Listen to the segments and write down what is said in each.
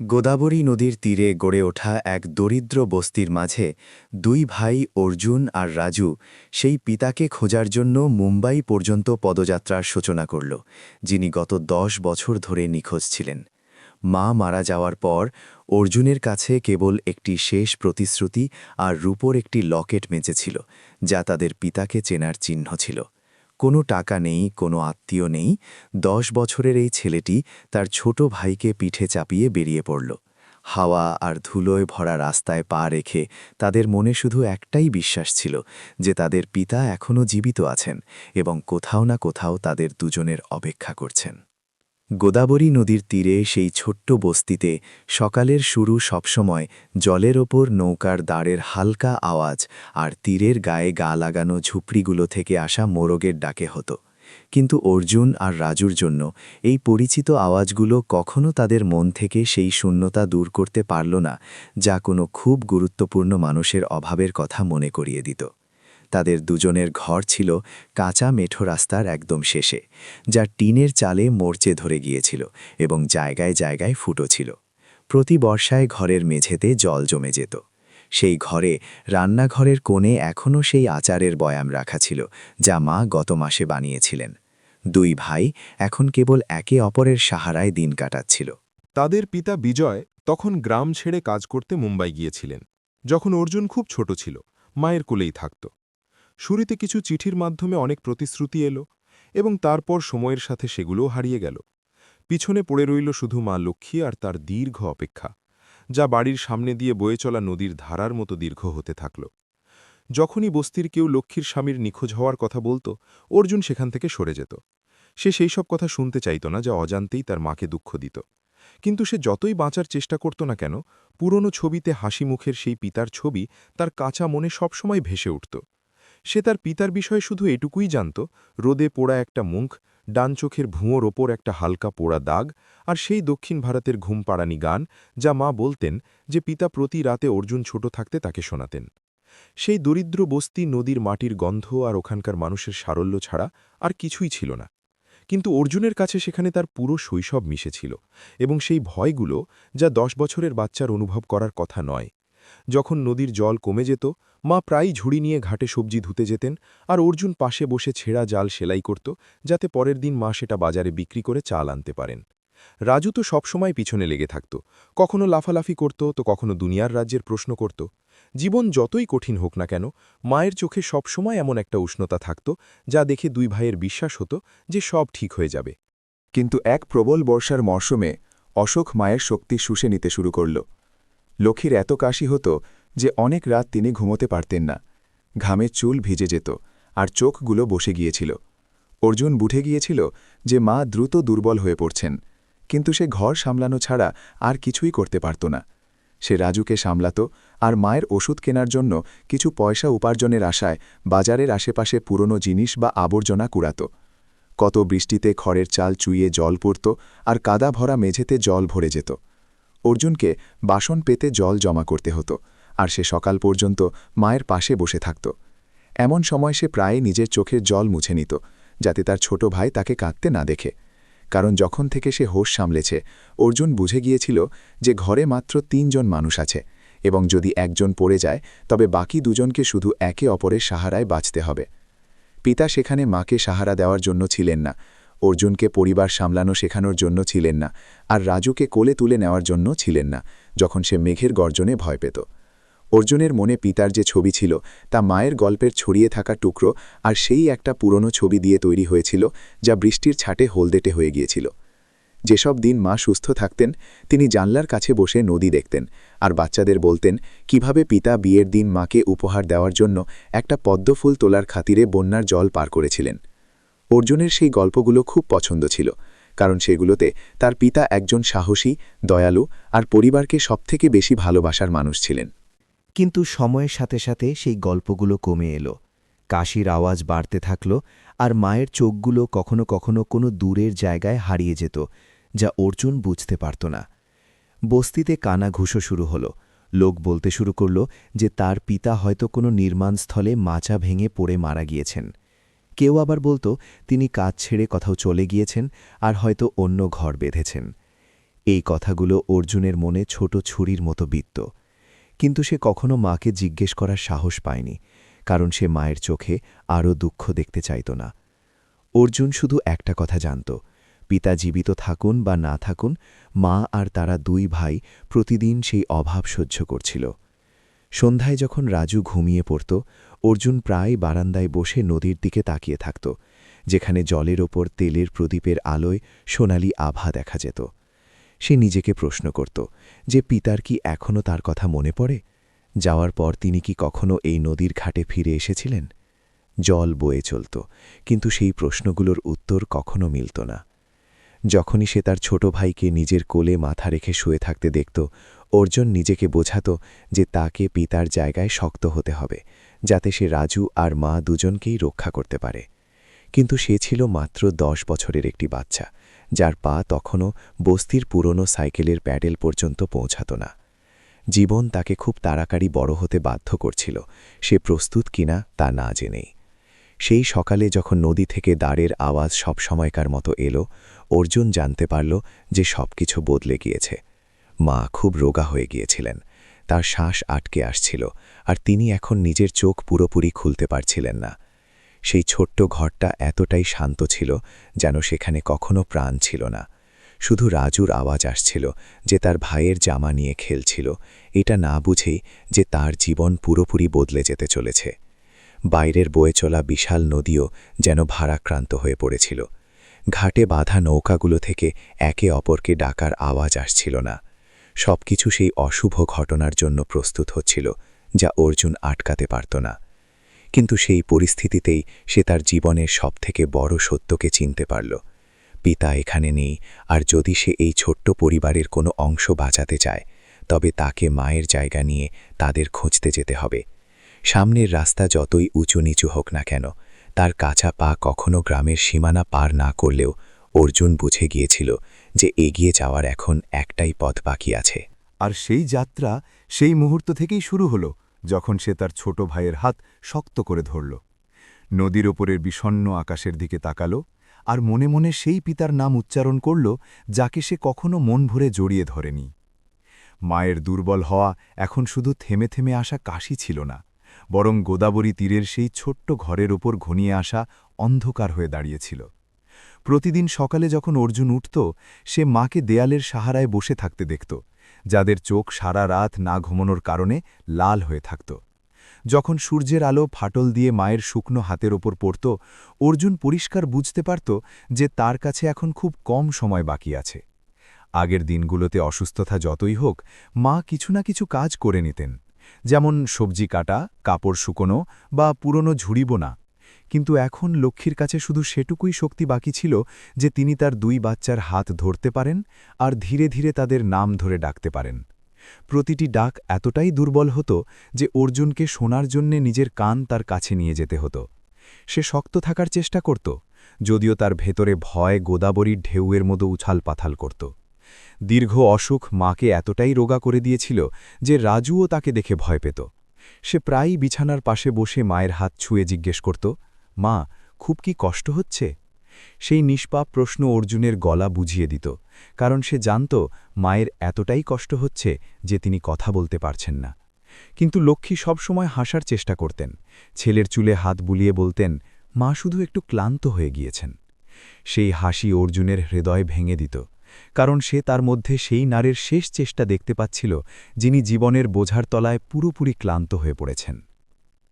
গোদাবরী নদীর তীরে গড়ে ওঠা এক দরিদ্র বস্তির মাঝে দুই ভাই অর্জুন আর রাজু সেই পিতাকে খোঁজার জন্য মুম্বাই পর্যন্ত পদযাত্রার সূচনা করল, যিনি গত ১০ বছর ধরে নিখোঁজ ছিলেন। মা মারা যাওয়ার পর অর্জুনের কাছে কেবল একটি শেষ প্রতিশ্রুতি আর রূপোর একটি লকেট বেঁচেছিল, যা তাদের পিতাকে চেনার চিহ্ন ছিল। কোনো টাকা নেই, কোনো আত্মীয় নেই। ১০ বছরের এই ছেলেটি তার ছোট ভাইকে পিঠে চাপিয়ে বেরিয়ে পড়ল। হাওয়া আর ধুলোয় ভরা রাস্তায় পা রেখে তাদের মনে শুধু একটাই বিশ্বাস ছিল যে তাদের পিতা এখনও জীবিত আছেন এবং কোথাও না কোথাও তাদের দুজনের অপেক্ষা করছেন। গোদাবরী নদীর তীরে সেই ছোট্ট বস্তিতে সকালের শুরু সবসময় জলের ওপর নৌকার দাঁড়ের হালকা আওয়াজ আর তীরের গায়ে গা লাগানো ঝুপড়িগুলো থেকে আসা মোরগের ডাকে হতো। কিন্তু অর্জুন আর রাজুর জন্য এই পরিচিত আওয়াজগুলো কখনো তাদের মন থেকে সেই শূন্যতা দূর করতে পারল না, যা কোনো খুব গুরুত্বপূর্ণ মানুষের অভাবের কথা মনে করিয়ে দিত। তাদের দুজনের ঘর ছিল কাঁচা মেঠো রাস্তার একদম শেষে, যা টিনের চালে মরচে ধরে গিয়েছিল এবং জায়গায় জায়গায় ফুটো ছিল। প্রতি বর্ষায় ঘরের মেঝেতে জল জমে যেত। সেই ঘরে রান্নাঘরের কোণে এখনও সেই আচারের বয়াম রাখা ছিল, যা মা গত মাসে বানিয়েছিলেন। দুই ভাই এখন কেবল একে অপরের সাহারায় দিন কাটাচ্ছিল। তাদের পিতা বিজয় তখন গ্রাম ছেড়ে কাজ করতে মুম্বাই গিয়েছিলেন। যখন অর্জুন খুব ছোট ছিল, মায়ের কোলেই থাকত। শুরুতে কিছু চিঠির মাধ্যমে অনেক প্রতিশ্রুতি এলো, এবং তারপর সময়ের সাথে সেগুলোও হারিয়ে গেল। পিছনে পড়ে রইল শুধু মা লক্ষ্মী আর তার দীর্ঘ অপেক্ষা, যা বাড়ির সামনে দিয়ে বয়ে চলা নদীর ধারার মতো দীর্ঘ হতে থাকল। যখনই বস্তির কেউ লক্ষ্মীর স্বামীর নিখোঁজ হওয়ার কথা বলতো, অর্জুন সেখান থেকে সরে যেত। সে সেই সব কথা শুনতে চাইত না, যা অজান্তেই তার মাকে দুঃখ দিত। কিন্তু সে যতই বাঁচার চেষ্টা করত না কেন, পুরনো ছবিতে হাসি মুখের সেই পিতার ছবি তার কাঁচা মনে সবসময় ভেসে উঠত। সে তার পিতার বিষয়ে শুধু এটুকুই জানত: রোদে পোড়া একটা মুখ, ডান চোখের ভুঁয়োর ওপর একটা হালকা পোড়া দাগ, আর সেই দক্ষিণ ভারতের ঘুম পাড়ানি গান, যা মা বলতেন যে পিতা প্রতি রাতে অর্জুন ছোট থাকতে তাকে শোনাতেন। সেই দরিদ্র বস্তি নদীর মাটির গন্ধ আর ওখানকার মানুষের সারল্য ছাড়া আর কিছুই ছিল না। কিন্তু অর্জুনের কাছে সেখানে তার পুরো শৈশব মিশেছিল, এবং সেই ভয়গুলো, যা ১০ বছরের বাচ্চার অনুভব করার কথা নয়। যখন নদীর জল কমে যেত, মা প্রায়ই ঝুড়ি নিয়ে ঘাটে সবজি ধুতে যেতেন, আর অর্জুন পাশে বসে ছেঁড়া জাল সেলাই করত, যাতে পরের দিন মা সেটা বাজারে বিক্রি করে চাল আনতে পারেন। রাজু তো সবসময় পিছনে লেগে থাকত, কখনো লাফালাফি করত তো কখনো দুনিয়ার রাজ্যের প্রশ্ন করত। জীবন যতই কঠিন হোক না কেন, মায়ের চোখে সবসময় এমন একটা উষ্ণতা থাকত, যা দেখে দুই ভাইয়ের বিশ্বাস হতো যে সব ঠিক হয়ে যাবে। কিন্তু এক প্রবল বর্ষার মরশুমে অশোক মায়ের শক্তি শুষে নিতে শুরু করল। লক্ষ্মীর এত কাশি হতো যে অনেক রাত তিনি ঘুমোতে পারতেন না। ঘামে চুল ভিজে যেত আর চোখগুলো বসে গিয়েছিল। অর্জুন বুঝে গিয়েছিল যে মা দ্রুত দুর্বল হয়ে পড়ছেন, কিন্তু সে ঘর সামলানো ছাড়া আর কিছুই করতে পারত না। সে রাজুকে সামলাত আর মায়ের ওষুধ কেনার জন্য কিছু পয়সা উপার্জনের আশায় বাজারের আশেপাশে পুরনো জিনিস বা আবর্জনা কুড়াত। কত বৃষ্টিতে খড়ের চাল চুইয়ে জল পড়ত আর কাদা ভরা মেঝেতে জল ভরে যেত। অর্জুনকে বাসন পেতে জল জমা করতে হতো, আর সে সকাল পর্যন্ত মায়ের পাশে বসে থাকত। এমন সময় সে প্রায় নিজের চোখের জল মুছে নিত, যাতে তার ছোট ভাই তাকে কাঁদতে না দেখে। কারণ যখন থেকে সে হোশ সামলেছে, অর্জুন বুঝে গিয়েছিল যে ঘরে মাত্র ৩ জন মানুষ আছে, এবং যদি একজন পড়ে যায় তবে বাকি দুজনকে শুধু একে অপরের সাহারায় বাঁচতে হবে। পিতা সেখানে মাকে সাহারা দেওয়ার জন্য ছিলেন না, অর্জুনকে পরিবার সামলানো শেখানোর জন্য ছিলেন না, আর রাজুকে কোলে তুলে নেওয়ার জন্য ছিলেন না যখন সে মেঘের গর্জনে ভয় পেত। অর্জুনের মনে পিতার যে ছবি ছিল তা মায়ের গল্পের ছড়িয়ে থাকা টুকরো, আর সেই একটা পুরনো ছবি দিয়ে তৈরি হয়েছিল, যা বৃষ্টির ছাটে হলদেটে হয়ে গিয়েছিল। যেসব দিন মা সুস্থ থাকতেন, তিনি জানলার কাছে বসে নদী দেখতেন আর বাচ্চাদের বলতেন কিভাবে পিতা বিয়ের দিন মাকে উপহার দেওয়ার জন্য একটা পদ্মফুল তোলার খাতিরে বন্যার জল পার করেছিলেন। অর্জুনের সেই গল্পগুলো খুব পছন্দ ছিল, কারণ সেগুলোতে তার পিতা একজন সাহসী, দয়ালু আর পরিবারকে সবথেকে বেশি ভালোবাসার মানুষ ছিলেন। কিন্তু সময়ের সাথে সাথে সেই গল্পগুলো কমে এলো। কাশির আওয়াজ বাড়তে থাকল, আর মায়ের চোখগুলো কখনো কখনো কোনো দূরের জায়গায় হারিয়ে যেত, যা অর্জুন বুঝতে পারত না। বস্তিতে কানাঘুষো শুরু হলো। লোক বলতে শুরু করল যে তার পিতা হয়তো কোনো নির্মাণস্থলে মাচা ভেঙে পড়ে মারা গিয়েছেন। কেউ আবার বলতো তিনি কাজ ছেড়ে কোথাও চলে গিয়েছেন আর হয়তো অন্য ঘর বেঁধেছেন। এই কথাগুলো অর্জুনের মনে ছোট ছুরির মতো বিদ্ধ, কিন্তু সে কখনো মাকে জিজ্ঞেস করার সাহস পায়নি, কারণ সে মায়ের চোখে আরও দুঃখ দেখতে চাইত না। অর্জুন শুধু একটা কথা জানত, পিতা জীবিত থাকুন বা না থাকুন, মা আর তারা দুই ভাই প্রতিদিন সেই অভাব সহ্য করছিল। সন্ধ্যায় যখন রাজু ঘুমিয়ে পড়ত, অর্জুন প্রায় বারান্দায় বসে নদীর দিকে তাকিয়ে থাকত, যেখানে জলের ওপর তেলের প্রদীপের আলোয় সোনালি আভা দেখা যেত। সে নিজেকে প্রশ্ন করত যে পিতার কি এখনও তার কথা মনে পড়ে? যাওয়ার পর তিনি কি কখনো এই নদীর ঘাটে ফিরে এসেছিলেন? জল বয়ে চলত, কিন্তু সেই প্রশ্নগুলোর উত্তর কখনো মিলত না। যখনই সে তার ছোট ভাইকে নিজের কোলে মাথা রেখে শুয়ে থাকতে দেখত, অর্জুন নিজেকে বোঝাত যে তাকে পিতার জায়গায় শক্ত হতে হবে, যাতে সে রাজু আর মা দুজনকেই রক্ষা করতে পারে। কিন্তু সে ছিল মাত্র 10 বছরের একটি বাচ্চা, যার পা তখনও বস্তির পুরনো সাইকেলের প্যাডেল পর্যন্ত পৌঁছাত না। জীবন তাকে খুব তাড়াতাড়ি বড় হতে বাধ্য করছিল, সে প্রস্তুত কিনা তা না জেনেই। সেই সকালে যখন নদী থেকে দাঁড়ের আওয়াজ সব সময়কার মতো এলো, অর্জুন জানতে পারল যে সবকিছু বদলে গিয়েছে। মা খুব রোগা হয়ে গিয়েছিলেন, তার শ্বাস আটকে আসছিল, আর তিনি এখন নিজের চোখ পুরোপুরি খুলতে পারছিলেন না। সেই ছোট্ট ঘরটা এতটাই শান্ত ছিল যেন সেখানে কখনো প্রাণ ছিল না। শুধু রাজুর আওয়াজ আসছিল যে তার ভাইয়ের জামা নিয়ে খেলছিল, এটা না বুঝেই যে তার জীবন পুরোপুরি বদলে যেতে চলেছে। বাইরের বয়ে চলা বিশাল নদীও যেন ভারাক্রান্ত হয়ে পড়েছিল। ঘাটে বাঁধা নৌকাগুলো থেকে একে অপরকে ডাকার আওয়াজ আসছিল না। সবকিছু সেই অশুভ ঘটনার জন্য প্রস্তুত হচ্ছিল, যা অর্জুন আটকাতে পারত না। কিন্তু সেই পরিস্থিতিতেই সে তার জীবনের সবথেকে বড় সত্যকে চিনতে পারল। পিতা এখানে নেই, আর যদি সে এই ছোট্ট পরিবারের কোনো অংশ বাঁচাতে চায়, তবে তাকে মায়ের জায়গা নিয়ে তাদের খুঁজতে যেতে হবে। সামনের রাস্তা যতই উঁচু নিচু হোক না কেন, তার কাঁচা পা কখনো গ্রামের সীমানা পার না করলেও অর্জুন বুঝে গিয়েছিল যে এগিয়ে যাওয়ার এখন একটাই পথ বাকি আছে। আর সেই যাত্রা সেই মুহূর্ত থেকেই শুরু হলো, যখন সে তার ছোট ভাইয়ের হাত শক্ত করে ধরল। নদীর ওপরের বিষণ্ণ আকাশের দিকে তাকাল, আর মনে মনে সেই পিতার নাম উচ্চারণ করল যাকে সে কখনো মন ভরে জড়িয়ে ধরেনি। মায়ের দুর্বল হওয়া এখন শুধু থেমে থেমে আসা কাশি ছিল না, বরং গোদাবরী তীরের সেই ছোট্ট ঘরের ওপর ঘনিয়ে আসা অন্ধকার হয়ে দাঁড়িয়েছিল। প্রতিদিন সকালে যখন অর্জুন উঠত, সে মাকে দেয়ালের সাহারায় বসে থাকতে দেখত, যাদের চোখ সারা রাত না ঘুমানোর কারণে লাল হয়ে থাকত। যখন সূর্যের আলো ফাটল দিয়ে মায়ের শুকনো হাতের ওপর পড়ত, অর্জুন পরিষ্কার বুঝতে পারত যে তার কাছে এখন খুব কম সময় বাকি আছে। আগের দিনগুলোতে অসুস্থতা যতই হোক, মা কিছু না কিছু কাজ করে নিতেন, যেমন সবজি কাটা, কাপড় শুকোনো বা পুরনো ঝুড়ি বোনা। কিন্তু এখন লক্ষ্মীর কাছে শুধু সেটুকুই শক্তি বাকি ছিল যে তিনি তার 2 বাচ্চার হাত ধরতে পারেন আর ধীরে ধীরে তাদের নাম ধরে ডাকতে পারেন। প্রতিটি ডাক এতটাই দুর্বল হতো যে অর্জুনকে শোনার জন্যে নিজের কান তার কাছে নিয়ে যেতে হতো। সে শক্ত থাকার চেষ্টা করত, যদিও তার ভেতরে ভয় গোদাবরীর ঢেউয়ের মতো উছাল পাথাল করত। দীর্ঘ অসুখ মাকে এতটাই রোগা করে দিয়েছিল যে রাজুও তাকে দেখে ভয় পেত। সে প্রায়ই বিছানার পাশে বসে মায়ের হাত ছুঁয়ে জিজ্ঞেস করত, মা, খুব কি কষ্ট হচ্ছে? সেই নিষ্পাপ প্রশ্ন অর্জুনের গলা বুঝিয়ে দিত, কারণ সে জানত মায়ের এতটাই কষ্ট হচ্ছে যে তিনি কথা বলতে পারছেন না। কিন্তু লক্ষ্মী সবসময় হাসার চেষ্টা করতেন, ছেলের চুলে হাত বুলিয়ে বলতেন, মা শুধু একটু ক্লান্ত হয়ে গিয়েছেন। সেই হাসি অর্জুনের হৃদয় ভেঙে দিত, কারণ সে তার মধ্যে সেই নারীর শেষ চেষ্টা দেখতে পাচ্ছিল যিনি জীবনের বোঝার তলায় পুরোপুরি ক্লান্ত হয়ে পড়েছেন।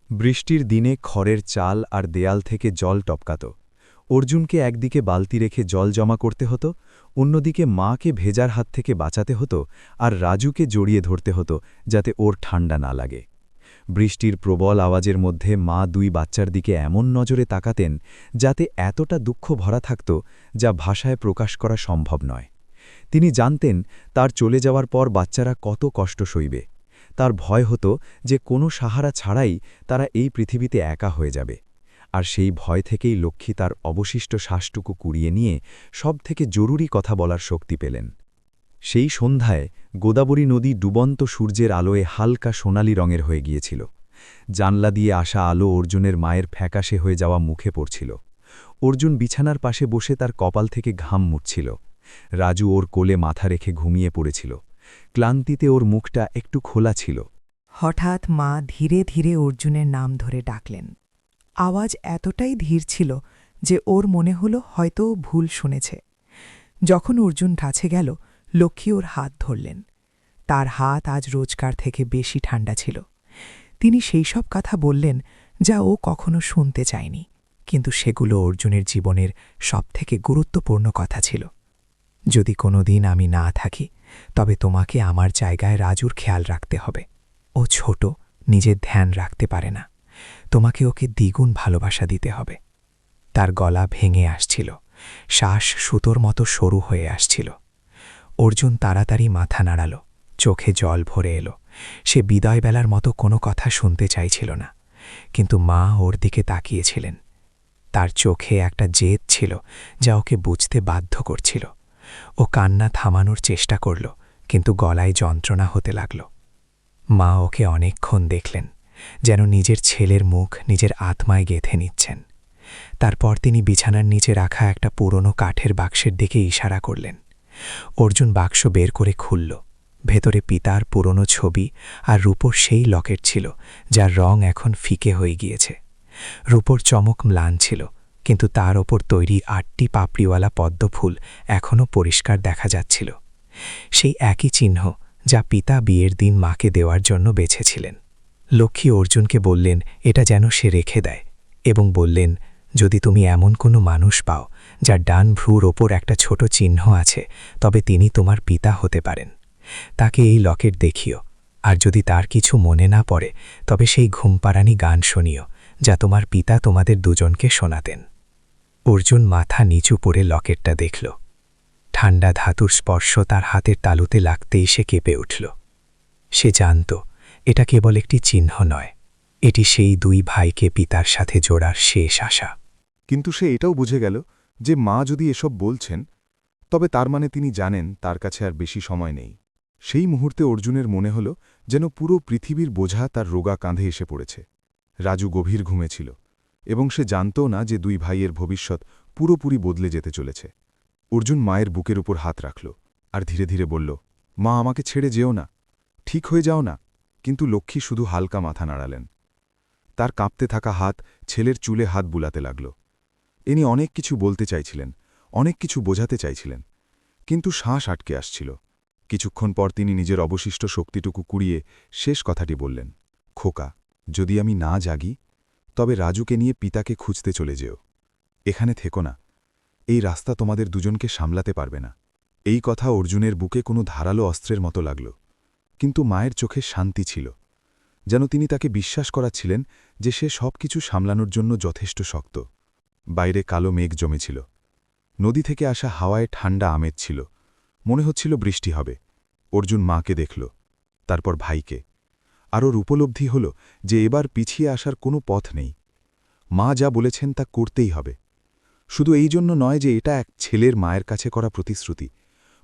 বৃষ্টির দিনে খড়ের চাল আর দেয়াল থেকে জল টপকাত। অর্জুনকে একদিকে বালতি রেখে জল জমা করতে হতো, অন্যদিকে মাকে ভেজার হাত থেকে বাঁচাতে হতো, আর রাজুকে জড়িয়ে ধরতে হতো যাতে ওর ঠান্ডা না লাগে। বৃষ্টির প্রবল আওয়াজের মধ্যে মা 2 বাচ্চার দিকে এমন নজরে তাকাতেন যাতে এতটা দুঃখ ভরা থাকত যা ভাষায় প্রকাশ করা সম্ভব নয়। তিনি জানতেন তার চলে যাওয়ার পর বাচ্চারা কত কষ্ট সইবে। তার ভয় হতো যে কোনো সাহারা ছাড়াই তারা এই পৃথিবীতে একা হয়ে যাবে। আর সেই ভয় থেকেই লক্ষ্মী তার অবশিষ্ট শ্বাসটুকু কুড়িয়ে নিয়ে সবথেকে জরুরি কথা বলার শক্তি পেলেন। সেই সন্ধ্যায় গোদাবরী নদী ডুবন্ত সূর্যের আলোয় হালকা সোনালি রঙের হয়ে গিয়েছিল। জানলা দিয়ে আসা আলো অর্জুনের মায়ের ফ্যাকাশে হয়ে যাওয়া মুখে পড়ছিল। অর্জুন বিছানার পাশে বসে তার কপাল থেকে ঘাম মুছছিল, রাজু ওর কোলে মাথা রেখে ঘুমিয়ে পড়েছিল। ক্লান্তিতে ওর মুখটা একটু খোলা ছিল। হঠাৎ মা ধীরে ধীরে অর্জুনের নাম ধরে ডাকলেন। আওয়াজ এতটাই ধীর ছিল যে ওর মনে হলো হয়তো ও ভুল শুনেছে। যখন অর্জুন কাছে গেল, লক্ষ্মী ওর হাত ধরলেন। তার হাত আজ রোজকার থেকে বেশি ঠান্ডা ছিল। তিনি সেই সব কথা বললেন যা ও কখনো শুনতে চায়নি, কিন্তু সেগুলো অর্জুনের জীবনের সবথেকে গুরুত্বপূর্ণ কথা ছিল। যদি কোনোদিন আমি না থাকি, তবে তোমাকে আমার জায়গায় রাজুর খেয়াল রাখতে হবে। ও ছোট, নিজের ধ্যান রাখতে পারে না। তোমাকে ওকে দ্বিগুণ ভালোবাসা দিতে হবে। তার গলা ভেঙে আসছিল, শ্বাস সুতোর মতো সরু হয়ে আসছিল। অর্জুন তাড়াতাড়ি মাথা নাড়াল, চোখে জল ভরে এলো। সে বিদায়বেলার মতো কোনো কথা শুনতে চাইছিল না, কিন্তু মা ওর দিকে তাকিয়েছিলেন। তার চোখে একটা জেদ ছিল যা ওকে বুঝতে বাধ্য করছিল। ও কান্না থামানোর চেষ্টা করল, কিন্তু গলায় যন্ত্রণা হতে লাগল। মা ওকে অনেকক্ষণ দেখলেন, যেন নিজের ছেলের মুখ নিজের আত্মায় গেঁথে নিচ্ছেন। তারপর তিনি বিছানার নিচে রাখা একটা পুরনো কাঠের বাক্সের দিকে ইশারা করলেন। অর্জুন বাক্স বের করে খুলল। ভেতরে পিতার পুরনো ছবি আর রূপোর সেই লকেট ছিল, যার রং এখন ফিকে হয়ে গিয়েছে। রূপোর চমক ম্লান ছিল, কিন্তু তার ওপর তৈরি ৮টি পাপড়িওয়ালা পদ্মফুল এখনও পরিষ্কার দেখা যাচ্ছিল। সেই একই চিহ্ন যা পিতা বিয়ের দিন মাকে দেওয়ার জন্য বেছেছিলেন। লক্ষ্মী অর্জুনকে বললেন এটা যেন সে রেখে দেয়, এবং বললেন, যদি তুমি এমন কোনো মানুষ পাও যার ডান ভ্রুর ওপর একটা ছোট চিহ্ন আছে, তবে তিনি তোমার পিতা হতে পারেন। তাকে এই লকেট দেখিও, আর যদি তার কিছু মনে না পড়ে, তবে সেই ঘুমপাড়ানি গান শুনিও যা তোমার পিতা তোমাদের দুজনকে শোনাতেন। অর্জুন মাথা নিচু করে লকেটটা দেখল। ঠান্ডা ধাতুর স্পর্শ তার হাতের তালুতে লাগতেই সে কেঁপে উঠল। সে জানত এটা কেবল একটি চিহ্ন নয়, এটি সেই দুই ভাইকে পিতার সাথে জোড়ার শেষ আশা। কিন্তু সে এটাও বুঝে গেল যে মা যদি এসব বলছেন, তবে তার মানে তিনি জানেন তার কাছে আর বেশি সময় নেই। সেই মুহূর্তে অর্জুনের মনে হল যেন পুরো পৃথিবীর বোঝা তার রোগা কাঁধে এসে পড়েছে। রাজু গভীর ঘুমেছিল, এবং সে জানতও না যে দুই ভাইয়ের ভবিষ্যৎ পুরোপুরি বদলে যেতে চলেছে। অর্জুন মায়ের বুকের উপর হাত রাখল আর ধীরে ধীরে বলল, মা, আমাকে ছেড়ে যেও না, ঠিক হয়ে যাও না। কিন্তু লক্ষ্মী শুধু হালকা মাথা নাড়ালেন। তার কাঁপতে থাকা হাত ছেলের চুলে হাত বুলাতে লাগল। ইনি অনেক কিছু বলতে চাইছিলেন, অনেক কিছু বোঝাতে চাইছিলেন, কিন্তু শ্বাস আটকে আসছিল। কিছুক্ষণ পর তিনি নিজের অবশিষ্ট শক্তিটুকু কুড়িয়ে শেষ কথাটি বললেন, খোকা, যদি আমি না জাগি, তবে রাজুকে নিয়ে পিতাকে খুঁজতে চলে যেও। এখানে থেকো না, এই রাস্তা তোমাদের দুজনকে সামলাতে পারবে না। এই কথা অর্জুনের বুকে কোনো ধারালো অস্ত্রের মতো লাগল, কিন্তু মায়ের চোখে শান্তি ছিল, যেন তিনি তাকে বিশ্বাস করাচ্ছিলেন যে সে সব কিছু সামলানোর জন্য যথেষ্ট শক্ত। বাইরে কালো মেঘ জমেছিল। নদী থেকে আসা হাওয়ায় ঠান্ডা আমেজ ছিল। মনে হচ্ছিল বৃষ্টি হবে। অর্জুন মাকে দেখল, তারপর ভাইকে। আর ওর উপলব্ধি হল যে এবার পিছিয়ে আসার কোনো পথ নেই। মা যা বলেছেন তা করতেই হবে। শুধু এই জন্য নয় যে এটা এক ছেলের মায়ের কাছে করা প্রতিশ্রুতি,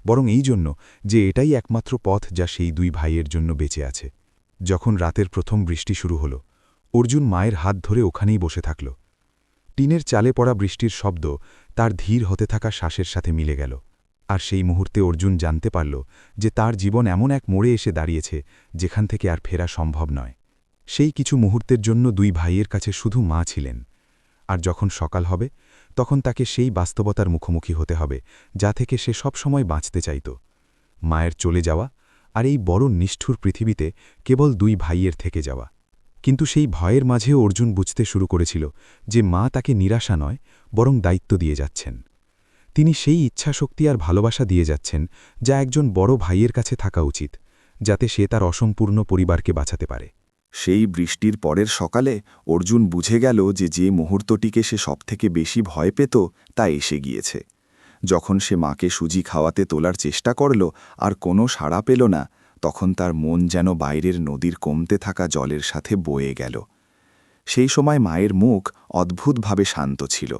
বরং এই জন্য যে এটাই একমাত্র পথ যা সেই দুই ভাইয়ের জন্য বেঁচে আছে। যখন রাতের প্রথম বৃষ্টি শুরু হল, অর্জুন মায়ের হাত ধরে ওখানেই বসে থাকল। টিনের চালে পড়া বৃষ্টির শব্দ তার ধীর হতে থাকা শ্বাসের সাথে মিলে গেল। আর সেই মুহূর্তে অর্জুন জানতে পারল যে তার জীবন এমন এক মোড়ে এসে দাঁড়িয়েছে যেখান থেকে আর ফেরা সম্ভব নয়। সেই কিছু মুহূর্তের জন্য দুই ভাইয়ের কাছে শুধু মা ছিলেন। আর যখন সকাল হবে, তখন তাকে সেই বাস্তবতার মুখোমুখি হতে হবে যা থেকে সে সবসময় বাঁচতে চাইত। মায়ের চলে যাওয়া, আর এই বড় নিষ্ঠুর পৃথিবীতে কেবল দুই ভাইয়ের থেকে যাওয়া। কিন্তু সেই ভয়ের মাঝেও অর্জুন বুঝতে শুরু করেছিল যে মা তাকে নিরাশা নয়, বরং দায়িত্ব দিয়ে যাচ্ছেন। তিনি সেই ইচ্ছাশক্তি আর ভালোবাসা দিয়ে যাচ্ছেন যা একজন বড় ভাইয়ের কাছে থাকা উচিত, যাতে সে তার অসম্পূর্ণ পরিবারকে বাঁচাতে পারে। সেই বৃষ্টির পরের সকালে অর্জুন বুঝে গেল যে যে মুহূর্তটিকে সে সবথেকে বেশি ভয় পেত তা এসে গিয়েছে। যখন সে মাকে সুজি খাওয়াতে তোলার চেষ্টা করল আর কোনো সাড়া পেল না, তখন তার মন যেন বাইরের নদীর কমতে থাকা জলের সাথে বয়ে গেল। সেই সময় মায়ের মুখ অদ্ভুতভাবে শান্ত ছিল।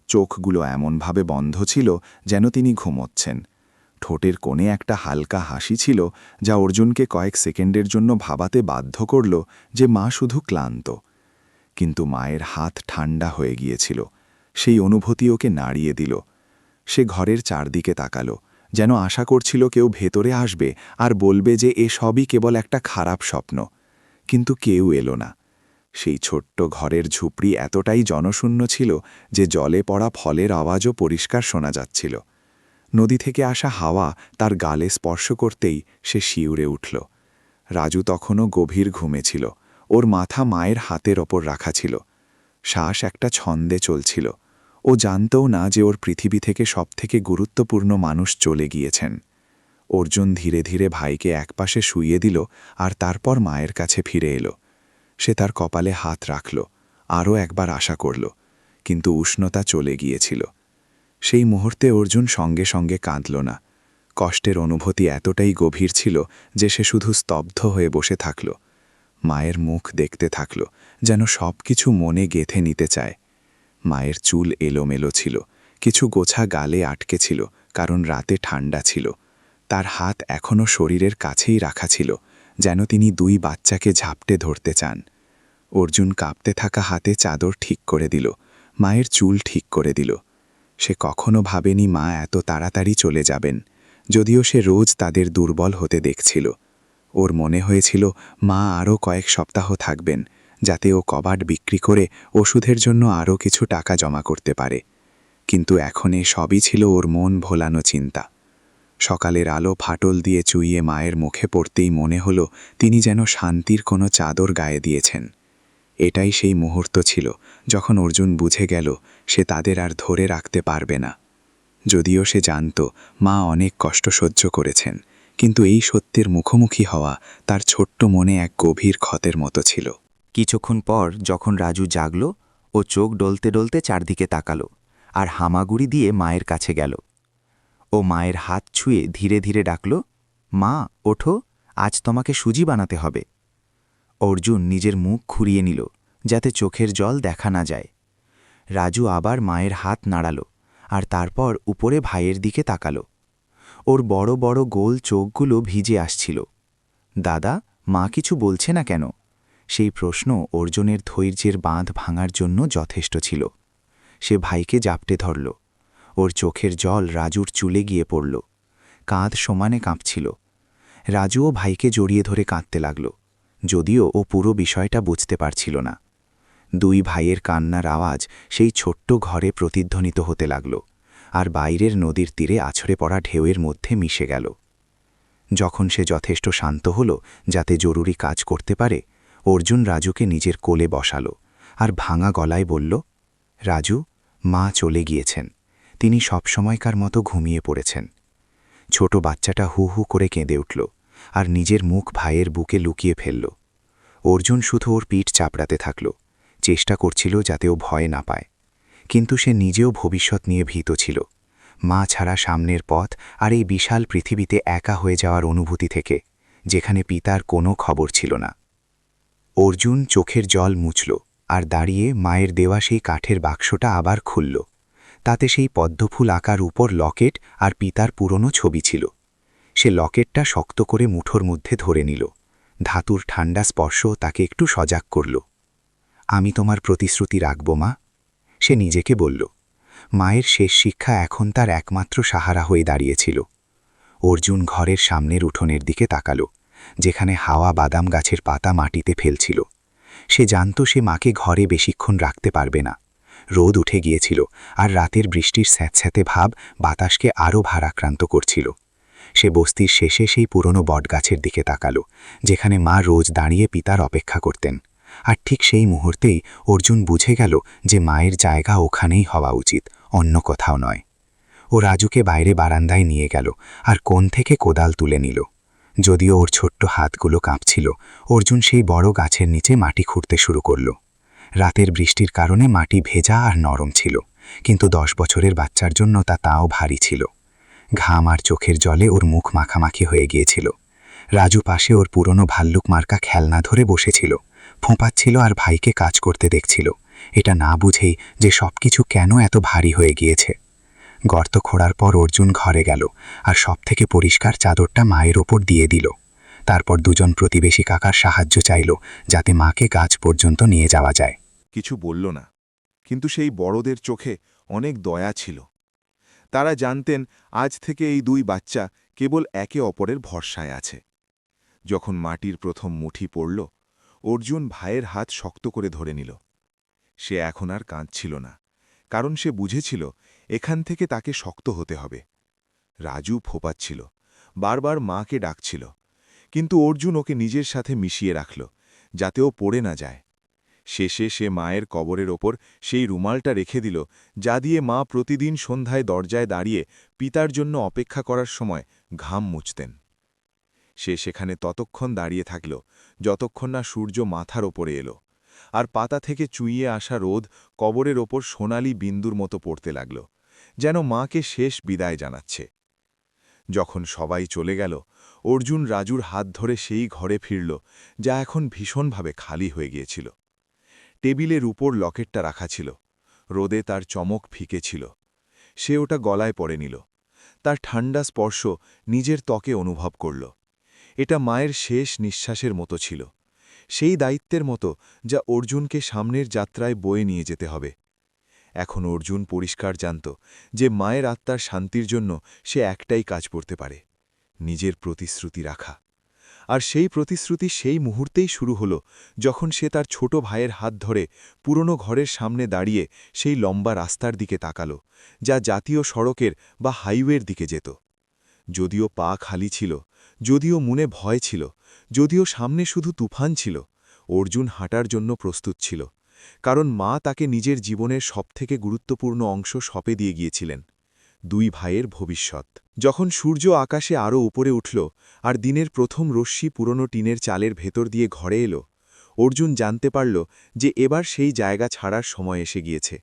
চোখগুলো এমনভাবে বন্ধ ছিল যেন তিনি ঘুমোচ্ছেন। ঠোঁটের কোণে একটা হালকা হাসি ছিল যা অর্জুনকে কয়েক সেকেন্ডের জন্য ভাবাতে বাধ্য করল যে মা শুধু ক্লান্ত। কিন্তু মায়ের হাত ঠান্ডা হয়ে গিয়েছিল। সেই অনুভূতি ওকে নাড়িয়ে দিল। সে ঘরের চারদিকে তাকালো, যেন আশা করছিল কেউ ভেতরে আসবে আর বলবে যে এ সবই কেবল একটা খারাপ স্বপ্ন। কিন্তু কেউ এলো না। সেই ছোট্ট ঘরের ঝুপড়ি এতটাই জনশূন্য ছিল যে জলে পড়া ফলের আওয়াজও পরিষ্কার শোনা যাচ্ছিল। নদী থেকে আসা হাওয়া তার গালে স্পর্শ করতেই সে শিউরে উঠল। রাজু তখনও গভীর ঘুমে ছিল। ওর মাথা মায়ের হাতের ওপর রাখা ছিল। শ্বাস একটা ছন্দে চলছিল। ও জানতও না যে ওর পৃথিবী থেকে সবথেকে গুরুত্বপূর্ণ মানুষ চলে গিয়েছেন। অর্জুন ধীরে ধীরে ভাইকে একপাশে শুইয়ে দিল আর তারপর মায়ের কাছে ফিরে এলো। সে তার কপালে হাত রাখল, আরও একবার আশা করল, কিন্তু উষ্ণতা চলে গিয়েছিল। সেই মুহূর্তে অর্জুন সঙ্গে সঙ্গে কাঁদল না। কষ্টের অনুভূতি এতটাই গভীর ছিল যে সে শুধু স্তব্ধ হয়ে বসে থাকল। মায়ের মুখ দেখতে থাকল, যেন সব কিছু মনে গেঁথে নিতে চায়। মায়ের চুল এলোমেলো ছিল, কিছু গোছা গালে আটকে ছিল, কারণ রাতে ঠান্ডা ছিল। তার হাত এখনও শরীরের কাছেই রাখা ছিল, যেন তিনি দুই বাচ্চাকে ঝাপটে ধরতে চান। অর্জুন কাঁপতে থাকা হাতে চাদর ঠিক করে দিল, মায়ের চুল ঠিক করে দিল। সে কখনো ভাবেনি মা এত তাড়াতাড়ি চলে যাবেন, যদিও সে রোজ তাদের দুর্বল হতে দেখছিল। ওর মনে হয়েছিল মা আরও কয়েক সপ্তাহ থাকবেন, যাতে ও কবাট বিক্রি করে ওষুধের জন্য আরও কিছু টাকা জমা করতে পারে। কিন্তু এখন এ সবই ছিল ওর মন ভোলানো চিন্তা। সকালের আলো ফাটল দিয়ে চুইয়ে মায়ের মুখে পড়তেই মনে হলো তিনি যেন শান্তির কোনো চাদর গায়ে দিয়েছেন। এটাই সেই মুহূর্ত ছিল যখন অর্জুন বুঝে গেল সে তাদের আর ধরে রাখতে পারবে না। যদিও সে জানত মা অনেক কষ্ট সহ্য করেছেন, কিন্তু এই সত্যের মুখোমুখি হওয়া তার ছোট্ট মনে এক গভীর ক্ষতের মতো ছিল। কিছুক্ষণ পর যখন রাজু জাগল, ও চোখ ডলতে ডলতে চারদিকে তাকালো আর হামাগুড়ি দিয়ে মায়ের কাছে গেল। ও মায়ের হাত ছুঁয়ে ধীরে ধীরে ডাকল, মা ওঠো, আজ তোমাকে সুজি বানাতে হবে। অর্জুন নিজের মুখ ঘুরিয়ে নিল, যাতে চোখের জল দেখা না যায়। রাজু আবার মায়ের হাত নাড়াল আর তারপর উপরে ভাইয়ের দিকে তাকাল। ওর বড় বড় গোল চোখগুলো ভিজে আসছিল। দাদা, মা কিছু বলছে না কেন? সেই প্রশ্ন অর্জুনের ধৈর্যের বাঁধ ভাঙার জন্য যথেষ্ট ছিল। সে ভাইকে জাপটে ধরল। ওর চোখের জল রাজুর চুলে গিয়ে পড়ল। কাঁধ সমানে কাঁপছিল। রাজুও ভাইকে জড়িয়ে ধরে কাঁদতে লাগল, যদিও ও পুরো বিষয়টা বুঝতে পারছিল না। দুই ভাইয়ের কান্নার আওয়াজ সেই ছোট্ট ঘরে প্রতিধ্বনিত হতে লাগল, আর বাইরের নদীর তীরে আছড়ে পড়া ঢেউয়ের মধ্যে মিশে গেল। যখন সে যথেষ্ট শান্ত হল যাতে জরুরি কাজ করতে পারে, অর্জুন রাজুকে নিজের কোলে বসালো আর ভাঙা গলায় বলল, রাজু, মা চলে গিয়েছেন। তিনি সবসময়কার মতো ঘুমিয়ে পড়েছেন। ছোট বাচ্চাটা হু হু করে কেঁদে উঠল আর নিজের মুখ ভাইয়ের বুকে লুকিয়ে ফেলল। অর্জুন শুধু ওর পিঠ চাপড়াতে থাকল, চেষ্টা করছিল যাতে ও ভয় না পায়। কিন্তু সে নিজেও ভবিষ্যৎ নিয়ে ভীত ছিল, মা ছাড়া সামনের পথ আর এই বিশাল পৃথিবীতে একা হয়ে যাওয়ার অনুভূতি থেকে, যেখানে পিতার কোনো খবর ছিল না। অর্জুন চোখের জল মুছল আর দাঁড়িয়ে মায়ের দেওয়া সেই কাঠের বাক্সটা আবার খুলল। তাতে সেই পদ্মফুল আঁকার উপর লকেট আর পিতার পুরনো ছবি ছিল। সে লকেটটা শক্ত করে মুঠোর মধ্যে ধরে নিল। ধাতুর ঠান্ডা স্পর্শ তাকে একটু সজাগ করল। আমি তোমার প্রতিশ্রুতি রাখব মা, সে নিজেকে বলল। মায়ের শেষ শিক্ষা এখন তার একমাত্র সাহারা হয়ে দাঁড়িয়েছিল। অর্জুন ঘরের সামনের উঠোনের দিকে তাকাল, যেখানে হাওয়া বাদাম গাছের পাতা মাটিতে ফেলছিল। সে জানত সে মাকে ঘরে বেশিক্ষণ রাখতে পারবে না। রোদ উঠে গিয়েছিল আর রাতের বৃষ্টির স্যাঁতস্যাঁতে ভাব বাতাসকে আরও ভারাক্রান্ত করছিল। সে বস্তির শেষে সেই পুরনো বটগাছের দিকে তাকাল, যেখানে মা রোজ দাঁড়িয়ে পিতার অপেক্ষা করতেন। আর ঠিক সেই মুহূর্তেই অর্জুন বুঝে গেল যে মায়ের জায়গা ওখানেই হওয়া উচিত, অন্য কোথাও নয়। ও রাজুকে বাইরে বারান্দায় নিয়ে গেল আর কোণ থেকে কোদাল তুলে নিল। যদিও ওর ছোট্ট হাতগুলো কাঁপছিল, অর্জুন সেই বড় গাছের নিচে মাটি খুঁড়তে শুরু করল। রাতের বৃষ্টির কারণে মাটি ভেজা আর নরম ছিল, কিন্তু 10 বছরের বাচ্চার জন্য তাও ভারী ছিল। ঘাম আর চোখের জলে ওর মুখ মাখামাখি হয়ে গিয়েছিল। রাজু পাশে ওর পুরনো ভাল্লুক মার্কা খেলনা ধরে বসেছিল, ফোঁপাচ্ছিল আর ভাইকে কাজ করতে দেখছিল, এটা না বুঝেই যে সবকিছু কেন এত ভারী হয়ে গিয়েছে। গর্ত খোঁড়ার পর অর্জুন ঘরে গেল আর সবথেকে পরিষ্কার চাদরটা মায়ের ওপর দিয়ে দিল। তারপর দুজন প্রতিবেশী কাকার সাহায্য চাইল, যাতে মাকে গাছ পর্যন্ত নিয়ে যাওয়া যায়। কিছু বলল না, কিন্তু সেই বড়দের চোখে অনেক দয়া ছিল। তারা জানতেন আজ থেকে এই দুই বাচ্চা কেবল একে অপরের ভরসায় আছে। যখন মাটির প্রথম মুঠি পড়ল, অর্জুন ভাইয়ের হাত শক্ত করে ধরে নিল। সে এখন আর কাঁদছিল না, কারণ সে বুঝেছিল এখান থেকে তাকে শক্ত হতে হবে। রাজু ফোপাচ্ছিল, বারবার মাকে ডাকছিল, কিন্তু অর্জুন ওকে নিজের সাথে মিশিয়ে রাখল, যাতে ও পড়ে না যায়। শেষে সে মায়ের কবরের ওপর সেই রুমালটা রেখে দিল, যা দিয়ে মা প্রতিদিন সন্ধ্যায় দরজায় দাঁড়িয়ে পিতার জন্য অপেক্ষা করার সময় ঘাম মুছতেন। সে সেখানে ততক্ষণ দাঁড়িয়ে থাকল যতক্ষণ না সূর্য মাথার ওপরে এলো, আর পাতা থেকে চুইয়ে আসা রোদ কবরের ওপর সোনালি বিন্দুর মতো পড়তে লাগল, যেন মাকে শেষ বিদায় জানাচ্ছে। যখন সবাই চলে গেল, অর্জুন রাজুর হাত ধরে সেই ঘরে ফিরল, যা এখন ভীষণভাবে খালি হয়ে গিয়েছিল। টেবিলের উপর লকেটটা রাখা ছিল, রোদে তার চমক ফিকে ছিল। সে ওটা গলায় পরে নিল, তার ঠান্ডা স্পর্শ নিজের ত্বকে অনুভব করল। এটা মায়ের শেষ নিঃশ্বাসের মতো ছিল, সেই দায়িত্বের মতো যা অর্জুনকে সামনের যাত্রায় বয়ে নিয়ে যেতে হবে। এখন অর্জুন পরিষ্কার জানত যে মায়ের আত্মার শান্তির জন্য সে একটাই কাজ করতে পারে, নিজের প্রতিশ্রুতি রাখা। আর সেই প্রতিশ্রুতি সেই মুহূর্তেই শুরু হলো, যখন সে তার ছোট ভাইয়ের হাত ধরে পুরনো ঘরের সামনে দাঁড়িয়ে সেই লম্বা রাস্তার দিকে তাকাল, যা জাতীয় সড়কের বা হাইওয়ের দিকে যেত। যদিও পা খালি ছিল, যদিও মনে ভয় ছিল, যদিও সামনে শুধু তুফান ছিল, অর্জুন হাঁটার জন্য প্রস্তুত ছিল, কারণ মা তাকে নিজের জীবনের সবথেকে গুরুত্বপূর্ণ অংশ সঁপে দিয়ে গিয়েছিলেন, দুই ভাইয়ের ভবিষ্যৎ। যখন সূর্য আকাশে আরও উপরে উঠল আর দিনের প্রথম রশ্মি পুরনো টিনের চালের ভেতর দিয়ে ঘরে এলো, অর্জুন জানতে পারল যে এবার সেই জায়গা ছাড়ার সময় এসে গিয়েছে,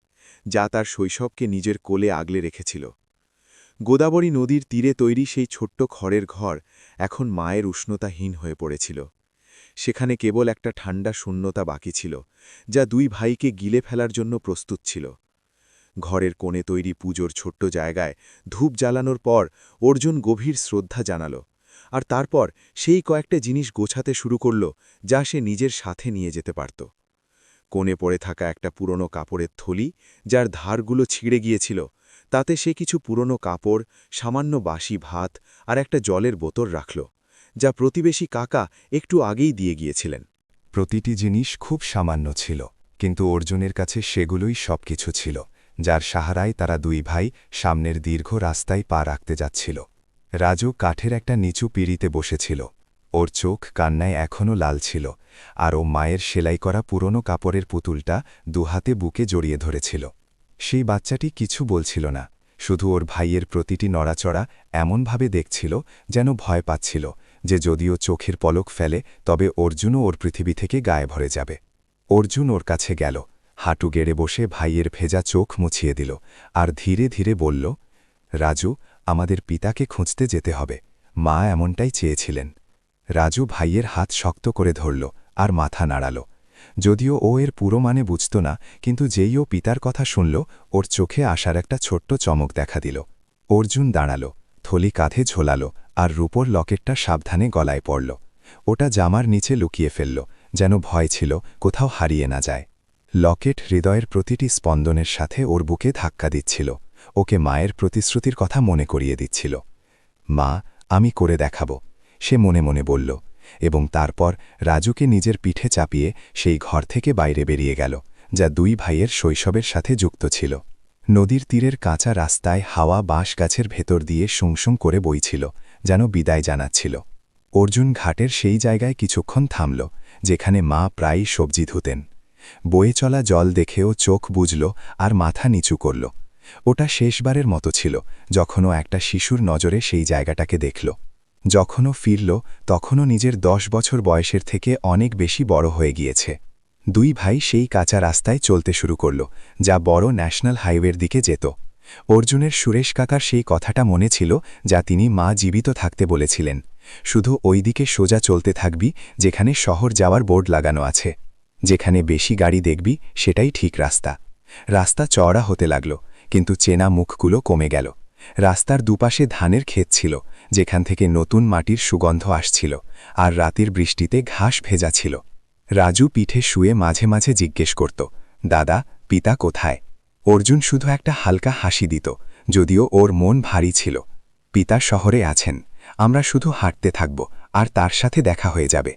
যা তার শৈশবকে নিজের কোলে আগলে রেখেছিল। গোদাবরী নদীর তীরে তৈরি সেই ছোট্ট খড়ের ঘর এখন মায়ের উষ্ণতাহীন হয়ে পড়েছিল। সেখানে কেবল একটা ঠান্ডা শূন্যতা বাকি ছিল, যা দুই ভাইকে গিলে ফেলার জন্য প্রস্তুত ছিল। ঘরের কোণে তৈরি পুজোর ছোট্ট জায়গায় ধূপ জ্বালানোর পর অর্জুন গভীর শ্রদ্ধা জানাল, আর তারপর সেই কয়েকটা জিনিস গোছাতে শুরু করল, যা সে নিজের সাথে নিয়ে যেতে পারত। কোণে পড়ে থাকা একটা পুরনো কাপড়ের থলি, যার ধারগুলো ছিঁড়ে গিয়েছিল, তাতে সে কিছু পুরনো কাপড়, সামান্য বাসি ভাত আর একটা জলের বোতল রাখল, যা প্রতিবেশী কাকা একটু আগেই দিয়ে গিয়েছিলেন। প্রতিটি জিনিস খুব সামান্য ছিল, কিন্তু অর্জুনের কাছে সেগুলোই সবকিছু ছিল, যার সাহারায় তারা দুই ভাই সামনের দীর্ঘ রাস্তায় পা রাখতে যাচ্ছিল। রাজু কাঠের একটা নিচু পিঁড়িতে বসেছিল, ওর চোখ কান্নায় এখনও লাল ছিল, আর ও মায়ের সেলাই করা পুরনো কাপড়ের পুতুলটা দুহাতে বুকে জড়িয়ে ধরেছিল। সেই বাচ্চাটি কিছু বলছিল না, শুধু ওর ভাইয়ের প্রতিটি নড়াচড়া এমনভাবে দেখছিল যেন ভয় পাচ্ছিল যে যদিও চোখের পলক ফেলে তবে অর্জুনও ওর পৃথিবী থেকে গায়ে ভরে যাবে। অর্জুন ওর কাছে গেল, হাঁটু গেড়ে বসে ভাইয়ের ভেজা চোখ মুছিয়ে দিল, আর ধীরে ধীরে বলল, রাজু, আমাদের পিতাকে খুঁজতে যেতে হবে, মা এমনটাই চেয়েছিলেন। রাজু ভাইয়ের হাত শক্ত করে ধরল আর মাথা নাড়াল। যদিও ও এর পুরো মানে বুঝত না, কিন্তু যেই ও পিতার কথা শুনল, ওর চোখে আসার একটা ছোট্ট চমক দেখা দিল। অর্জুন দাঁড়াল, থলি কাঁধে ঝোলাল, আর রূপোর লকেটটা সাবধানে গলায় পড়ল। ওটা জামার নিচে লুকিয়ে ফেলল, যেন ভয় ছিল কোথাও হারিয়ে না যায়। লকেট হৃদয়ের প্রতিটি স্পন্দনের সাথে ওর বুকে ধাক্কা দিচ্ছিল, ওকে মায়ের প্রতিশ্রুতির কথা মনে করিয়ে দিচ্ছিল। মা, আমি করে দেখাব, সে মনে মনে বলল, এবং তারপর রাজুকে নিজের পিঠে চাপিয়ে সেই ঘর থেকে বাইরে বেরিয়ে গেল, যা দুই ভাইয়ের শৈশবের সাথে যুক্ত ছিল। নদীর তীরের কাঁচা রাস্তায় হাওয়া বাঁশ গাছের ভেতর দিয়ে শুংশুং করে বইছিল, যেন বিদায় জানাচ্ছিল। অর্জুন ঘাটের সেই জায়গায় কিছুক্ষণ থামল, যেখানে মা প্রায়ই সবজি ধুতেন। বয়ে চলা জল দেখেও চোখ বুঝল আর মাথা নিচু করল। ওটা শেষবারের মতো ছিল, যখনও একটা শিশুর নজরে সেই জায়গাটাকে দেখল। যখনও ফিরল, তখনও নিজের 10 বছর বয়সের থেকে অনেক বেশি বড় হয়ে গিয়েছে। দুই ভাই সেই কাঁচা রাস্তায় চলতে শুরু করল, যা বড় ন্যাশনাল হাইওয়ের দিকে যেত। অর্জুনের সুরেশ কাকার সেই কথাটা মনে ছিল, যা তিনি মা জীবিত থাকতে বলেছিলেন, শুধু ওই দিকে সোজা চলতে থাকবি যেখানে শহর যাওয়ার বোর্ড লাগানো আছে। যেখানে বেশি গাড়ি দেখবি সেটাই ঠিক রাস্তা। রাস্তা চওড়া হতে লাগল, কিন্তু চেনা মুখগুলো কমে গেল। রাস্তার দুপাশে ধানের ক্ষেত ছিল, যেখান থেকে নতুন মাটির সুগন্ধ আসছিল, আর রাতের বৃষ্টিতে ঘাস ভেজা ছিল। রাজু পিঠে শুয়ে মাঝে মাঝে জিজ্ঞেস করত, দাদা, পিতা কোথায়? অর্জুন শুধু একটা হালকা হাসি দিত, যদিও ওর মন ভারী ছিল। পিতা শহরে আছেন, আমরা শুধু হাঁটতে থাকব আর তার সাথে দেখা হয়ে যাবে।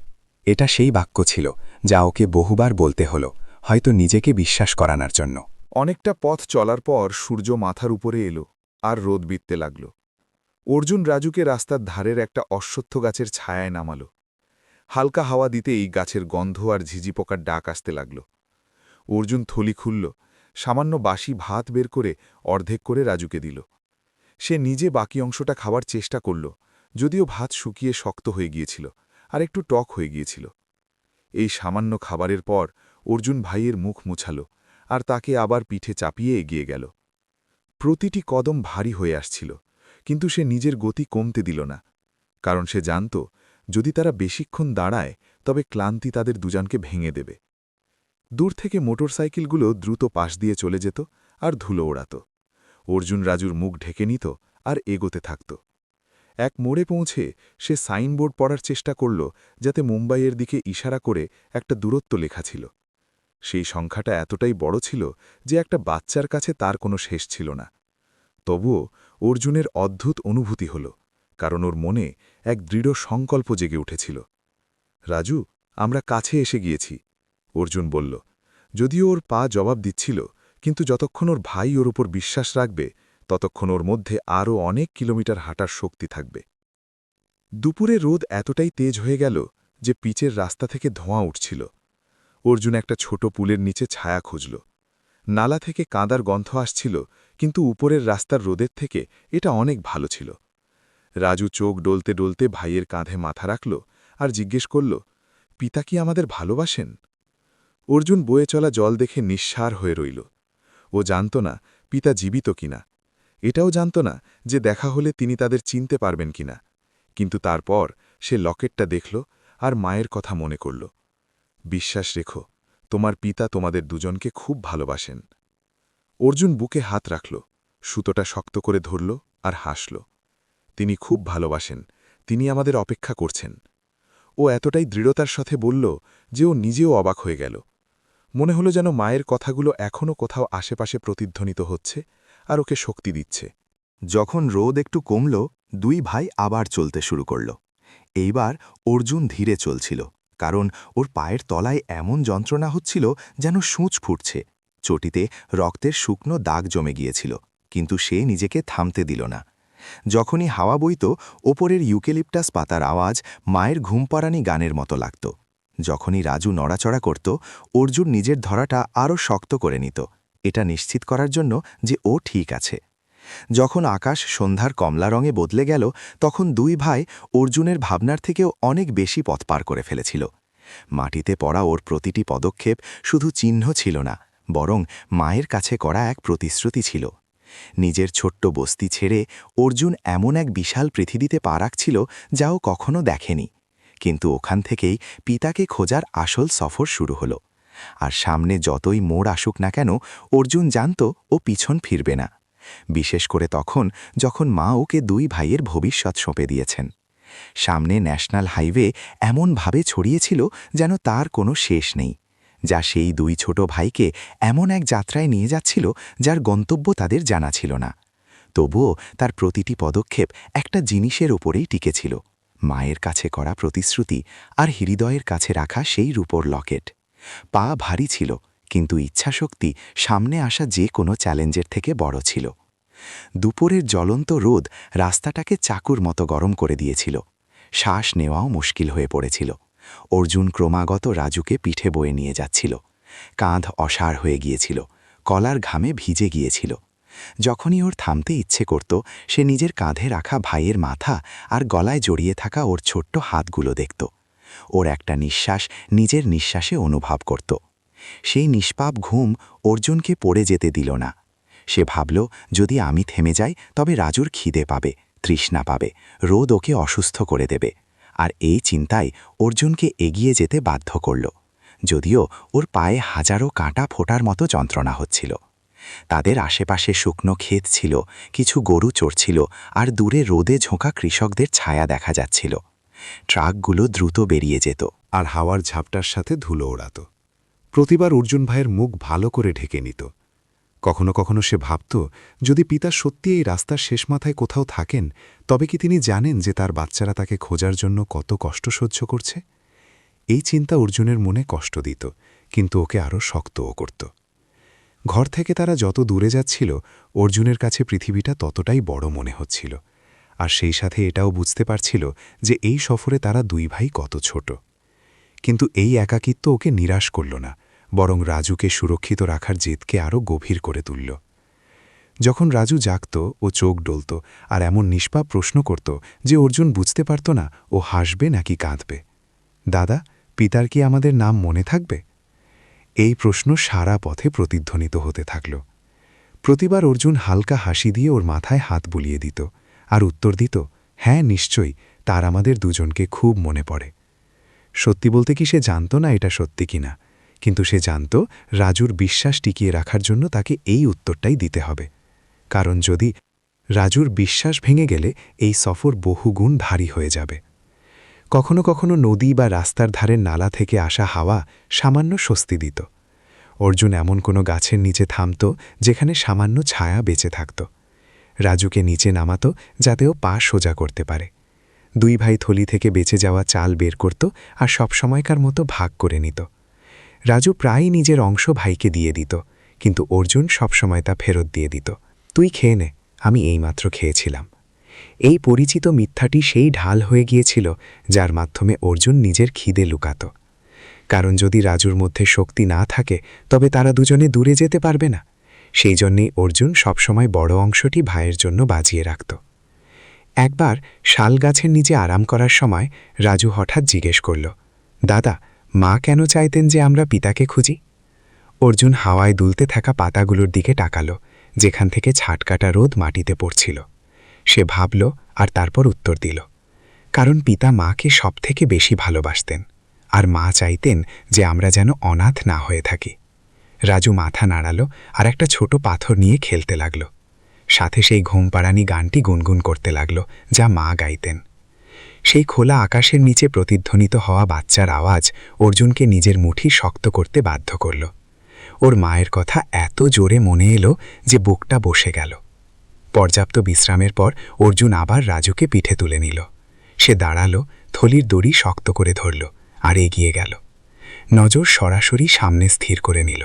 এটা সেই বাক্য ছিল যা ওকে বহুবার বলতে হলো, হয়তো নিজেকে বিশ্বাস করানোর জন্য। অনেকটা পথ চলার পর সূর্য মাথার উপরে এলো আর রোদ বিততে লাগল। অর্জুন রাজুকে রাস্তার ধারের একটা অশ্বত্থ গাছের ছায়ায় নামালো। হালকা হাওয়া দিতেই গাছের গন্ধ আর ঝিঝি পোকার ডাক আসতে লাগল। অর্জুন থলি খুলল, সামান্য বাসি ভাত বের করে অর্ধেক করে রাজুকে দিল। সে নিজে বাকি অংশটা খাওয়ার চেষ্টা করল, যদিও ভাত শুকিয়ে শক্ত হয়ে গিয়েছিল আর একটু টক হয়ে গিয়েছিল। এই সামান্য খাবারের পর অর্জুন ভাইয়ের মুখ মুছাল আর তাকে আবার পিঠে চাপিয়ে এগিয়ে গেল। প্রতিটি কদম ভারী হয়ে আসছিল, কিন্তু সে নিজের গতি কমতে দিল না, কারণ সে জানত যদি তারা বেশিক্ষণ দাঁড়ায় তবে ক্লান্তি তাদের দুজনকে ভেঙে দেবে। দূর থেকে মোটরসাইকেলগুলো দ্রুত পাশ দিয়ে চলে যেত আর ধুলো ওড়াত। অর্জুন রাজুর মুখ ঢেকে নিত আর এগোতে থাকত। এক মোড়ে পৌঁছে সে সাইনবোর্ড পড়ার চেষ্টা করল, যাতে মুম্বাইয়ের দিকে ইশারা করে একটা দূরত্ব লেখা ছিল। সেই সংখ্যাটা এতটাই বড় ছিল যে একটা বাচ্চার কাছে তার কোনো শেষ ছিল না। তবুও অর্জুনের অদ্ভুত অনুভূতি হল, কারণ ওর মনে এক দৃঢ় সংকল্প জেগে উঠেছিল। রাজু, আমরা কাছে এসে গিয়েছি, অর্জুন বলল। যদিও ওর পা জবাব দিচ্ছিল, কিন্তু যতক্ষণ ওর ভাই ওর উপর বিশ্বাস রাখবে ততক্ষণ ওর মধ্যে আরও অনেক কিলোমিটার হাঁটার শক্তি থাকবে। দুপুরে রোদ এতটাই তেজ হয়ে গেল যে পিচের রাস্তা থেকে ধোঁয়া উঠছিল। অর্জুন একটা ছোট পুলের নিচে ছায়া খুঁজল। নালা থেকে কাঁদার গন্ধ আসছিল, কিন্তু উপরের রাস্তার রোদের থেকে এটা অনেক ভালো ছিল। রাজু চোখ ডলতে ডলতে ভাইয়ের কাঁধে মাথা রাখল আর জিজ্ঞেস করল, পিতা কি আমাদের ভালোবাসেন? অর্জুন বয়ে চলা জল দেখে নিঃসার হয়ে রইল। ও জানত না পিতা জীবিত কিনা, এটাও জানত না যে দেখা হলে তিনি তাদের চিনতে পারবেন কিনা, কিন্তু তারপর সে লকেটটা দেখল আর মায়ের কথা মনে করল। বিশ্বাস রেখো, তোমার পিতা তোমাদের দুজনকে খুব ভালোবাসেন। অর্জুন বুকে হাত রাখল, সুতোটা শক্ত করে ধরল আর হাসল। তিনি খুব ভালোবাসেন, তিনি আমাদের অপেক্ষা করছেন। ও এতটাই দৃঢ়তার সাথে বলল যে ও নিজেও অবাক হয়ে গেল। মনে হলো যেন মায়ের কথাগুলো এখনও কোথাও আশেপাশে প্রতিধ্বনিত হচ্ছে আর ওকে শক্তি দিচ্ছে। যখন রোদ একটু কমল, দুই ভাই আবার চলতে শুরু করল। এইবার অর্জুন ধীরে চলছিল, কারণ ওর পায়ের তলায় এমন যন্ত্রণা হচ্ছিল যেন সূঁচ ফুটছে। চটিতে রক্তের শুকনো দাগ জমে গিয়েছিল, কিন্তু সে নিজেকে থামতে দিল না। যখনই হাওয়া বইত, ওপরের ইউকেলিপটাস পাতার আওয়াজ মায়ের ঘুমপাড়ানি গানের মতো লাগত। যখনই রাজু নড়াচড়া করত, অর্জুন নিজের ধরাটা আরও শক্ত করে নিত, এটা নিশ্চিত করার জন্য যে ও ঠিক আছে। যখন আকাশ সন্ধ্যার কমলা রঙে বদলে গেল, তখন দুই ভাই অর্জুনের ভাবনার থেকেও অনেক বেশি পথ পার করে ফেলেছিল। মাটিতে পড়া ওর প্রতিটি পদক্ষেপ শুধু চিহ্ন ছিল না, বরং মায়ের কাছে করা এক প্রতিশ্রুতি ছিল। নিজের ছোট্ট বস্তি ছেড়ে অর্জুন এমন এক বিশাল পৃথিবীতে পা রাখছিল যা ও কখনো দেখেনি। কিন্তু ওখান থেকেই পিতাকে খোঁজার আসল সফর শুরু হলো। আর সামনে যতই মোড় আসুক না কেন, অর্জুন জানত ও পিছন ফিরবে না। বিশেষ করে তখন যখন মা ওকে দুই ভাইয়ের ভবিষ্যৎ সঁপে দিয়েছেন। সামনে ন্যাশনাল হাইওয়ে এমনভাবে ছড়িয়েছিল যেন তার কোনো শেষ নেই, যা সেই দুই ছোট ভাইকে এমন এক যাত্রায় নিয়ে যাচ্ছিল যার গন্তব্য তাদের জানা ছিল না। তবুও তার প্রতিটি পদক্ষেপ একটা জিনিসের উপরেই টিকেছিল, মায়ের কাছে করা প্রতিশ্রুতি আর হৃদয়ের কাছে রাখা সেই রূপোর লকেট। পা ভারী ছিল, কিন্তু ইচ্ছাশক্তি সামনে আসা যে কোনো চ্যালেঞ্জের থেকে বড় ছিল। দুপুরের জ্বলন্ত রোদ রাস্তাটাকে চাকুর মতো গরম করে দিয়েছিল। শ্বাস নেওয়াও মুশকিল হয়ে পড়েছিল। অর্জুন ক্রমাগত রাজুকে পিঠে বয়ে নিয়ে যাচ্ছিল। কাঁধ অসাড় হয়ে গিয়েছিল, কলার ঘামে ভিজে গিয়েছিল। যখনই ওর থামতে ইচ্ছে করত, সে নিজের কাঁধে রাখা ভাইয়ের মাথা আর গলায় জড়িয়ে থাকা ওর ছোট্ট হাতগুলো দেখত। ওর একটা নিঃশ্বাস নিজের নিঃশ্বাসে অনুভব করত। সেই নিষ্পাপ ঘুম অর্জুনকে পড়ে যেতে দিল না। সে ভাবল, যদি আমি থেমে যাই তবে রাজুর খিদে পাবে, তৃষ্ণা পাবে, রোদ ওকে অসুস্থ করে দেবে। আর এই চিন্তায় অর্জুনকে এগিয়ে যেতে বাধ্য করল, যদিও ওর পায়ে হাজারো কাঁটা ফোটার মতো যন্ত্রণা হচ্ছিল। তাদের আশেপাশে শুকনো ক্ষেত ছিল, কিছু গরু চড়ছিল, আর দূরে রোদে ঝোঁকা কৃষকদের ছায়া দেখা যাচ্ছিল। ট্রাকগুলো দ্রুত বেরিয়ে যেত, আর হাওয়ার ঝাপটার সাথে ধুলো ওড়াত। প্রতিবার অর্জুন ভাইয়ের মুখ ভালো করে ঢেকে নিত। কখনো কখনো সে ভাবত, যদি পিতা সত্যি এই রাস্তার শেষ মাথায় কোথাও থাকেন, তবে কি তিনি জানেন যে তার বাচ্চারা তাকে খোঁজার জন্য কত কষ্ট সহ্য করছে? এই চিন্তা অর্জুনের মনে কষ্ট দিত, কিন্তু ওকে আরও শক্তও করত। ঘর থেকে তারা যত দূরে যাচ্ছিল, অর্জুনের কাছে পৃথিবীটা ততটাই বড় মনে হচ্ছিল, আর সেই সাথে এটাও বুঝতে পারছিল যে এই সফরে তারা দুই ভাই কত ছোট। কিন্তু এই একাকিত্ব ওকে নিরাশ করল না, বরং রাজুকে সুরক্ষিত রাখার জেদকে আরও গভীর করে তুলল। যখন রাজু জাগত, ও চোখ ডলত আর এমন নিষ্পাপ প্রশ্ন করত যে অর্জুন বুঝতে পারত না ও হাসবে নাকি কাঁদবে। দাদা, পিতার কি আমাদের নাম মনে থাকবে? এই প্রশ্ন সারা পথে প্রতিধ্বনিত হতে থাকল। প্রতিবার অর্জুন হালকা হাসি দিয়ে ওর মাথায় হাত বুলিয়ে দিত আর উত্তর দিত, হ্যাঁ নিশ্চয়ই, তার আমাদের দুজনকে খুব মনে পড়ে। সত্যি বলতে কি সে জানত না এটা সত্যি কিনা, কিন্তু সে জানত রাজুর বিশ্বাস টিকিয়ে রাখার জন্য তাকে এই উত্তরটাই দিতে হবে। কারণ যদি রাজুর বিশ্বাস ভেঙে গেলে এই সফর বহুগুণ ভারী হয়ে যাবে। কখনো কখনো নদী বা রাস্তার ধারের নালা থেকে আসা হাওয়া সামান্য স্বস্তি দিত। অর্জুন এমন কোনো গাছের নিচে থামত যেখানে সামান্য ছায়া বেঁচে থাকত। রাজুকে নিচে নামাত যাতে ও পা সোজা করতে পারে। দুই ভাই থলি থেকে বেঁচে যাওয়া চাল বের করত আর সবসময়কার মতো ভাগ করে নিত। রাজু প্রায়ই নিজের অংশ ভাইকে দিয়ে দিত, কিন্তু অর্জুন সবসময় তা ফেরত দিয়ে দিত। তুই খেয়ে নে, আমি এইমাত্র খেয়েছিলাম। এই পরিচিত মিথ্যাটি সেই ঢাল হয়ে গিয়েছিল যার মাধ্যমে অর্জুন নিজের খিদে লুকাত। কারণ যদি রাজুর মধ্যে শক্তি না থাকে, তবে তারা দুজনে দূরে যেতে পারবে না। সেই জন্যেই অর্জুন সবসময় বড় অংশটি ভাইয়ের জন্য বাজিয়ে রাখত। একবার শাল গাছের নিচে আরাম করার সময় রাজু হঠাৎ জিজ্ঞেস করল, দাদা, মা কেন চাইতেন যে আমরা পিতাকে খুঁজি? অর্জুন হাওয়ায় দুলতে থাকা পাতাগুলোর দিকে তাকাল, যেখান থেকে ছাটকাটা রোদ মাটিতে পড়ছিল। সে ভাবল আর তারপর উত্তর দিল, কারণ পিতা মাকে সবথেকে বেশি ভালোবাসতেন, আর মা চাইতেন যে আমরা যেন অনাথ না হয়ে থাকি। রাজু মাথা নাড়াল আর একটা ছোট পাথর নিয়ে খেলতে লাগল। সাথে সেই ঘুমপাড়ানি গানটি গুনগুন করতে লাগল, যা মা গাইতেন। সেই খোলা আকাশের নিচে প্রতিধ্বনিত হওয়া বাচ্চার আওয়াজ অর্জুনকে নিজের মুঠি শক্ত করতে বাধ্য করল। ওর মায়ের কথা এত জোরে মনে এলো যে বুকটা বসে গেল। পর্যাপ্ত বিশ্রামের পর অর্জুন আবার রাজুকে পিঠে তুলে নিল। সে দাঁড়াল, থলির দড়ি শক্ত করে ধরল আর এগিয়ে গেল। নজর সরাসরি সামনে স্থির করে নিল।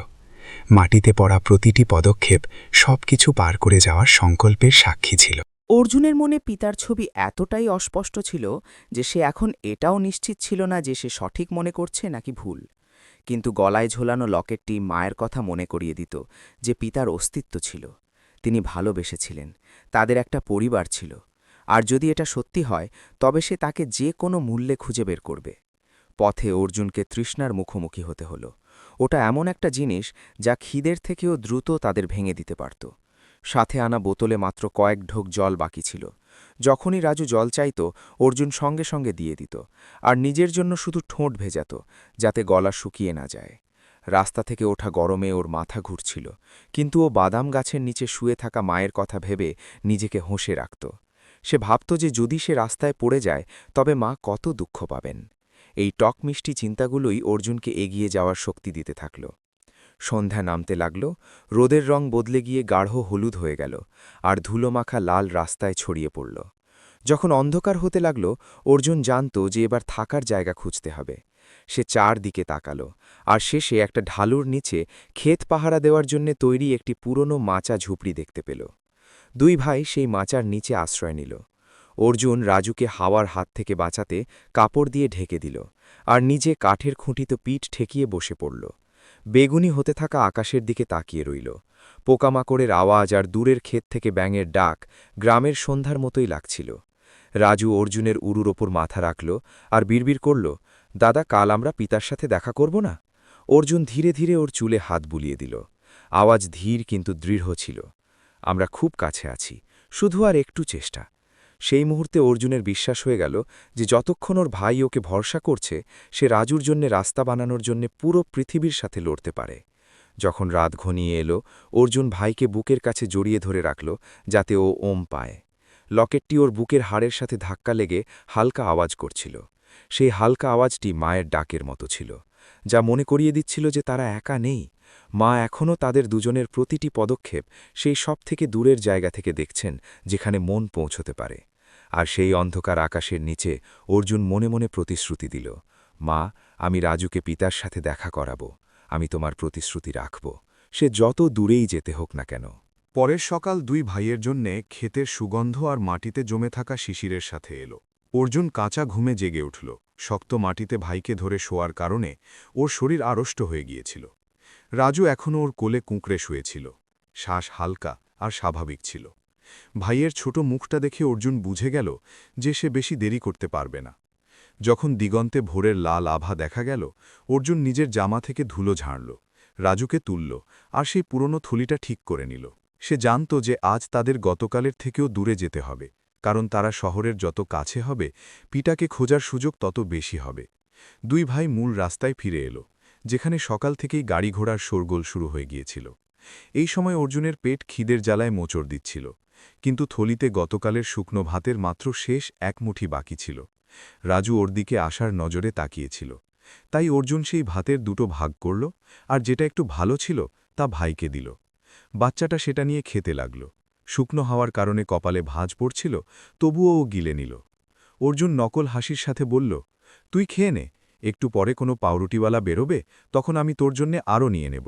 মাটিতে পড়া প্রতিটি পদক্ষেপ সবকিছু পার করে যাওয়ার সংকল্পের সাক্ষী ছিল। অর্জুনের মনে পিতার ছবি এতটাই অস্পষ্ট ছিল যে সে এখন এটাও নিশ্চিত ছিল না যে সে সঠিক মনে করছে নাকি ভুল। কিন্তু গলায় ঝোলানো লকেটটি মায়ের কথা মনে করিয়ে দিত যে পিতার অস্তিত্ব ছিল, তিনি ভালোবেসেছিলেন, তাদের একটা পরিবার ছিল, আর যদি এটা সত্যি হয় তবে সে তাকে যে কোনো মূল্যে খুঁজে বের করবে। পথে অর্জুনকে তৃষ্ণার মুখোমুখি হতে হলো। ওটা এমন একটা জিনিস যা খিদের থেকেও দ্রুত তাদের ভেঙে দিতে পারত। সাথে আনা বোতলে মাত্র কয়েক ঢোক জল বাকি ছিল। যখনই রাজু জল চাইত, অর্জুন সঙ্গে সঙ্গে দিয়ে দিত, আর নিজের জন্য শুধু ঠোঁট ভেজাত, যাতে গলা শুকিয়ে না যায়। রাস্তা থেকে ওঠা গরমে ওর মাথা ঘুরছিল, কিন্তু ও বাদাম গাছের নিচে শুয়ে থাকা মায়ের কথা ভেবে নিজেকে হোঁশে রাখত। সে ভাবত যে যদি সে রাস্তায় পড়ে যায় তবে মা কত দুঃখ পাবেন। এই টক মিষ্টি চিন্তাগুলোই অর্জুনকে এগিয়ে যাওয়ার শক্তি দিতে থাকল। সন্ধ্যা নামতে লাগল, রোদের রং বদলে গিয়ে গাঢ় হলুদ হয়ে গেল, আর ধুলোমাখা লাল রাস্তায় ছড়িয়ে পড়ল। যখন অন্ধকার হতে লাগল, অর্জুন জানত যে এবার থাকার জায়গা খুঁজতে হবে। সে চারদিকে তাকাল, আর শেষে একটা ঢালুর নিচে ক্ষেত পাহারা দেওয়ার জন্য তৈরি একটি পুরনো মাচা ঝুপড়ি দেখতে পেল। দুই ভাই সেই মাচার নিচে আশ্রয় নিল। অর্জুন রাজুকে হাওয়ার হাত থেকে বাঁচাতে কাপড় দিয়ে ঢেকে দিল, আর নিজে কাঠের খুঁটিতে পিঠ ঠেকিয়ে বসে পড়ল। বেগুনি হতে থাকা আকাশের দিকে তাকিয়ে রইল। পোকামাকড়ের আওয়াজ আর দূরের ক্ষেত থেকে ব্যাঙের ডাক গ্রামের সন্ধ্যার মতোই লাগছিল। রাজু অর্জুনের উরুর ওপর মাথা রাখল আর বিড়বিড় করল, দাদা, কাল আমরা পিতার সাথে দেখা করব না? অর্জুন ধীরে ধীরে ওর চুলে হাত বুলিয়ে দিল। আওয়াজ ধীর কিন্তু দৃঢ় ছিল, আমরা খুব কাছে আছি, শুধু আর একটু চেষ্টা। সেই মুহূর্তে অর্জুনের বিশ্বাস হয়ে গেল যে যতক্ষণ ওর ভাই ওকে ভরসা করছে, সে রাজুর জন্যে রাস্তা বানানোর জন্যে পুরো পৃথিবীর সাথে লড়তে পারে। যখন রাত ঘনিয়ে এলো, অর্জুন ভাইকে বুকের কাছে জড়িয়ে ধরে রাখল যাতে ও ওম পায়। লকেটটি ওর বুকের হাড়ের সাথে ধাক্কা লেগে হালকা আওয়াজ করছিল। সেই হালকা আওয়াজটি মায়ের ডাকের মতো ছিল, যা মনে করিয়ে দিচ্ছিল যে তারা একা নেই। মা এখনও তাদের দুজনের প্রতিটি পদক্ষেপ সেই সব থেকে দূরের জায়গা থেকে দেখছেন, যেখানে মন পৌঁছতে পারে। আর সেই অন্ধকার আকাশের নিচে অর্জুন মনে মনে প্রতিশ্রুতি দিল, মা, আমি রাজুকে পিতার সাথে দেখা করাব, আমি তোমার প্রতিশ্রুতি রাখব, সে যত দূরেই যেতে হোক না কেন। পরের সকাল দুই ভাইয়ের জন্যে ক্ষেতের সুগন্ধ আর মাটিতে জমে থাকা শিশিরের সাথে এলো। অর্জুন কাঁচা ঘুমে জেগে উঠল। শক্ত মাটিতে ভাইকে ধরে শোয়ার কারণে ওর শরীর আড়ষ্ট হয়ে গিয়েছিল। রাজু এখনও ওর কোলে কুঁকড়ে শুয়েছিল। শ্বাস হালকা আর স্বাভাবিক ছিল। ভাইয়ের ছোট মুখটা দেখে অর্জুন বুঝে গেল যে সে বেশি দেরি করতে পারবে না। যখন দিগন্তে ভোরের লাল আভা দেখা গেল, অর্জুন নিজের জামা থেকে ধুলো ঝাড়ল, রাজুকে তুলল আর সেই পুরনো থলিটা ঠিক করে নিল। সে জানত যে আজ তাদের গতকালের থেকেও দূরে যেতে হবে, কারণ তারা শহরের যত কাছে হবে, পিতাকে খোঁজার সুযোগ তত বেশি হবে। দুই ভাই মূল রাস্তায় ফিরে এলো, যেখানে সকাল থেকেই গাড়ি ঘোড়ার শোরগোল শুরু হয়ে গিয়েছিল। এই সময় অর্জুনের পেট খিদের জ্বালায় মোচড় দিচ্ছিল, কিন্তু থলিতে গতকালের শুকনো ভাতের মাত্র শেষ এক মুঠি বাকি ছিল। রাজু ওর দিকে আসার নজরে তাকিয়েছিল, তাই অর্জুন সেই ভাতের দুটো ভাগ করল, আর যেটা একটু ভালো ছিল তা ভাইকে দিল। বাচ্চাটা সেটা নিয়ে খেতে লাগল। শুকনো হওয়ার কারণে কপালে ভাঁজ পড়ছিল, তবুও ও গিলে নিল। অর্জুন নকল হাসির সাথে বলল, তুই খেয়ে নে, একটু পরে কোনো পাউরুটিওয়ালা বেরোবে, তখন আমি তোর জন্যে আরও নিয়ে নেব।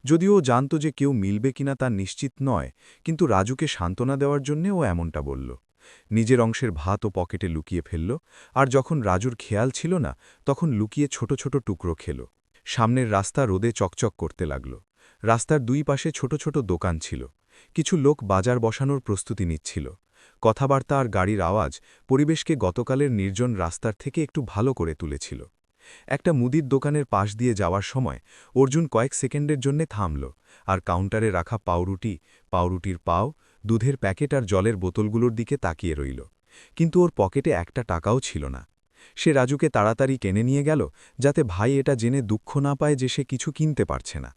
যদিও ও জানত যে কেউ মিলবে কিনা তা নিশ্চিত নয়, কিন্তু রাজুকে সান্ত্বনা দেওয়ার জন্যে ও এমনটা বলল। নিজের অংশের ভাত ও পকেটে লুকিয়ে ফেলল, আর যখন রাজুর খেয়াল ছিল না, তখন লুকিয়ে ছোট ছোট টুকরো খেল। সামনের রাস্তা রোদে চকচক করতে লাগল। রাস্তার দুই পাশে ছোট ছোট দোকান ছিল। কিছু লোক বাজার বসানোর প্রস্তুতি নিচ্ছিল। কথাবার্তা আর গাড়ির আওয়াজ পরিবেশকে গতকালের নির্জন রাস্তার থেকে একটু ভালো করে তুলেছিল। একটা মুদির দোকানের পাশ দিয়ে যাওয়ার সময় অর্জুন কয়েক সেকেন্ডের জন্যে থামল, আর কাউন্টারে রাখা পাউরুটির পাও, দুধের প্যাকেট আর জলের বোতলগুলোর দিকে তাকিয়ে রইল। কিন্তু ওর পকেটে একটা টাকাও ছিল না। সে রাজুকে তাড়াতাড়ি টেনে নিয়ে গেল, যাতে ভাই এটা জেনে দুঃখ না পায় যে সে কিছু কিনতে পারছে না।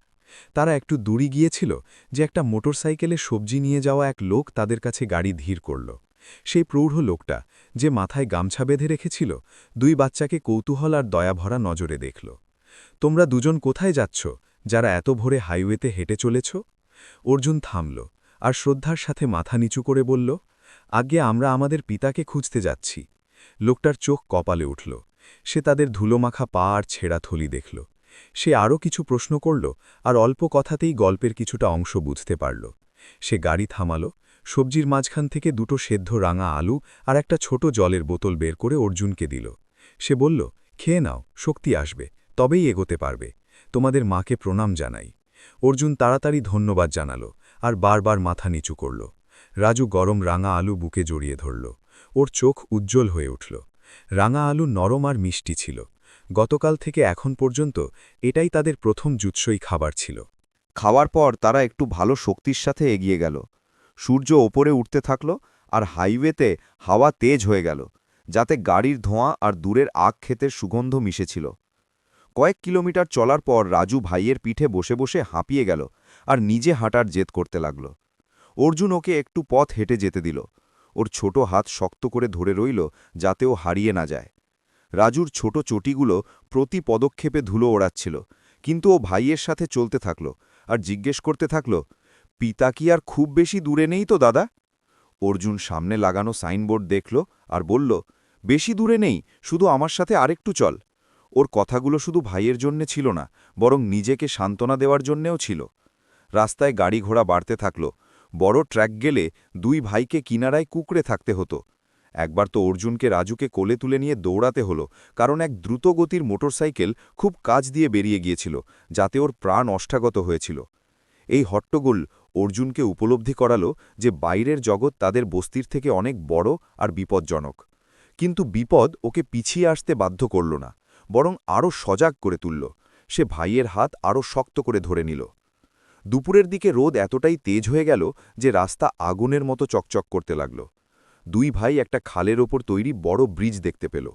তারা একটু দূরে গিয়েছিল যে একটা মোটরসাইকেলে সবজি নিয়ে যাওয়া এক লোক তাদের কাছে গাড়ি ধীর করল। সেই প্রৌঢ় লোকটা, যে মাথায় গামছা বেঁধে রেখেছিল, দুই বাচ্চাকে কৌতূহল আর দয়াভরা নজরে দেখল। তোমরা দুজন কোথায় যাচ্ছ, যারা এত ভোরে হাইওয়েতে হেঁটে চলেছ? অর্জুন থামল আর শ্রদ্ধার সাথে মাথা নিচু করে বলল, আগে আমরা আমাদের পিতাকে খুঁজতে যাচ্ছি। লোকটার চোখ কপালে উঠল। সে তাদের ধুলোমাখা পা আর ছেঁড়া থলি দেখল। সে আরও কিছু প্রশ্ন করল, আর অল্প কথাতেই গল্পের কিছুটা অংশ বুঝতে পারল। সে গাড়ি থামাল, সবজির মাঝখান থেকে দুটো সেদ্ধ রাঙা আলু আর একটা ছোট জলের বোতল বের করে অর্জুনকে দিল। সে বলল, খেয়ে নাও, শক্তি আসবে, তবেই এগোতে পারবে। তোমাদের মাকে প্রণাম জানাই। অর্জুন তাড়াতাড়ি ধন্যবাদ জানালো আর বারবার মাথা নিচু করল। রাজু গরম রাঙা আলু বুকে জড়িয়ে ধরল। ওর চোখ উজ্জ্বল হয়ে উঠল। রাঙা আলু নরম আর মিষ্টি ছিল। গতকাল থেকে এখন পর্যন্ত এটাই তাদের প্রথম জুৎসই খাবার ছিল। খাওয়ার পর তারা একটু ভালো শক্তির সাথে এগিয়ে গেল। সূর্য ওপরে উঠতে থাকল, আর হাইওয়েতে হাওয়া তেজ হয়ে গেল, যাতে গাড়ির ধোঁয়া আর দূরের আখ ক্ষেতের সুগন্ধ মিশেছিল। কয়েক কিলোমিটার চলার পর রাজু ভাইয়ের পিঠে বসে বসে হাঁপিয়ে গেল আর নিজে হাঁটার জেদ করতে লাগল। অর্জুন ওকে একটু পথ হেঁটে যেতে দিল। ওর ছোট হাত শক্ত করে ধরে রইল, যাতে ও হারিয়ে না যায়। রাজুর ছোট চটিগুলো প্রতি পদক্ষেপে ধুলো ওড়াচ্ছিল, কিন্তু ও ভাইয়ের সাথে চলতে থাকল আর জিজ্ঞেস করতে থাকল, পিতা কি আর খুব বেশি দূরে নেই তো দাদা? অর্জুন সামনে লাগানো সাইনবোর্ড দেখল আর বলল, বেশি দূরে নেই, শুধু আমার সাথে আরেকটু চল। ওর কথাগুলো শুধু ভাইয়ের জন্যে ছিল না, বরং নিজেকে সান্ত্বনা দেওয়ার জন্যেও ছিল। রাস্তায় গাড়ি ঘোড়া বাড়তে থাকল। বড় ট্র্যাক গেলে দুই ভাইকে কিনারায় কুঁকড়ে থাকতে হতো। একবার তো অর্জুনকে রাজুকে কোলে তুলে নিয়ে দৌড়াতে হলো, কারণ এক দ্রুতগতির মোটরসাইকেল খুব কাছ দিয়ে বেরিয়ে গিয়েছিল, যাতে ওর প্রাণ অষ্টাগত হয়েছিল। এই হট্টগোল অর্জুনকে উপলব্ধি করালো যে বাইরের জগৎ তাদের বস্তির থেকে অনেক বড় আর বিপজ্জনক। কিন্তু বিপদ ওকে পিছিয়ে আসতে বাধ্য করল না, বরং আরও সজাগ করে তুলল। সে ভাইয়ের হাত আরও শক্ত করে ধরে নিল। দুপুরের দিকে রোদ এতটাই তেজ হয়ে গেল যে রাস্তা আগুনের মতো চকচক করতে লাগল। দুই ভাই একটা খালের ওপর তৈরি বড় ব্রিজ দেখতে পেল।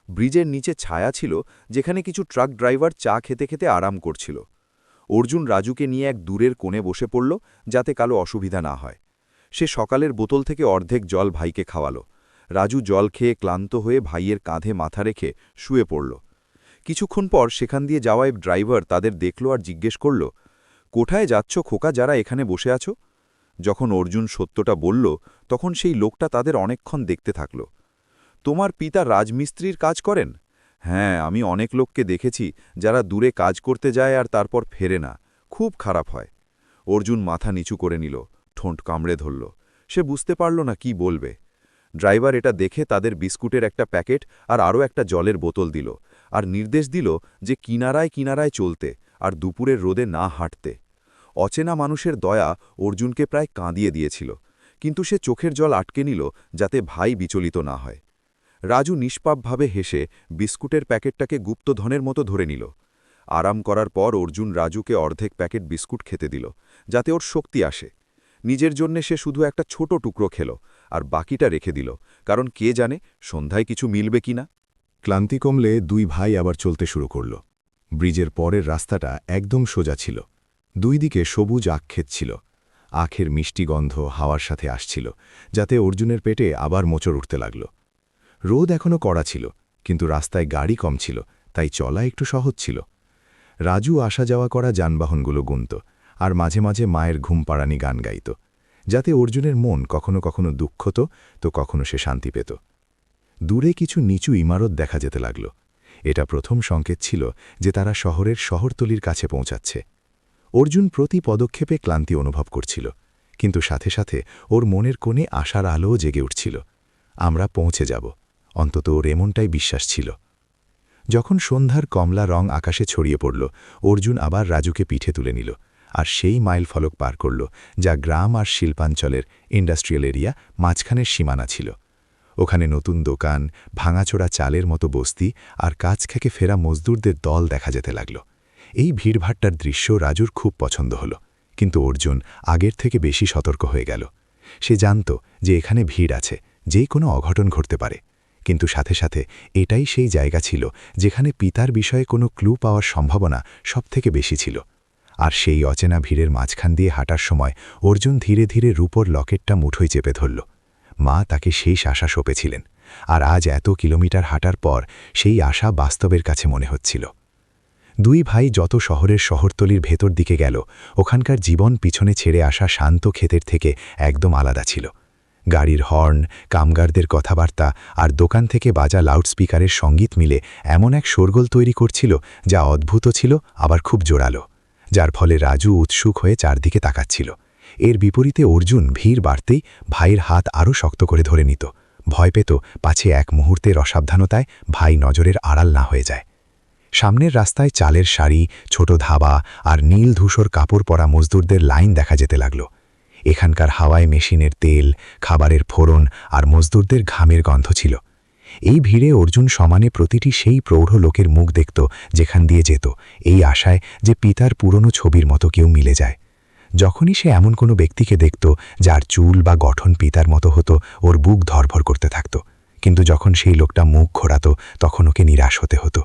ব্রিজের নিচে ছায়া ছিল, যেখানে কিছু ট্রাক ড্রাইভার চা খেতে খেতে আরাম করছিল। অর্জুন রাজুকে নিয়ে এক দূরের কোণে বসে পড়ল, যাতে কালো অসুবিধা না হয়। সে সকালের বোতল থেকে অর্ধেক জল ভাইকে খাওয়াল। রাজু জল খেয়ে ক্লান্ত হয়ে ভাইয়ের কাঁধে মাথা রেখে শুয়ে পড়ল। কিছুক্ষণ পর সেখান দিয়ে যাওয়া এক ড্রাইভার তাদের দেখল আর জিজ্ঞেস করল, কোথায় যাচ্ছ খোকা, যারা এখানে বসে আছো? যখন অর্জুন সত্যটা বলল তখন সেই লোকটা তাদের অনেকক্ষণ দেখতে থাকল। তোমার পিতা রাজমিস্ত্রির কাজ করেন? হ্যাঁ, আমি অনেক লোককে দেখেছি যারা দূরে কাজ করতে যায় আর তারপর ফেরে না, খুব খারাপ হয়। অর্জুন মাথা নিচু করে নিল, ঠোঁট কামড়ে ধরল। সে বুঝতে পারল না কি বলবে। ড্রাইভার এটা দেখে তাদের বিস্কুটের একটা প্যাকেট আর আরও একটা জলের বোতল দিল, আর নির্দেশ দিল যে কিনারায় কিনারায় চলতে আর দুপুরের রোদে না হাঁটতে। অচেনা মানুষের দয়া অর্জুনকে প্রায় কাঁদিয়ে দিয়েছিল, কিন্তু সে চোখের জল আটকে নিল যাতে ভাই বিচলিত না হয়। রাজু নিষ্পাপভাবে হেসে বিস্কুটের প্যাকেটটাকে গুপ্তধনের মতো ধরে নিল। আরাম করার পর অর্জুন রাজুকে অর্ধেক প্যাকেট বিস্কুট খেতে দিল, যাতে ওর শক্তি আসে। নিজের জন্যে সে শুধু একটা ছোট টুকরো খেল আর বাকিটা রেখে দিল, কারণ কে জানে সন্ধ্যায় কিছু মিলবে কিনা। ক্লান্তি কমলে দুই ভাই আবার চলতে শুরু করল। ব্রিজের পরের রাস্তাটা একদম সোজা ছিল। দুই দিকে সবুজ আখক্ষেত ছিল। আখের মিষ্টি গন্ধ হাওয়ার সাথে আসছিল, যাতে অর্জুনের পেটে আবার মোচড় উঠতে লাগল। রোদ এখনও কড়া ছিল, কিন্তু রাস্তায় গাড়ি কম ছিল, তাই চলা একটু সহজ ছিল। রাজু আসা যাওয়া করা যানবাহনগুলো গুনত, আর মাঝে মাঝে মায়ের ঘুমপাড়ানি গান গাইত, যাতে অর্জুনের মন কখনো কখনো দুঃখত তো কখনো সে শান্তি পেত। দূরে কিছু নিচু ইমারত দেখা যেতে লাগল। এটা প্রথম সংকেত ছিল যে তারা শহরের শহরতলির কাছে পৌঁছাচ্ছে। অর্জুন প্রতি পদক্ষেপে ক্লান্তি অনুভব করছিল, কিন্তু সাথে সাথে ওর মনের কোণে আশার আলোও জেগে উঠছিল। আমরা পৌঁছে যাব, অন্তত ওর এমনটাই বিশ্বাস ছিল। যখন সন্ধ্যার কমলা রং আকাশে ছড়িয়ে পড়ল, অর্জুন আবার রাজুকে পিঠে তুলে নিল আর সেই মাইল ফলক পার করল যা গ্রাম আর শিল্পাঞ্চলের ইন্ডাস্ট্রিয়াল এরিয়া মাঝখানের সীমানা ছিল। ওখানে নতুন দোকান, ভাঙাচোরা চালের মতো বস্তি আর কাজ থেকে ফেরা মজদুরদের দল দেখা যেতে লাগল। এই ভিড়ভাট্টার দৃশ্য রাজুর খুব পছন্দ হল, কিন্তু অর্জুন আগের থেকে বেশি সতর্ক হয়ে গেল। সে জানত যে এখানে ভিড় আছে, যে কোনো অঘটন ঘটতে পারে, কিন্তু সাথে সাথে এটাই সেই জায়গা ছিল যেখানে পিতার বিষয়ে কোনো ক্লু পাওয়ার সম্ভাবনা সবথেকে বেশি ছিল। আর সেই অচেনা ভিড়ের মাঝখান দিয়ে হাঁটার সময় অর্জুন ধীরে ধীরে রূপোর লকেটটা মুঠোয় চেপে ধরল। মা তাকে শেষ আশা সঁপেছিলেন, আর আজ এত কিলোমিটার হাঁটার পর সেই আশা বাস্তবের কাছে মনে হচ্ছিল। দুই ভাই যত শহরের শহরতলির ভেতর দিকে গেল, ওখানকার জীবন পিছনে ছেড়ে আসা শান্ত ক্ষেতের থেকে একদম আলাদা ছিল। গাড়ির হর্ন, কামগারদের কথাবার্তা আর দোকান থেকে বাজা লাউডস্পিকারের সঙ্গীত মিলে এমন এক শোরগোল তৈরি করছিল যা অদ্ভুত ছিল আবার খুব জোরালো, যার ফলে রাজু উৎসুক হয়ে চারদিকে তাকাচ্ছিল। এর বিপরীতে অর্জুন ভিড় বাড়তেই ভাইয়ের হাত আরও শক্ত করে ধরে নিত, ভয় পেত পাছে এক মুহূর্তের অসাবধানতায় ভাই নজরের আড়াল না হয়ে যায়। সামনের রাস্তায় চালের শাড়ি, ছোট ধাবা আর নীল ধূসর কাপড় পরা মজদুরদের লাইন দেখা যেতে লাগল। এখানকার হাওয়ায় মেশিনের তেল, খাবারের ফোড়ন আর মজদুরদের ঘামের গন্ধ ছিল। এই ভিড়ে অর্জুন সমানে প্রতিটি সেই প্রৌঢ় লোকের মুখ দেখত যেখান দিয়ে যেত, এই আশায় যে পিতার পুরনো ছবির মতো কেউ মিলে যায়। যখনই সে এমন কোনো ব্যক্তিকে দেখত যার চুল বা গঠন পিতার মতো হতো, ওর বুক ধরভর করতে থাকত। কিন্তু যখন সেই লোকটা মুখ ঘোরাত তখন ওকে নিরাশ হতে হতো।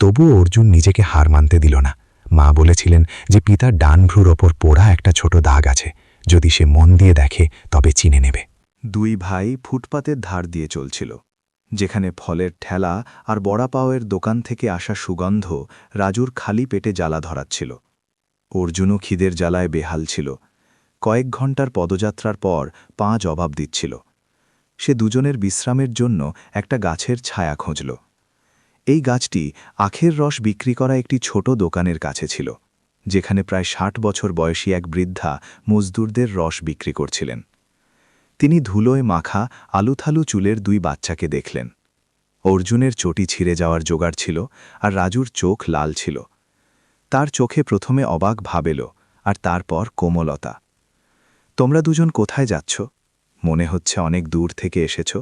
তবুও অর্জুন নিজেকে হার মানতে দিল না। মা বলেছিলেন যে পিতার ডান ভ্রুর ওপর পোড়া একটা ছোট দাগ আছে, যদি সে মন দিয়ে দেখে তবে চিনে নেবে। দুই ভাই ফুটপাতের ধার দিয়ে চলছিল, যেখানে ফলের ঠেলা আর বড়া পাওয়ের দোকান থেকে আসা সুগন্ধ রাজুর খালি পেটে জ্বালা ধরাচ্ছিল। অর্জুনও খিদের জ্বালায় বেহাল ছিল। কয়েক ঘন্টার পদযাত্রার পর পা জবাব দিচ্ছিল। সে দুজনের বিশ্রামের জন্য একটা গাছের ছায়া খুঁজল। এই গাছটি আখের রস বিক্রি করা একটি ছোট দোকানের কাছে ছিল, যেখানে প্রায় ৬০ বছর বয়সী এক বৃদ্ধা মজদুরদের রস বিক্রি করছিলেন। তিনি ধুলোয় মাখা আলুথালু চুলের দুই বাচ্চাকে দেখলেন। অর্জুনের চটি ছিঁড়ে যাওয়ার জোগাড় ছিল, আর রাজুর চোখ লাল ছিল। তার চোখে প্রথমে অবাক ভাব এলো, আর তারপর কোমলতা। তোমরা দুজন কোথায় যাচ্ছ? মনে হচ্ছে অনেক দূর থেকে এসেছ।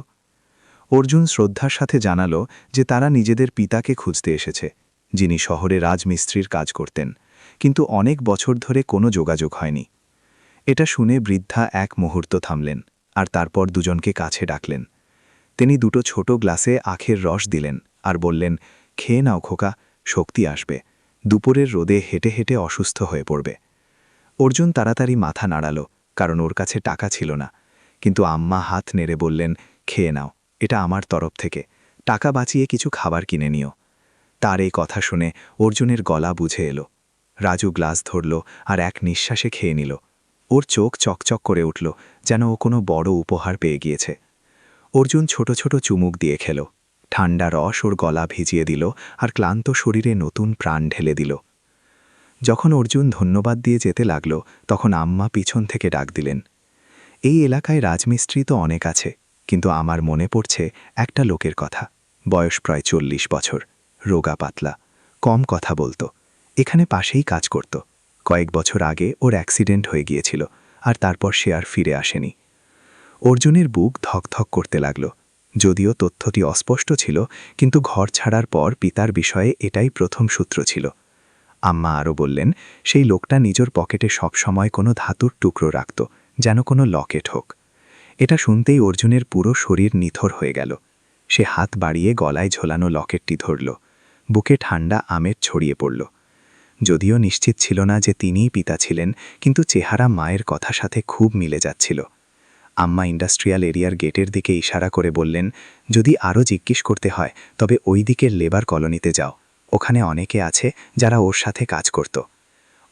অর্জুন শ্রদ্ধার সাথে জানালো যে তারা নিজেদের পিতাকে খুঁজতে এসেছে, যিনি শহরে রাজমিস্ত্রির কাজ করতেন, কিন্তু অনেক বছর ধরে কোনো যোগাযোগ হয়নি। এটা শুনে বৃদ্ধা এক মুহূর্ত থামলেন, আর তারপর দুজনকে কাছে ডাকলেন। তিনি দুটো ছোট গ্লাসে আখের রস দিলেন আর বললেন, খেয়ে নাও খোকা, শক্তি আসবে, দুপুরের রোদে হেঁটে হেঁটে অসুস্থ হয়ে পড়বে। অর্জুন তাড়াতাড়ি মাথা নাড়াল, কারণ ওর কাছে টাকা ছিল না, কিন্তু আম্মা হাত নেড়ে বললেন, খেয়ে নাও, এটা আমার তরফ থেকে, টাকা বাঁচিয়ে কিছু খাবার কিনে নিও। তার এই কথা শুনে অর্জুনের গলা বুঝে এলো। রাজু গ্লাস ধরল আর এক নিঃশ্বাসে খেয়ে নিল। ওর চোখ চকচক করে উঠল, যেন ও কোনো বড় উপহার পেয়ে গিয়েছে। অর্জুন ছোট ছোট চুমুক দিয়ে খেল। ঠান্ডা রস ওর গলা ভিজিয়ে দিল আর ক্লান্ত শরীরে নতুন প্রাণ ঢেলে দিল। যখন অর্জুন ধন্যবাদ দিয়ে যেতে লাগল, তখন আম্মা পিছন থেকে ডাক দিলেন, এই এলাকায় রাজমিস্ত্রি তো অনেক আছে, কিন্তু আমার মনে পড়ছে একটা লোকের কথা। বয়স প্রায় 40 বছর, রোগা পাতলা, কম কথা বলতো, এখানে পাশেই কাজ করত। কয়েক বছর আগে ওর অ্যাক্সিডেন্ট হয়ে গিয়েছিল, আর তারপর সে আর ফিরে আসেনি। অর্জুনের বুক ধকধক করতে লাগল। যদিও তথ্যটি অস্পষ্ট ছিল, কিন্তু ঘর ছাড়ার পর পিতার বিষয়ে এটাই প্রথম সূত্র ছিল। আম্মা আরও বললেন, সেই লোকটা নিজের পকেটে সবসময় কোনো ধাতুর টুকরো রাখত, যেন কোনো লকেট হোক। এটা শুনতেই অর্জুনের পুরো শরীর নিথর হয়ে গেল। সে হাত বাড়িয়ে গলায় ঝোলানো লকেটটি ধরল। বুকে ঠান্ডা আমের ছড়িয়ে পড়ল। যদিও নিশ্চিত ছিল না যে তিনিই পিতা ছিলেন, কিন্তু চেহারা মায়ের কথার সাথে খুব মিলে যাচ্ছিল। আম্মা ইন্ডাস্ট্রিয়াল এরিয়ার গেটের দিকে ইশারা করে বললেন, যদি আরও জিজ্ঞেস করতে হয় তবে ওই দিকের লেবার কলোনিতে যাও, ওখানে অনেকে আছে যারা ওর সাথে কাজ করত।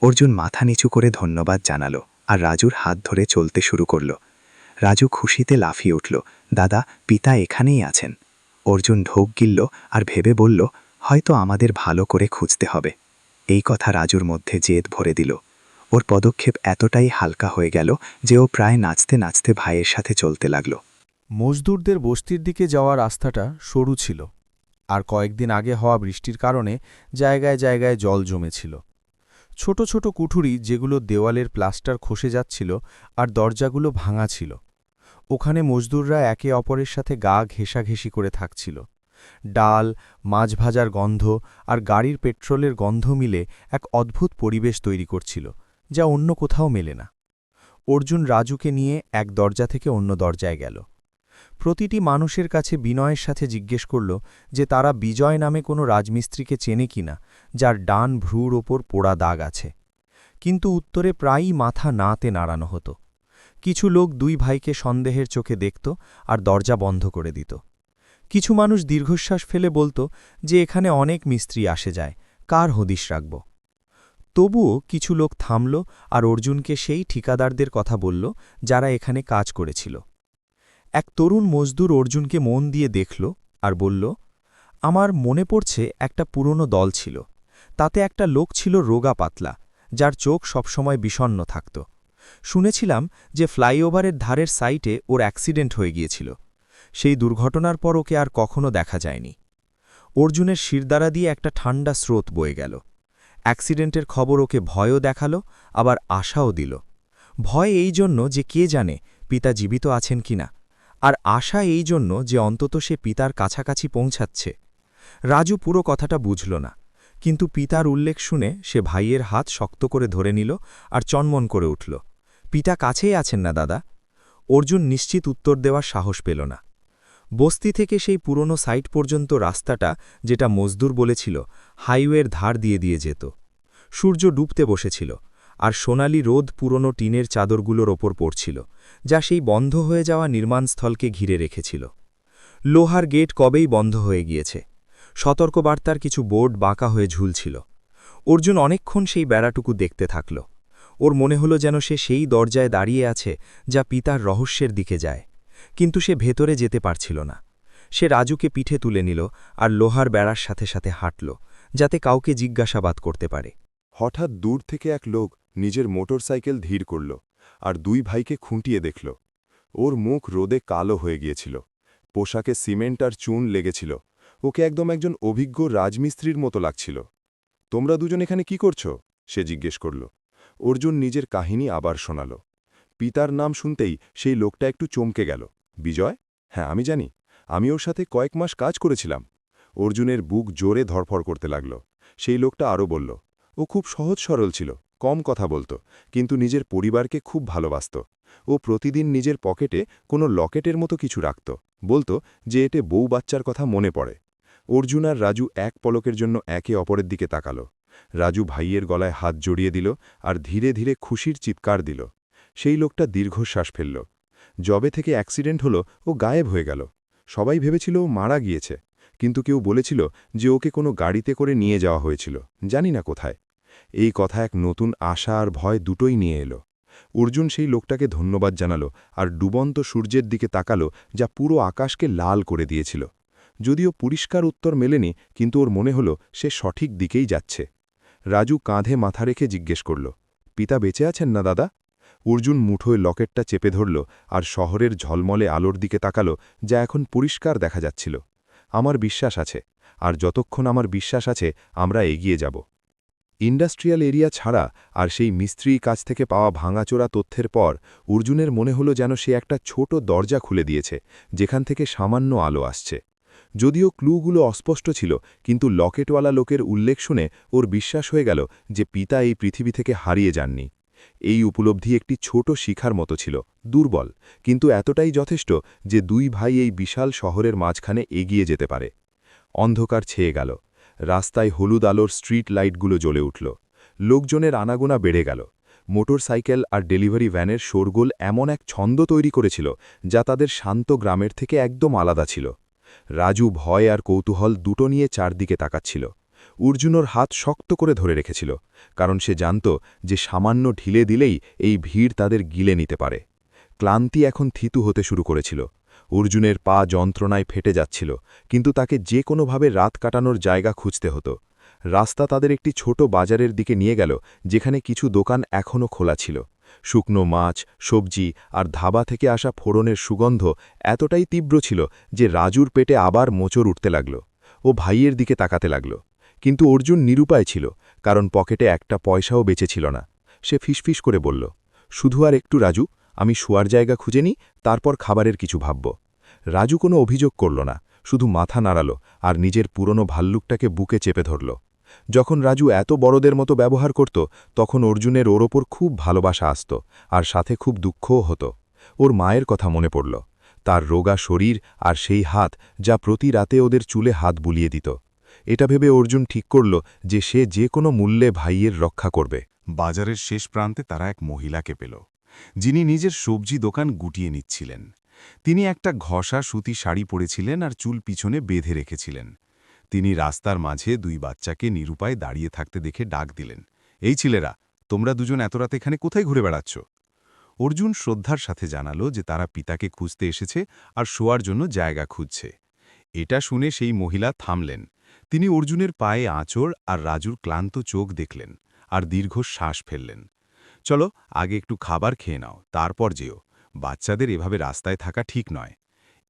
অর্জুন মাথা নিচু করে ধন্যবাদ জানালো আর রাজুর হাত ধরে চলতে শুরু করল। রাজু খুশিতে লাফিয়ে উঠল, দাদা, পিতা এখানেই আছেন। অর্জুন ঢোক গিলল আর ভেবে বলল, হয়তো আমাদের ভালো করে খুঁজতে হবে। এই কথা রাজুর মধ্যে জেদ ভরে দিল। ওর পদক্ষেপ এতটাই হালকা হয়ে গেল যে ও প্রায় নাচতে নাচতে ভাইয়ের সাথে চলতে লাগল। মজদুরদের বস্তির দিকে যাওয়া রাস্তাটা সরু ছিল, আর কয়েকদিন আগে হওয়া বৃষ্টির কারণে জায়গায় জায়গায় জল জমেছিল। ছোট ছোট কুঠুরি, যেগুলো দেওয়ালের প্লাস্টার খসে যাচ্ছিল আর দরজাগুলো ভাঙা ছিল, ওখানে মজদুররা একে অপরের সাথে গা ঘেঁষাঘেঁষি করে থাকছিল। ডাল, মাছ ভাজার গন্ধ আর গাড়ির পেট্রোলের গন্ধ মিলে এক অদ্ভুত পরিবেশ তৈরি করছিল, যা অন্য কোথাও মেলে না। অর্জুন রাজুকে নিয়ে এক দরজা থেকে অন্য দরজায় গেল। প্রতিটি মানুষের কাছে বিনয়ের সাথে জিজ্ঞেস করল যে তারা বিজয় নামে কোনো রাজমিস্ত্রিকে চেনে কিনা, যার ডান ভ্রুর ওপর পোড়া দাগ আছে। কিন্তু উত্তরে প্রায়ই মাথা নাতে নাড়ানো হতো। কিছু লোক দুই ভাইকে সন্দেহের চোখে দেখত আর দরজা বন্ধ করে দিত। কিছু মানুষ দীর্ঘশ্বাস ফেলে বলতো যে এখানে অনেক মিস্ত্রি আসে যায়, কার হদিশ রাখব। তবুও কিছু লোক থামল আর অর্জুনকে সেই ঠিকাদারদের কথা বলল যারা এখানে কাজ করেছিল। এক তরুণ মজদুর অর্জুনকে মন দিয়ে দেখল আর বলল, আমার মনে পড়ছে একটা পুরনো দল ছিল, তাতে একটা লোক ছিল রোগা পাতলা, যার চোখ সবসময় বিষণ্ণ থাকত। শুনেছিলাম যে ফ্লাইওভারের ধারের সাইটে ওর অ্যাক্সিডেন্ট হয়ে গিয়েছিল। সেই দুর্ঘটনার পর ওকে আর কখনো দেখা যায়নি। অর্জুনের শিরদাঁড়া দিয়ে একটা ঠান্ডা স্রোত বয়ে গেল। অ্যাক্সিডেন্টের খবর ওকে ভয়ও দেখালো, আবার আশাও দিল। ভয় এই জন্য যে কে জানে পিতা জীবিত আছেন কিনা, আর আশা এই জন্য যে অন্তত সে পিতার কাছাকাছি পৌঁছাচ্ছে। রাজু পুরো কথাটা বুঝল না, কিন্তু পিতার উল্লেখ শুনে সে ভাইয়ের হাত শক্ত করে ধরে নিল আর চনমন করে উঠল, পিতা কাছেই আছেন না দাদা? অর্জুন নিশ্চিত উত্তর দেওয়ার সাহস পেল না। বস্তি থেকে সেই পুরনো সাইট পর্যন্ত রাস্তাটা, যেটা মজদুর বলেছিল, হাইওয়ের ধার দিয়ে দিয়ে যেত। সূর্য ডুবতে বসেছিল, আর সোনালি রোদ পুরনো টিনের চাদরগুলোর ওপর পড়ছিল, যা সেই বন্ধ হয়ে যাওয়া নির্মাণস্থলকে ঘিরে রেখেছিল। লোহার গেট কবেই বন্ধ হয়ে গিয়েছে। সতর্কবার্তার কিছু বোর্ড বাঁকা হয়ে ঝুলছিল। অর্জুন অনেকক্ষণ সেই বেড়াটুকু দেখতে থাকল। ওর মনে হলো যেন সে সেই দরজায় দাঁড়িয়ে আছে যা পিতার রহস্যের দিকে যায়, কিন্তু সে ভেতরে যেতে পারছিল না। সে রাজুকে পিঠে তুলে নিল আর লোহার বেড়ার সাথে সাথে হাঁটল, যাতে কাউকে জিজ্ঞাসাবাদ করতে পারে। হঠাৎ দূর থেকে এক লোক নিজের মোটরসাইকেল ধীর করল আর দুই ভাইকে খুঁটিয়ে দেখল। ওর মুখ রোদে কালো হয়ে গিয়েছিল, পোশাকে সিমেন্ট আর চুন লেগেছিল। ওকে একদম একজন অভিজ্ঞ রাজমিস্ত্রির মতো লাগছিল। তোমরা দুজন এখানে কি করছো? সে জিজ্ঞেস করল। অর্জুন নিজের কাহিনী আবার শোনাল। পিতার নাম শুনতেই সেই লোকটা একটু চমকে গেল। বিজয়? হ্যাঁ, আমি জানি, আমি ওর সাথে কয়েক মাস কাজ করেছিলাম। অর্জুনের বুক জোরে ধরফর করতে লাগল। সেই লোকটা আরও বলল, ও খুব সহজ সরল ছিল, কম কথা বলতো, কিন্তু নিজের পরিবারকে খুব ভালোবাসত। ও প্রতিদিন নিজের পকেটে কোনো লকেটের মতো কিছু রাখত, বলতো যে এতে বউ বাচ্চার কথা মনে পড়ে। অর্জুন আর রাজু এক পলকের জন্য একে অপরের দিকে তাকাল। রাজু ভাইয়ের গলায় হাত জড়িয়ে দিল আর ধীরে ধীরে খুশির চিৎকার দিল। সেই লোকটা দীর্ঘশ্বাস ফেলল। যবে থেকে অ্যাক্সিডেন্ট হলো ও গায়েব হয়ে গেল। সবাই ভেবেছিল ও মারা গিয়েছে, কিন্তু কেউ বলেছিল যে ওকে কোনো গাড়িতে করে নিয়ে যাওয়া হয়েছিল, জানি না কোথায়। এই কথা এক নতুন আশা আর ভয় দুটোই নিয়ে এলো। অর্জুন সেই লোকটাকে ধন্যবাদ জানালো আর ডুবন্ত সূর্যের দিকে তাকালো, যা পুরো আকাশকে লাল করে দিয়েছিল। যদিও পরিষ্কার উত্তর মেলেনি, কিন্তু ওর মনে হলো সে সঠিক দিকেই যাচ্ছে। রাজু কাঁধে মাথা রেখে জিজ্ঞেস করল, পিতা বেঁচে আছেন না দাদা? অর্জুন মুঠোয় লকেটটা চেপে ধরল আর শহরের ঝলমলে আলোর দিকে তাকালো, যা এখন পরিষ্কার দেখা যাচ্ছিল। আমার বিশ্বাস আছে, আর যতক্ষণ আমার বিশ্বাস আছে আমরা এগিয়ে যাব। ইন্ডাস্ট্রিয়াল এরিয়া ছাড়া আর সেই মিস্ত্রির কাছ থেকে পাওয়া ভাঙাচোরা তথ্যের পর অর্জুনের মনে হলো যেন সে একটা ছোট দরজা খুলে দিয়েছে, যেখান থেকে সামান্য আলো আসছে। যদিও ক্লুগুলো অস্পষ্ট ছিল, কিন্তু লকেটওয়ালা লোকের উল্লেখ শুনে ওর বিশ্বাস হয়ে গেল যে পিতা এই পৃথিবী থেকে হারিয়ে যাননি। এই উপলব্ধি একটি ছোট শিখার মতো ছিল, দুর্বল, কিন্তু এতটাই যথেষ্ট যে দুই ভাই এই বিশাল শহরের মাঝখানে এগিয়ে যেতে পারে। অন্ধকার ছেয়ে গেল। রাস্তায় হলুদ আলোর স্ট্রিট লাইটগুলো জ্বলে উঠল। লোকজনের আনাগোনা বেড়ে গেল। মোটরসাইকেল আর ডেলিভারি ভ্যানের শোরগোল এমন এক ছন্দ তৈরি করেছিল, যা তাদের শান্ত গ্রামের থেকে একদম আলাদা ছিল। রাজু ভয় আর কৌতূহল দুটো নিয়ে চারদিকে তাকাচ্ছিল। অর্জুনর হাত শক্ত করে ধরে রেখেছিল, কারণ সে জানত যে সামান্য ঢিলে দিলেই এই ভিড় তাদের গিলে নিতে পারে। ক্লান্তি এখন থিতু হতে শুরু করেছিল। অর্জুনের পা যন্ত্রণায় ফেটে যাচ্ছিল, কিন্তু তাকে যে কোনোভাবে রাত কাটানোর জায়গা খুঁজতে হতো। রাস্তা তাদের একটি ছোট বাজারের দিকে নিয়ে গেল, যেখানে কিছু দোকান এখনও খোলা ছিল। শুকনো মাছ, সবজি আর ধাবা থেকে আসা ফোড়নের সুগন্ধ এতটাই তীব্র ছিল যে রাজুর পেটে আবার মোচড় উঠতে লাগল। ও ভাইয়ের দিকে তাকাতে লাগল, কিন্তু অর্জুন নিরুপায় ছিল, কারণ পকেটে একটা পয়সাও বেঁচে ছিল না। সে ফিসফিস করে বলল, শুধু আর একটু রাজু, আমি শোয়ার জায়গা খুঁজে নিই, তারপর খাবারের কিছু ভাবব। রাজু কোনো অভিযোগ করল না, শুধু মাথা নাড়াল আর নিজের পুরনো ভাল্লুকটাকে বুকে চেপে ধরল। যখন রাজু এত বড়দের মতো ব্যবহার করত, তখন অর্জুনের ওর ওপর খুব ভালোবাসা আসত, আর সাথে খুব দুঃখও হতো। ওর মায়ের কথা মনে পড়ল, তার রোগা শরীর আর সেই হাত যা প্রতি রাতে ওদের চুলে হাত বুলিয়ে দিত। এটা ভেবে অর্জুন ঠিক করল যে সে যে কোনো মূল্যে ভাইয়ের রক্ষা করবে। বাজারের শেষ প্রান্তে তারা এক মহিলাকে পেল, যিনি নিজের সবজি দোকান গুটিয়ে নিচ্ছিলেন। তিনি একটা ঘষা সুতি শাড়ি পরেছিলেন আর চুল পিছনে বেঁধে রেখেছিলেন। তিনি রাস্তার মাঝে দুই বাচ্চাকে নিরুপায় দাঁড়িয়ে থাকতে দেখে ডাক দিলেন, এই ছেলেরা, তোমরা দুজন এত রাতে এখানে কোথায় ঘুরে বেড়াচ্ছ? অর্জুন শ্রদ্ধার সাথে জানালো যে তারা পিতাকে খুঁজতে এসেছে আর শোয়ার জন্য জায়গা খুঁজছে। এটা শুনে সেই মহিলা থামলেন। তিনি অর্জুনের পায়ে আঁচড় আর রাজুর ক্লান্ত চোখ দেখলেন আর দীর্ঘ শ্বাস ফেললেন। চলো, আগে একটু খাবার খেয়ে নাও, তারপর যেও। বাচ্চাদের এভাবে রাস্তায় থাকা ঠিক নয়।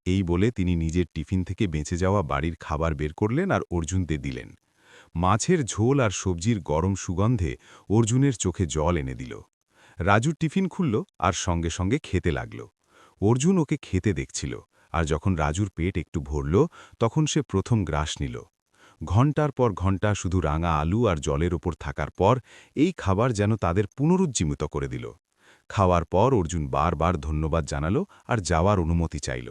এই বলে তিনি নিজের টিফিন থেকে বেঁচে যাওয়া বাড়ির খাবার বের করলেন আর অর্জুনদের দিলেন। মাছের ঝোল আর সবজির গরম সুগন্ধে অর্জুনের চোখে জল এনে দিল। রাজুর টিফিন খুলল আর সঙ্গে সঙ্গে খেতে লাগল। অর্জুন ওকে খেতে দেখছিল, আর যখন রাজুর পেট একটু ভরল, তখন সে প্রথম গ্রাস নিল। ঘণ্টার পর ঘণ্টা শুধু রাঙা আলু আর জলের ওপর থাকার পর এই খাবার যেন তাদের পুনরুজ্জীবিত করে দিল। খাওয়ার পর অর্জুন বারবার ধন্যবাদ জানালো আর যাওয়ার অনুমতি চাইল।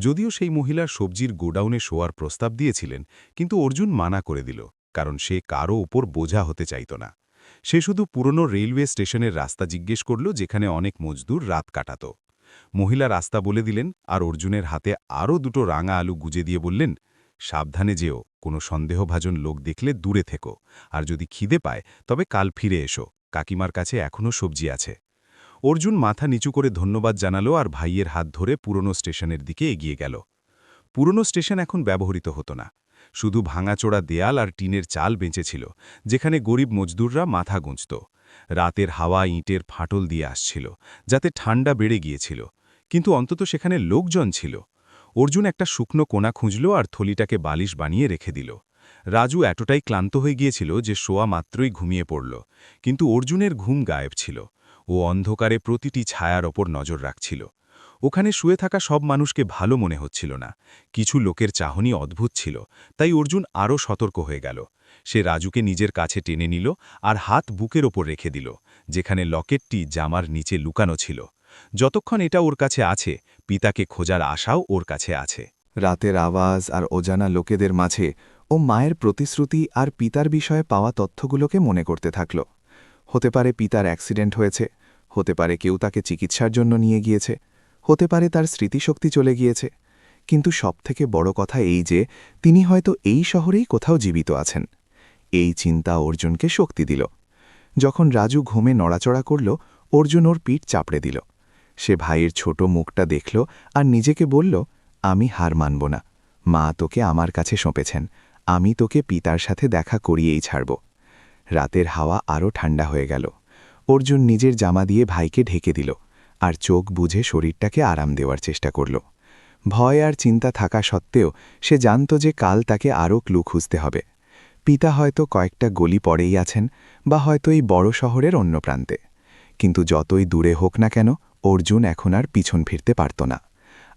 যদিও সেই মহিলার সবজির গোডাউনে শোয়ার প্রস্তাব দিয়েছিলেন, কিন্তু অর্জুন মানা করে দিল, কারণ সে কারও ওপর বোঝা হতে চাইত না। সে শুধু পুরনো রেলওয়ে স্টেশনের রাস্তা জিজ্ঞেস করল, যেখানে অনেক মজদুর রাত কাটাত। মহিলা রাস্তা বলে দিলেন, আর অর্জুনের হাতে আরও দুটো রাঙা আলু গুজে দিয়ে বললেন, সাবধানে যেও, কোনো সন্দেহভাজন লোক দেখলে দূরে থেকো, আর যদি খিদে পায় তবে কাল ফিরে এসো, কাকিমার কাছে এখনও সবজি আছে। অর্জুন মাথা নিচু করে ধন্যবাদ জানালো আর ভাইয়ের হাত ধরে পুরনো স্টেশনের দিকে এগিয়ে গেল। পুরনো স্টেশন এখন ব্যবহৃত হতো না, শুধু ভাঙাচোড়া দেয়াল আর টিনের চাল বেঁচেছিল, যেখানে গরিব মজদুররা মাথা গুঁজত। রাতের হাওয়া ইঁটের ফাটল দিয়ে আসছিল, যাতে ঠান্ডা বেড়ে গিয়েছিল, কিন্তু অন্তত সেখানে লোকজন ছিল। অর্জুন একটা শুকনো কোণা খুঁজল আর থলিটাকে বালিশ বানিয়ে রেখে দিল। রাজু এতটাই ক্লান্ত হয়ে গিয়েছিল যে শোয়া মাত্রই ঘুমিয়ে পড়ল, কিন্তু অর্জুনের ঘুম গায়েব ছিল। ও অন্ধকারে প্রতিটি ছায়ার ওপর নজর রাখছিল। ওখানে শুয়ে থাকা সব মানুষকে ভালো মনে হচ্ছিল না, কিছু লোকের চাহনি অদ্ভুত ছিল, তাই অর্জুন আরও সতর্ক হয়ে গেল। সে রাজুকে নিজের কাছে টেনে নিল আর হাত বুকের ওপর রেখে দিল, যেখানে লকেটটি জামার নিচে লুকানো ছিল। যতক্ষণ এটা ওর কাছে আছে, পিতাকে খোঁজার আশাও ওর কাছে আছে। রাতের আওয়াজ আর অজানা লোকেদের মাঝে ও মায়ের প্রতিশ্রুতি আর পিতার বিষয়ে পাওয়া তথ্যগুলোকে মনে করতে থাকল। হতে পারে পিতার অ্যাক্সিডেন্ট হয়েছে, হতে পারে কেউ তাকে চিকিৎসার জন্য নিয়ে গিয়েছে, হতে পারে তার স্মৃতিশক্তি চলে গিয়েছে, কিন্তু সবথেকে বড় কথা এই যে তিনি হয়তো এই শহরেই কোথাও জীবিত আছেন। এই চিন্তা অর্জুনকে শক্তি দিল। যখন রাজু ঘুমে নড়াচড়া করল, অর্জুন ওর পিঠ চাপড়ে দিল। সে ভাইয়ের ছোট মুখটা দেখল আর নিজেকে বলল, আমি হার মানব না। মা তোকে আমার কাছে সঁপেছেন, আমি তোকে পিতার সাথে দেখা করিয়েই ছাড়ব। রাতের হাওয়া আরও ঠান্ডা হয়ে গেল। অর্জুন নিজের জামা দিয়ে ভাইকে ঢেকে দিল আর চোখ বুঝে শরীরটাকে আরাম দেওয়ার চেষ্টা করল। ভয় আর চিন্তা থাকা সত্ত্বেও সে জানত যে কাল তাকে আরও ক্লু খুঁজতে হবে। পিতা হয়তো কয়েকটা গলি পরেই আছেন, বা হয়তো এই বড় শহরের অন্য প্রান্তে। কিন্তু যতই দূরে হোক না কেন, অর্জুন এখন আর পিছন ফিরতে পারত না।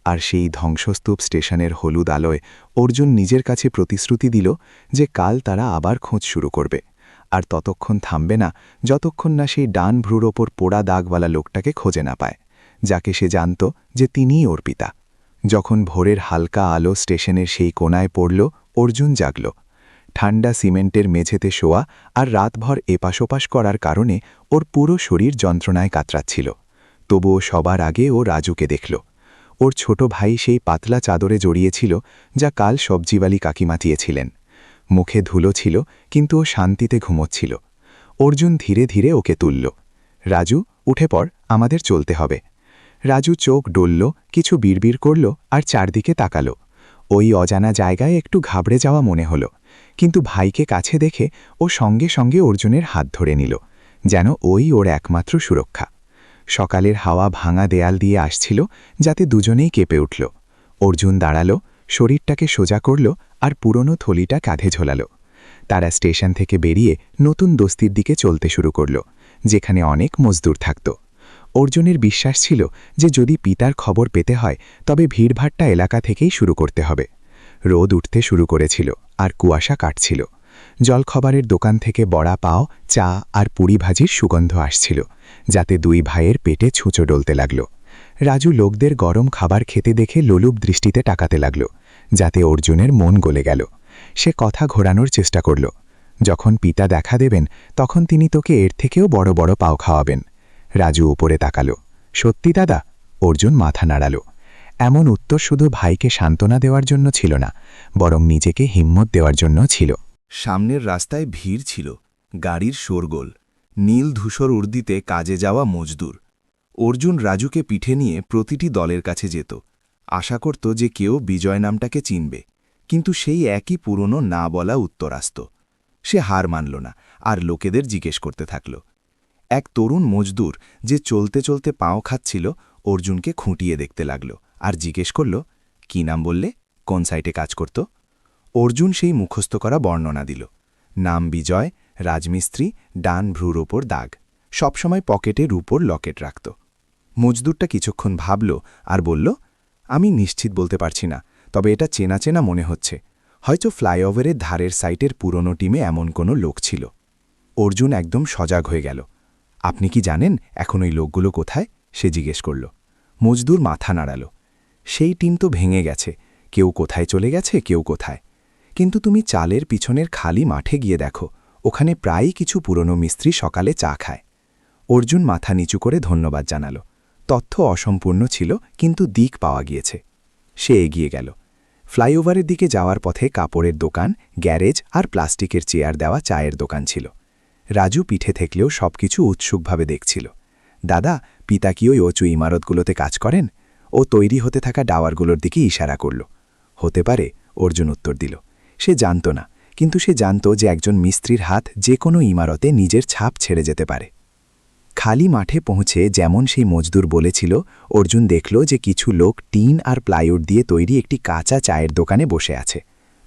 আর সেই ধ্বংসস্তূপ স্টেশনের হলুদ আলোয় অর্জুন নিজের কাছে প্রতিশ্রুতি দিল যে কাল তারা আবার খোঁজ শুরু করবে, আর ততক্ষণ থামবে না যতক্ষণ না সেই ডান ভ্রুর ওপর পোড়া দাগওয়ালা লোকটাকে খোঁজে না পায়, যাকে সে জানত যে তিনিই ওর পিতা। যখন ভোরের হালকা আলো স্টেশনের সেই কোণায় পড়ল, অর্জুন জাগল। ঠান্ডা সিমেন্টের মেঝেতে শোয়া আর রাতভর এপাশোপাশ করার কারণে ওর পুরো শরীর যন্ত্রণায় কাতরাচ্ছিল। তবুও সবার আগে ও রাজুকে দেখল। ওর ছোট ভাই সেই পাতলা চাদরে জড়িয়েছিল যা কাল সবজিওয়ালি কাকিমা দিয়েছিলেন। মুখে ধুলো ছিল, কিন্তু ও শান্তিতে ঘুমোচ্ছিল। অর্জুন ধীরে ধীরে ওকে তুলল। রাজু, উঠে পড়, আমাদের চলতে হবে। রাজু চোখ ডলল, কিছু বিড়বিড় করল আর চারদিকে তাকাল। ওই অজানা জায়গায় একটু ঘাবড়ে যাওয়া মনে হল, কিন্তু ভাইকে কাছে দেখে ও সঙ্গে সঙ্গে অর্জুনের হাত ধরে নিল, যেন ওই ওর একমাত্র সুরক্ষা। সকালের হাওয়া ভাঙা দেয়াল দিয়ে আসছিল, যাতে দুজনেই কেঁপে উঠল। অর্জুন দাঁড়াল, শরীরটাকে সোজা করল আর পুরনো থলিটা কাঁধে ঝোলাল। তারা স্টেশন থেকে বেরিয়ে নতুন বস্তির দিকে চলতে শুরু করল, যেখানে অনেক মজদুর থাকত। অর্জুনের বিশ্বাস ছিল যে যদি পিতার খবর পেতে হয় তবে ভিড়ভাট্টা এলাকা থেকেই শুরু করতে হবে। রোদ উঠতে শুরু করেছিল আর কুয়াশা কাটছিল। জলখাবারের দোকান থেকে বড়া পাও, চা আর পুরি ভাজির সুগন্ধ আসছিল, যাতে দুই ভাইয়ের পেটে ছুঁচো ডলতে লাগল। রাজু লোকদের গরম খাবার খেতে দেখে লোলুপ দৃষ্টিতে তাকাতে লাগল, যাতে অর্জুনের মন গলে গেল। সে কথা ঘোরানোর চেষ্টা করল, যখন পিতা দেখা দেবেন তখন তিনি তোকে এর থেকেও বড় বড় পাও খাওয়াবেন। রাজু উপরে তাকাল। সত্যি দাদা? অর্জুন মাথা নাড়াল। এমন উত্তর শুধু ভাইকে সান্ত্বনা দেওয়ার জন্য ছিল না, বরং নিজেকে হিম্মত দেওয়ার জন্য ছিল। সামনের রাস্তায় ভিড় ছিল, গাড়ির শোরগোল, নীল ধূসর উর্দিতে কাজে যাওয়া মজদুর। অর্জুন রাজুকে পিঠে নিয়ে প্রতিটি দলের কাছে যেত, আশা করত যে কেউ বিজয় নামটাকে চিনবে, কিন্তু সেই একই পুরনো না বলা উত্তর আসত। সে হার মানল না আর লোকেদের জিজ্ঞেস করতে থাকল। এক তরুণ মজদুর যে চলতে চলতে পাও খাচ্ছিল অর্জুনকে খুঁটিয়ে দেখতে লাগল আর জিজ্ঞেস করল, কি নাম বললে, কোন সাইটে কাজ করত? অর্জুন সেই মুখস্থ করা বর্ণনা দিল। নাম বিজয়, রাজমিস্ত্রি, ডান ভ্রুর ওপর দাগ, সবসময় পকেটে রূপোর লকেট রাখত। মজদুরটা কিছুক্ষণ ভাবল আর বলল, আমি নিশ্চিত বলতে পারছি না, তবে এটা চেনা চেনা মনে হচ্ছে। হয়তো ফ্লাইওভারের ধারের সাইটের পুরনো টিমে এমন কোনো লোক ছিল। অর্জুন একদম সজাগ হয়ে গেল। আপনি কি জানেন এখন ওই লোকগুলো কোথায়? সে জিজ্ঞেস করল। মজদুর মাথা নাড়াল। সেই টিম তো ভেঙে গেছে, কেউ কোথায় চলে গেছে, কেউ কোথায়। কিন্তু তুমি চালের পিছনের খালি মাঠে গিয়ে দেখো, ওখানে প্রায়ই কিছু পুরনো মিস্ত্রি সকালে চা খায়। অর্জুন মাথা নিচু করে ধন্যবাদ জানাল। তথ্য অসম্পূর্ণ ছিল, কিন্তু দিক পাওয়া গিয়েছে। সে এগিয়ে গেল। ফ্লাইওভারের দিকে যাওয়ার পথে কাপড়ের দোকান, গ্যারেজ আর প্লাস্টিকের চেয়ার দেওয়া চায়ের দোকান ছিল। রাজু পিঠে থেকলেও সবকিছু উৎসুকভাবে দেখছিল। দাদা, পিতা কি ওই উঁচু ইমারতগুলোতে কাজ করেন? ও তৈরি হতে থাকা ডাওয়ারগুলোর দিকে ইশারা করল। হতে পারে, অর্জুন উত্তর দিল। সে জানত না, কিন্তু সে জানত যে একজন মিস্ত্রির হাত যে কোনো ইমারতে নিজের ছাপ ছেড়ে যেতে পারে। খালি মাঠে পৌঁছে যেমন সেই মজদুর বলেছিল, অর্জুন দেখল যে কিছু লোক টিন আর প্লাইউড দিয়ে তৈরি একটি কাঁচা চায়ের দোকানে বসে আছে।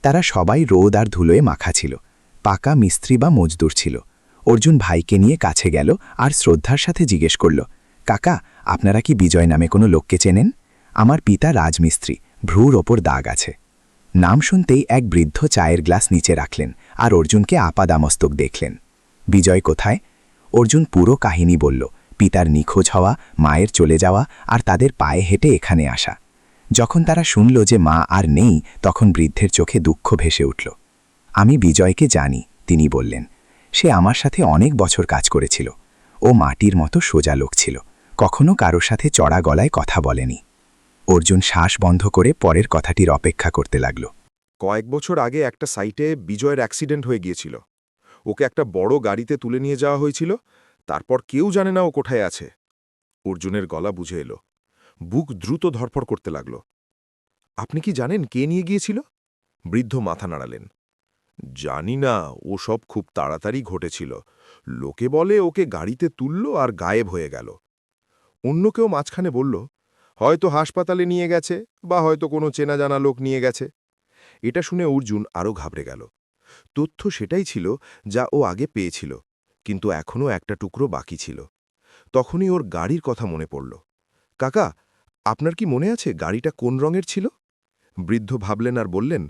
তারা সবাই রোদ আর ধুলোয় মাখা ছিল, পাকা মিস্ত্রি বা মজদুর ছিল। অর্জুন ভাইকে নিয়ে কাছে গেল আর শ্রদ্ধার সাথে জিজ্ঞেস করল, কাকা, আপনারা কি বিজয় নামে কোনো লোককে চেনেন? আমার পিতা রাজমিস্ত্রি, ভ্রুর ওপর দাগ আছে। নাম শুনতেই এক বৃদ্ধ চায়ের গ্লাস নিচে রাখলেন আর অর্জুনকে আপাদামস্তক দেখলেন। বিজয় কোথায়? অর্জুন পুরো কাহিনী বলল, পিতার নিখোঁজ হওয়া, মায়ের চলে যাওয়া আর তাদের পায়ে হেঁটে এখানে আসা। যখন তারা শুনল যে মা আর নেই, তখন বৃদ্ধের চোখে দুঃখ ভেসে উঠল। আমি বিজয়কে জানি, তিনি বললেন। সে আমার সাথে অনেক বছর কাজ করেছিল। ও মাটির মতো সোজা লোক ছিল, কখনো কারোর সাথে চড়া গলায় কথা বলেনি। অর্জুন শ্বাস বন্ধ করে পরের কথাটির অপেক্ষা করতে লাগল। কয়েক বছর আগে একটা সাইটে বিজয়ের অ্যাক্সিডেন্ট হয়ে গিয়েছিল। ওকে একটা বড় গাড়িতে তুলে নিয়ে যাওয়া হয়েছিল, তারপর কেউ জানে না ও কোথায় আছে। অর্জুনের গলা বুঝে এলো, বুক দ্রুত ধরফড় করতে লাগল। আপনি কি জানেন কে নিয়ে গিয়েছিল? বৃদ্ধ মাথা নাড়ালেন। জানি না, ও সব খুব তাড়াতাড়ি ঘটেছিল। লোকে বলে ওকে গাড়িতে তুলল আর গায়েব হয়ে গেল। অন্য কেউ মাঝখানে বলল, হয়তো হাসপাতালে নিয়ে গেছে বা হয়তো কোনো চেনা জানা লোক নিয়ে গেছে। এটা শুনে অর্জুন আরও ঘাবড়ে গেল। তথ্য সেটাই ছিল যা ও আগে পেয়েছিল, কিন্তু এখনও একটা টুকরো বাকি ছিল। তখনই ওর গাড়ির কথা মনে পড়ল। কাকা, আপনার কি মনে আছে গাড়িটা কোন রঙের ছিল? বৃদ্ধ ভাবলেন আর বললেন,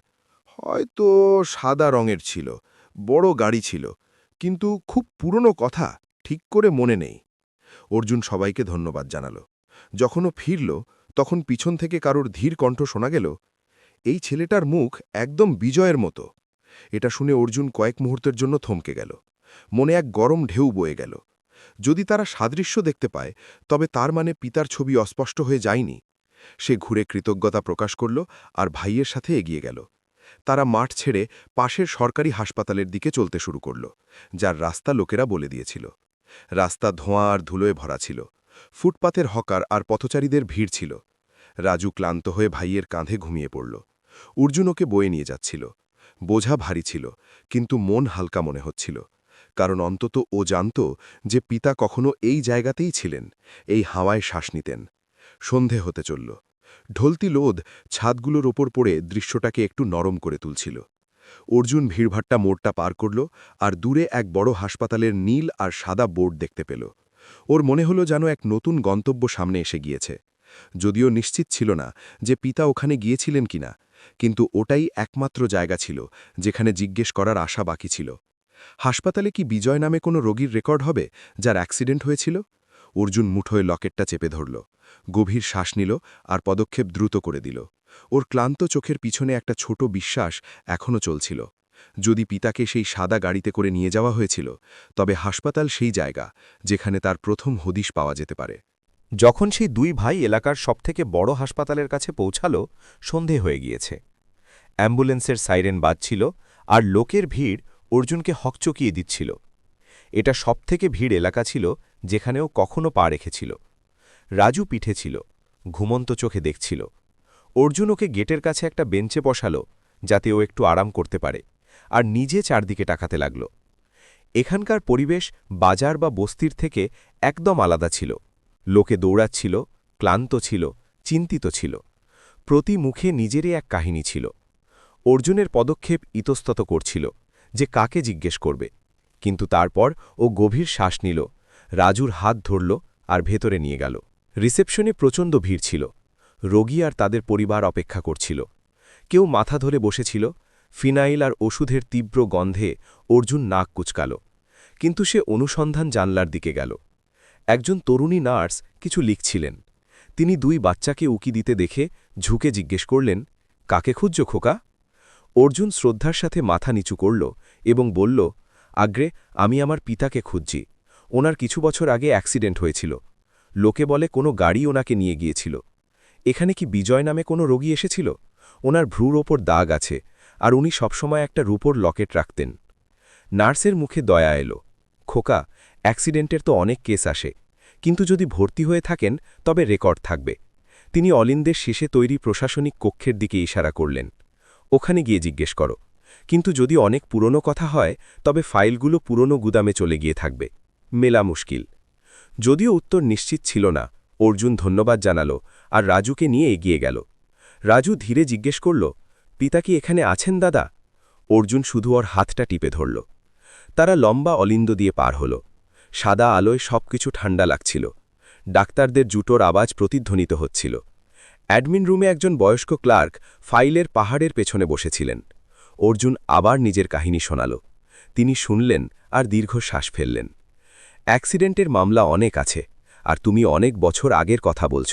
হয়তো সাদা রঙের ছিল, বড় গাড়ি ছিল, কিন্তু খুব পুরনো কথা, ঠিক করে মনে নেই। অর্জুন সবাইকে ধন্যবাদ জানাল। যখন ও ফিরল, তখন পিছন থেকে কারোর ধীর কণ্ঠ শোনা গেল, এই ছেলেটার মুখ একদম বিজয়ের মতো। এটা শুনে অর্জুন কয়েক মুহূর্তের জন্য থমকে গেল। মনে এক গরম ঢেউ বয়ে গেল। যদি তারা সাদৃশ্য দেখতে পায়, তবে তার মানে পিতার ছবি অস্পষ্ট হয়ে যায়নি। সে ঘুরে কৃতজ্ঞতা প্রকাশ করল আর ভাইয়ের সাথে এগিয়ে গেল। তারা মাঠ ছেড়ে পাশের সরকারি হাসপাতালের দিকে চলতে শুরু করল, যার রাস্তা লোকেরা বলে দিয়েছিল। রাস্তা ধোঁয়া আর ধুলোয় ভরা ছিল। ফুটপাতের হকার আর পথচারীদের ভিড় ছিল। রাজু ক্লান্ত হয়ে ভাইয়ের কাঁধে ঘুমিয়ে পড়ল। অর্জুন ওকে বয়ে নিয়ে যাচ্ছিল। বোঝা ভারী ছিল, কিন্তু মন হালকা মনে হচ্ছিল, কারণ অন্তত ও জানত যে পিতা কখনো এই জায়গাতেই ছিলেন, এই হাওয়ায় শ্বাস নিতেন। সন্ধে হতে চলল। ঢলতি লোদ ছাদগুলোর ওপর পড়ে দৃশ্যটাকে একটু নরম করে তুলছিল। অর্জুন ভিড়ভাট্টা মোড়টা পার করল আর দূরে এক বড় হাসপাতালের নীল আর সাদা বোর্ড দেখতে পেল। ওর মনে হলো যেন এক নতুন গন্তব্য সামনে এসে গিয়েছে। যদিও নিশ্চিত ছিল না যে পিতা ওখানে গিয়েছিলেন কিনা, কিন্তু ওটাই একমাত্র জায়গা ছিল যেখানে জিজ্ঞেস করার আশা বাকি ছিল। হাসপাতালে কি বিজয় নামে কোনো রোগীর রেকর্ড হবে যার অ্যাক্সিডেন্ট হয়েছিল? অর্জুন মুঠোয় লকেটটা চেপে ধরল, গভীর শ্বাস নিল আর পদক্ষেপ দ্রুত করে দিল। ওর ক্লান্ত চোখের পিছনে একটা ছোট বিশ্বাস এখনও চলছিল। যদি পিতাকে সেই সাদা গাড়িতে করে নিয়ে যাওয়া হয়েছিল, তবে হাসপাতাল সেই জায়গা যেখানে তার প্রথম হদিশ পাওয়া যেতে পারে। যখন সেই দুই ভাই এলাকার সবথেকে বড় হাসপাতালের কাছে পৌঁছাল, সন্ধে হয়ে গিয়েছে। অ্যাম্বুলেন্সের সাইরেন বাজছিল আর লোকের ভিড় অর্জুনকে হকচকিয়ে দিচ্ছিল। এটা সবথেকে ভিড় এলাকা ছিল যেখানেও কখনো পা রেখেছিল। রাজু পিঠে ছিল, ঘুমন্ত চোখে দেখছিল। অর্জুন ওকে গেটের কাছে একটা বেঞ্চে বসাল যাতে ও একটু আরাম করতে পারে, আর নিজে চারদিকে তাকাতে লাগল। এখানকার পরিবেশ বাজার বা বস্তির থেকে একদম আলাদা ছিল। লোকে দৌড়াচ্ছিল, ক্লান্ত ছিল, চিন্তিত ছিল। প্রতি মুখে নিজেরই এক কাহিনী ছিল। অর্জুনের পদক্ষেপ ইতস্তত করছিল যে কাকে জিজ্ঞেস করবে, কিন্তু তারপর ও গভীর শ্বাস নিল, রাজুর হাত ধরল আর ভেতরে নিয়ে গেল। রিসেপশনে প্রচণ্ড ভিড় ছিল। রোগী আর তাদের পরিবার অপেক্ষা করছিল। কেউ মাথা ধরে বসেছিল। ফিনাইল আর ওষুধের তীব্র গন্ধে অর্জুন নাক কুচকাল, কিন্তু সে অনুসন্ধান জানলার দিকে গেল। একজন তরুণী নার্স কিছু লিখছিলেন। তিনি দুই বাচ্চাকে উকি দিতে দেখে ঝুঁকে জিজ্ঞেস করলেন, কাকে খুঁজছ খোকা? অর্জুন শ্রদ্ধার সাথে মাথা নিচু করল এবং বলল, আগ্রে, আমি আমার পিতাকে খুঁজছি। ওনার কিছু বছর আগে অ্যাক্সিডেন্ট হয়েছিল। লোকে বলে কোনো গাড়ি ওনাকে নিয়ে গিয়েছিল। এখানে কি বিজয় নামে কোনো রোগী এসেছিল? ওনার ভ্রুর ওপর দাগ আছে, আর উনি সবসময় একটা রূপোর লকেট রাখতেন। নার্সের মুখে দয়া এলো। খোকা, অ্যাক্সিডেন্টের তো অনেক কেস আসে, কিন্তু যদি ভর্তি হয়ে থাকেন তবে রেকর্ড থাকবে। তিনি অলিন্দের শেষে তৈরি প্রশাসনিক কক্ষের দিকে ইশারা করলেন। ওখানে গিয়ে জিজ্ঞেস করো, কিন্তু যদি অনেক পুরনো কথা হয় তবে ফাইলগুলো পুরনো গুদামে চলে গিয়ে থাকবে। মেলা মুশকিল। যদিও উত্তর নিশ্চিত ছিল না, অর্জুন ধন্যবাদ জানাল আর রাজুকে নিয়ে এগিয়ে গেল। রাজু ধীরে জিজ্ঞেস করল, পিতা কি এখানে আছেন দাদা? অর্জুন শুধু ওর হাতটা টিপে ধরল। তারা লম্বা অলিন্দ দিয়ে পার হল। সাদা আলোয় সবকিছু ঠান্ডা লাগছিল। ডাক্তারদের জুটোর আওয়াজ প্রতিধ্বনিত হচ্ছিল। অ্যাডমিন রুমে একজন বয়স্ক ক্লার্ক ফাইলের পাহাড়ের পেছনে বসেছিলেন। অর্জুন আবার নিজের কাহিনী শোনাল। তিনি শুনলেন আর দীর্ঘ শ্বাস ফেললেন। অ্যাক্সিডেন্টের মামলা অনেক আছে, আর তুমি অনেক বছর আগের কথা বলছ।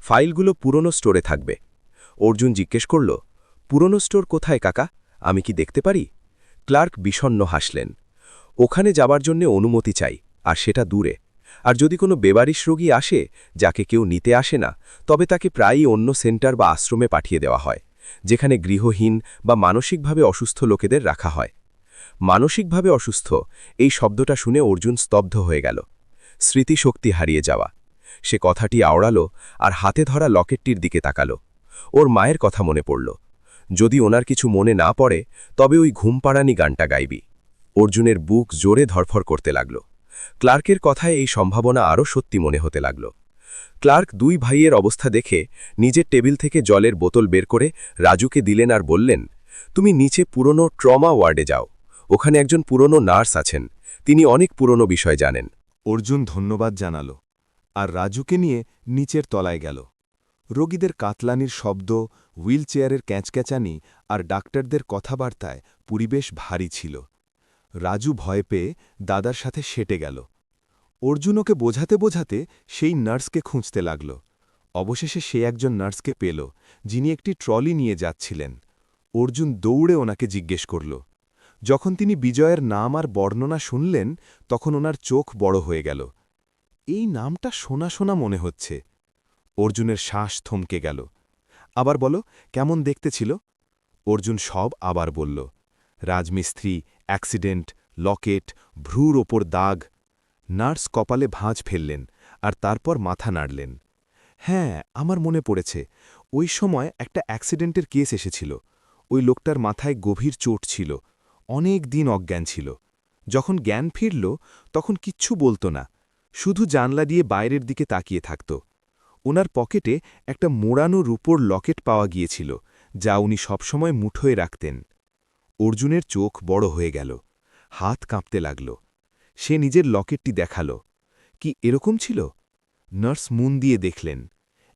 ফাইলগুলো পুরনো স্টোরে থাকবে। অর্জুন জিজ্ঞেস করল, পুরনো স্টোর কোথায় কাকা? আমি কি দেখতে পারি? ক্লার্ক বিষণ্ণ হাসলেন। ওখানে যাবার জন্য অনুমতি চাই, আর সেটা দূরে। আর যদি কোনো বেবারিশ রোগী আসে যাকে কেউ নিতে আসে না, তবে তাকে প্রায়ই অন্য সেন্টার বা আশ্রমে পাঠিয়ে দেওয়া হয়, যেখানে গৃহহীন বা মানসিকভাবে অসুস্থ লোকেদের রাখা হয়। মানসিকভাবে অসুস্থ, এই শব্দটা শুনে অর্জুন স্তব্ধ হয়ে গেল। স্মৃতিশক্তি হারিয়ে যাওয়া। সে কথাটি আওড়ালো আর হাতে ধরা লকেটটির দিকে তাকালো। ওর মায়ের কথা মনে পড়ল। যদি ওনার কিছু মনে না পড়ে, তবে ওই ঘুমপাড়ানি গানটা গাইবি। অর্জুনের বুক জোরে ধরফর করতে লাগল। ক্লার্কের কথায় এই সম্ভাবনা আরও সত্যি মনে হতে লাগল। ক্লার্ক দুই ভাইয়ের অবস্থা দেখে নিজের টেবিল থেকে জলের বোতল বের করে রাজুকে দিলেন আর বললেন, তুমি নিচে পুরনো ট্রমা ওয়ার্ডে যাও। ওখানে একজন পুরনো নার্স আছেন, তিনি অনেক পুরনো বিষয় জানেন। অর্জুন ধন্যবাদ জানাল আর রাজুকে নিয়ে নিচের তলায় গেল। রোগীদের কাতলানির শব্দ, হুইলচেয়ারের ক্যাঁচক্যাঁচানি আর ডাক্তারদের কথাবার্তায় পরিবেশ ভারী ছিল। রাজু ভয় পেয়ে দাদার সাথে সেটে গেল। অর্জুন ওকে বোঝাতে বোঝাতে সেই নার্সকে খুঁজতে লাগল। অবশেষে সে একজন নার্সকে পেল, যিনি একটি ট্রলি নিয়ে যাচ্ছিলেন। অর্জুন দৌড়ে ওনাকে জিজ্ঞেস করল। যখন তিনি বিজয়ের নাম আর বর্ণনা শুনলেন, তখন ওনার চোখ বড় হয়ে গেল। এই নামটা শোনা শোনা মনে হচ্ছে। অর্জুনের শ্বাস থমকে গেল। আবার বলো, কেমন দেখতে ছিল? অর্জুন সব আবার বলল। রাজমিস্ত্রি, অ্যাক্সিডেন্ট, লকেট, ভ্রুর ওপর দাগ। নার্স কপালে ভাঁজ ফেললেন আর তারপর মাথা নাড়লেন। হ্যাঁ, আমার মনে পড়েছে। ওই সময় একটা অ্যাক্সিডেন্টের কেস এসেছিল। ওই লোকটার মাথায় গভীর চোট ছিল, অনেক দিন অজ্ঞান ছিল। যখন জ্ঞান ফিরল, তখন কিচ্ছু বলতো না, শুধু জানলা দিয়ে বাইরের দিকে তাকিয়ে থাকত। ওনার পকেটে একটা মোড়ানো রূপোর লকেট পাওয়া গিয়েছিল, যা উনি সবসময় মুঠোয় রাখতেন। অর্জুনের চোখ বড় হয়ে গেল, হাত কাঁপতে লাগল। সে নিজের লকেটটি দেখাল। কি এরকম ছিল? নার্স মন দিয়ে দেখলেন।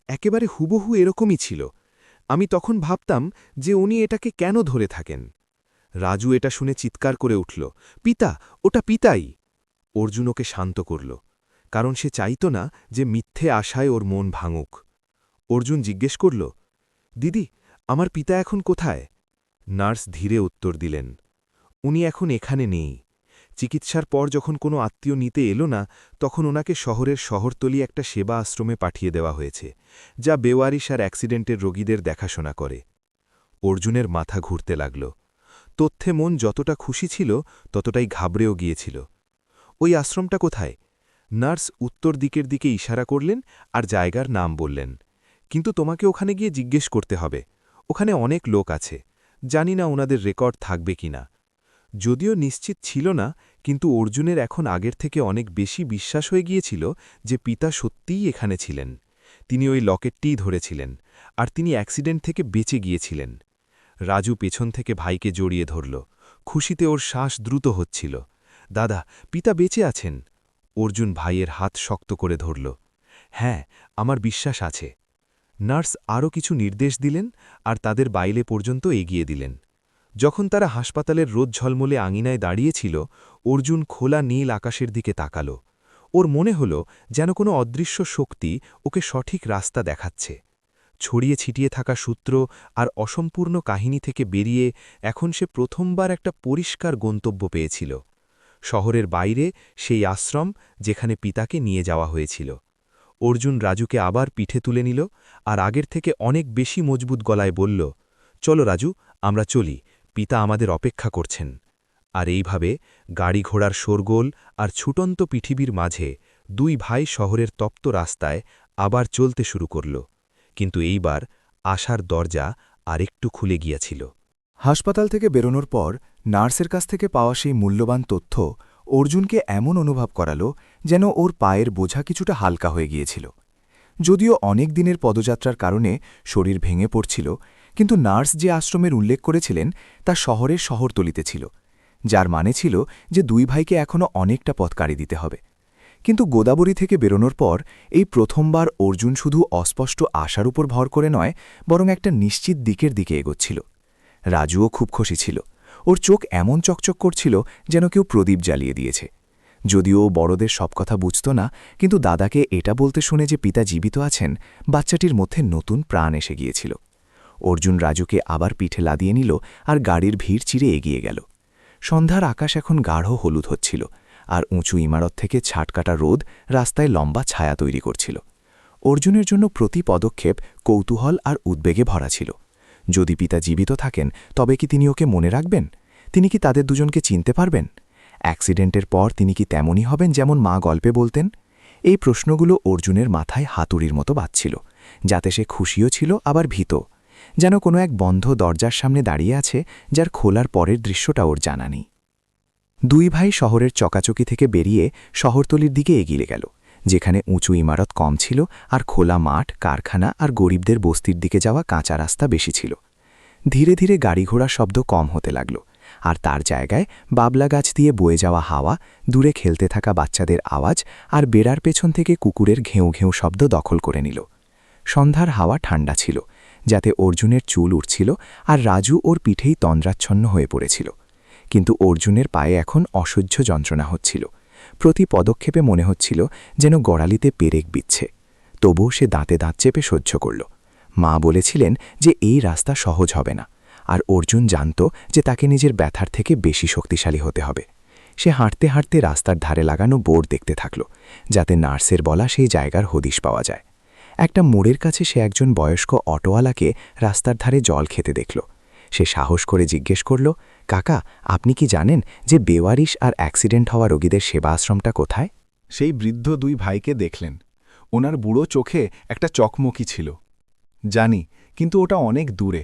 একেবারে হুবহু এরকমই ছিল। আমি তখন ভাবতাম যে উনি এটাকে কেন ধরে থাকেন। রাজু এটা শুনে চিৎকার করে উঠল, পিতা, ওটা পিতাই। অর্জুন ওকে শান্ত করল, কারণ সে চাইত না যে মিথ্যে আশায় ওর মন ভাঙুক। অর্জুন জিজ্ঞেস করল, দিদি, আমার পিতা এখন কোথায়? নার্স ধীরে উত্তর দিলেন, উনি এখন এখানে নেই। চিকিৎসার পর যখন কোনো আত্মীয় নিতে এলো না, তখন ওনাকে শহরের শহরতলি একটা সেবা আশ্রমে পাঠিয়ে দেওয়া হয়েছে, যা বেওয়ারিশ আর অ্যাক্সিডেন্টের রোগীদের দেখাশোনা করে। অর্জুনের মাথা ঘুরতে লাগল। তথ্যে মন যতটা খুশি ছিল, ততটাই ঘাবড়েও গিয়েছিল। ওই আশ্রমটা কোথায়? নার্স উত্তর দিকের দিকে ইশারা করলেন আর জায়গার নাম বললেন। কিন্তু তোমাকে ওখানে গিয়ে জিজ্ঞেস করতে হবে। ওখানে অনেক লোক আছে, জানি না ওনাদের রেকর্ড থাকবে কিনা। যদিও নিশ্চিত ছিল না, কিন্তু অর্জুনের এখন আগের থেকে অনেক বেশি বিশ্বাস হয়ে গিয়েছিল যে পিতা সত্যিই এখানে ছিলেন। তিনি ওই লকেটটিই ধরেছিলেন, আর তিনি অ্যাক্সিডেন্ট থেকে বেঁচে গিয়েছিলেন। রাজু পেছন থেকে ভাইকে জড়িয়ে ধরল। খুশিতে ওর শ্বাস দ্রুত হচ্ছিল। দাদা, পিতা বেঁচে আছেন। অর্জুন ভাইয়ের হাত শক্ত করে ধরল। হ্যাঁ, আমার বিশ্বাস আছে। নার্স আরও কিছু নির্দেশ দিলেন আর তাদের বাইরে পর্যন্ত এগিয়ে দিলেন। যখন তারা হাসপাতালের রোদ ঝলমলে আঙিনায় দাঁড়িয়েছিল, অর্জুন খোলা নীল আকাশের দিকে তাকাল। ওর মনে হল যেন কোনো অদৃশ্য শক্তি ওকে সঠিক রাস্তা দেখাচ্ছে। ছড়িয়ে ছিটিয়ে থাকা সূত্র আর অসম্পূর্ণ কাহিনী থেকে বেরিয়ে এখন সে প্রথমবার একটা পরিষ্কার গন্তব্য পেয়েছিল। শহরের বাইরে সেই আশ্রম, যেখানে পিতাকে নিয়ে যাওয়া হয়েছিল। অর্জুন রাজুকে আবার পিঠে তুলে নিল আর আগের থেকে অনেক বেশি মজবুত গলায় বলল, চলো রাজু, আমরা চলি, পিতা আমাদের অপেক্ষা করছেন। আর এইভাবে গাড়ি ঘোড়ার শোরগোল আর ছুটন্ত পৃথিবীর মাঝে দুই ভাই শহরের তপ্ত রাস্তায় আবার চলতে শুরু করল। কিন্তু এইবার আশার দরজা আরেকটু খুলে গিয়েছিল। হাসপাতাল থেকে বেরোনোর পর নার্সের কাছ থেকে পাওয়া সেই মূল্যবান তথ্য অর্জুনকে এমন অনুভব করালো যেন ওর পায়ের বোঝা কিছুটা হালকা হয়ে গিয়েছিল। যদিও অনেক দিনের পদযাত্রার কারণে শরীর ভেঙে পড়ছিল, কিন্তু নার্স যে আশ্রমের উল্লেখ করেছিলেন তা শহরের শহরতলিতে ছিল, যার মানে ছিল যে দুই ভাইকে এখনও অনেকটা পথ কাড়ি দিতে হবে। কিন্তু গোদাবরী থেকে বেরোনোর পর এই প্রথমবার অর্জুন শুধু অস্পষ্ট আশার উপর ভর করে নয়, বরং একটা নিশ্চিত দিকের দিকে এগোচ্ছিল। রাজুও খুব খুশি ছিল। ওর চোখ এমন চকচক করছিল যেন কেউ প্রদীপ জ্বালিয়ে দিয়েছে। যদিও ও বড়দের সব কথা বুঝত না, কিন্তু দাদাকে এটা বলতে শুনে যে পিতা জীবিত আছেন, বাচ্চাটির মধ্যে নতুন প্রাণ এসে গিয়েছিল। অর্জুন রাজুকে আবার পিঠে লাদিয়ে নিল আর গাড়ির ভিড় চিরে এগিয়ে গেল। সন্ধ্যার আকাশ এখন গাঢ় হলুদ হচ্ছিল, আর উঁচু ইমারত থেকে ছাটকাটা রোদ রাস্তায় লম্বা ছায়া তৈরি করছিল। অর্জুনের জন্য প্রতি পদক্ষেপ কৌতূহল আর উদ্বেগে ভরা ছিল। যদি পিতা জীবিত থাকেন তবে কি তিনি ওকে মনে রাখবেন? তিনি কি তাদের দুজনকে চিনতে পারবেন? অ্যাক্সিডেন্টের পর তিনি কি তেমনই হবেন যেমন মা গল্পে বলতেন? এই প্রশ্নগুলো অর্জুনের মাথায় হাতুড়ির মতো বাজছিল, যাতে সে খুশিও ছিল আবার ভীত, যেন কোনো এক বন্ধ দরজার সামনে দাঁড়িয়ে আছে যার খোলার পরের দৃশ্যটা ওর জানা নেই। দুই ভাই শহরের চকাচকি থেকে বেরিয়ে শহরতলির দিকে এগিয়ে গেল, যেখানে উঁচু ইমারত কম ছিল আর খোলা মাঠ, কারখানা আর গরিবদের বস্তির দিকে যাওয়া কাঁচা রাস্তা বেশি ছিল। ধীরে ধীরে গাড়ি ঘোড়ার শব্দ কম হতে লাগল, আর তার জায়গায় বাবলা গাছ দিয়ে বয়ে যাওয়া হাওয়া, দূরে খেলতে থাকা বাচ্চাদের আওয়াজ আর বেড়ার পেছন থেকে কুকুরের ঘেউ ঘেউ শব্দ দখল করে নিল। সন্ধ্যার হাওয়া ঠান্ডা ছিল, যাতে অর্জুনের চুল উঠছিল আর রাজু ওর পিঠেই তন্দ্রাচ্ছন্ন হয়ে পড়েছিল। কিন্তু অর্জুনের পায়ে এখন অসহ্য যন্ত্রণা হচ্ছিল। প্রতি পদক্ষেপে মনে হচ্ছিল যেন গড়ালিতে পেরেক বিচ্ছে। তবুও সে দাঁতে দাঁত চেপে সহ্য করল। মা বলেছিলেন যে এই রাস্তা সহজ হবে না, আর অর্জুন জানত যে তাকে নিজের ব্যথার থেকে বেশি শক্তিশালী হতে হবে। সে হাঁটতে হাঁটতে রাস্তার ধারে লাগানো বোর্ড দেখতে থাকল, যাতে নার্সের বলা সেই জায়গার হদিশ পাওয়া যায়। একটা মোড়ের কাছে সে একজন বয়স্ক অটোওয়ালাকে রাস্তার ধারে জল খেতে দেখল। সে সাহস করে জিজ্ঞেস করল, কাকা, আপনি কি জানেন যে বেওয়ারিশ আর অ্যাক্সিডেন্ট হওয়া রোগীদের সেবা আশ্রমটা কোথায়? সেই বৃদ্ধ দুই ভাইকে দেখলেন। ওনার বুড়ো চোখে একটা চকমকি ছিল। জানি, কিন্তু ওটা অনেক দূরে।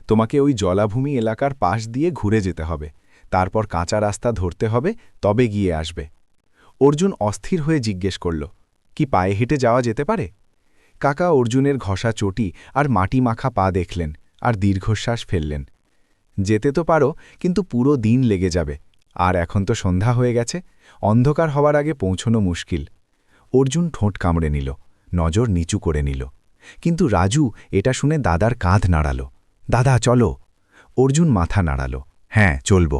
তোমাকে ওই জলাভূমি এলাকার পাশ দিয়ে ঘুরে যেতে হবে, তারপর কাঁচা রাস্তা ধরতে হবে, তবে গিয়ে আসবে। অর্জুন অস্থির হয়ে জিজ্ঞেস করল, কি পায়ে হেঁটে যাওয়া যেতে পারে? কাকা অর্জুনের ঘষা চটি আর মাটি মাখা পা দেখলেন আর দীর্ঘশ্বাস ফেললেন। যেতে তো পারো, কিন্তু পুরো দিন লেগে যাবে, আর এখন তো সন্ধ্যা হয়ে গেছে, অন্ধকার হওয়ার আগে পৌঁছনো মুশকিল। অর্জুন ঠোঁট কামড়ে নিল, নজর নিচু করে নিল। কিন্তু রাজু এটা শুনে দাদার কাঁধ নাড়াল। দাদা চলো। অর্জুন মাথা নাড়াল, হ্যাঁ চলব।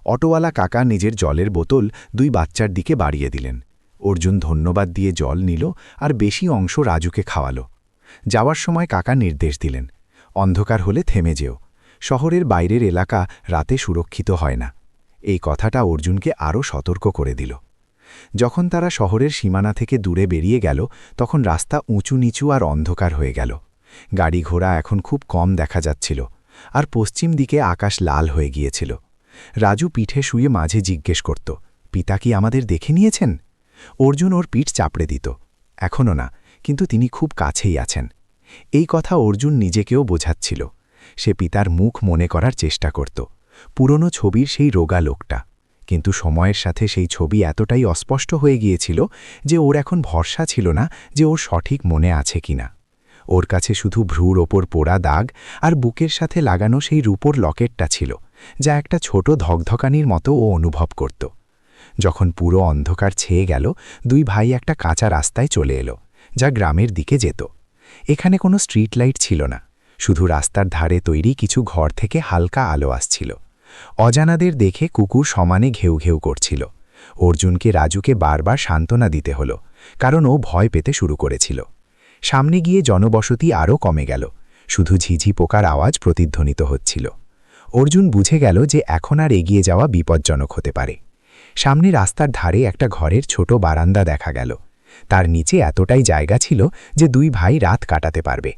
অটোওয়ালা কাকা নিজের জলের বোতল দুই বাচ্চার দিকে বাড়িয়ে দিলেন। অর্জুন ধন্যবাদ দিয়ে জল নিল আর বেশি অংশ রাজুকে খাওয়াল। যাওয়ার সময় কাকা নির্দেশ দিলেন, অন্ধকার হলে থেমে যেও, শহরের বাইরের এলাকা রাতে সুরক্ষিত হয় না। এই কথাটা অর্জুনকে আরও সতর্ক করে দিল। যখন তারা শহরের সীমানা থেকে দূরে বেরিয়ে গেল, তখন রাস্তা উঁচু নিচু আর অন্ধকার হয়ে গেল। গাড়ি ঘোড়া এখন খুব কম দেখা যাচ্ছিল, আর পশ্চিম দিকে আকাশ লাল হয়ে গিয়েছিল। রাজু পিঠে শুয়ে মাঝে জিজ্ঞেস করত, পিতা কি আমাদের দেখে নিয়েছেন? অর্জুন ওর পিঠ চাপড়ে দিত, এখনও না, কিন্তু তিনি খুব কাছেই আছেন। এই কথা অর্জুন নিজেকেও বোঝাচ্ছিল। সে পিতার মুখ মনে করার চেষ্টা করত, পুরনো ছবির সেই রোগা লোকটা। কিন্তু সময়ের সাথে সেই ছবি এতটাই অস্পষ্ট হয়ে গিয়েছিল যে ওর এখন ভরসা ছিল না যে ওর সঠিক মনে আছে কিনা। ওর কাছে শুধু ভ্রুর ওপর পোড়া দাগ আর বুকের সাথে লাগানো সেই রূপোর লকেটটা ছিল, যা একটা ছোট ধকধকানির মতো ও অনুভব করত। যখন পুরো অন্ধকার ছেয়ে গেল, দুই ভাই একটা কাঁচা রাস্তায় চলে এলো, যা গ্রামের দিকে যেত। এখানে কোনো স্ট্রিট লাইট ছিল না, শুধু রাস্তার ধারে তৈরি কিছু ঘর থেকে হালকা আলো আসছিল। অজানাদের দেখে কুকুর সমানে ঘেউ ঘেউ করছিল। অর্জুনকে রাজুকে বারবার সান্ত্বনা দিতে হলো, কারণ ও ভয় পেতে শুরু করেছিল। সামনে গিয়ে জনবসতি আরও কমে গেল, শুধু ঝিঝি পোকার আওয়াজ প্রতিধ্বনিত হচ্ছিল। অর্জুন বুঝে গেল যে এখন আর এগিয়ে যাওয়া বিপজ্জনক হতে পারে। সামনে রাস্তার ধারে একটা ঘরের ছোট বারান্দা দেখা গেল। তার নিচে এতটাই জায়গা ছিল যে দুই ভাই রাত কাটাতে পারবে।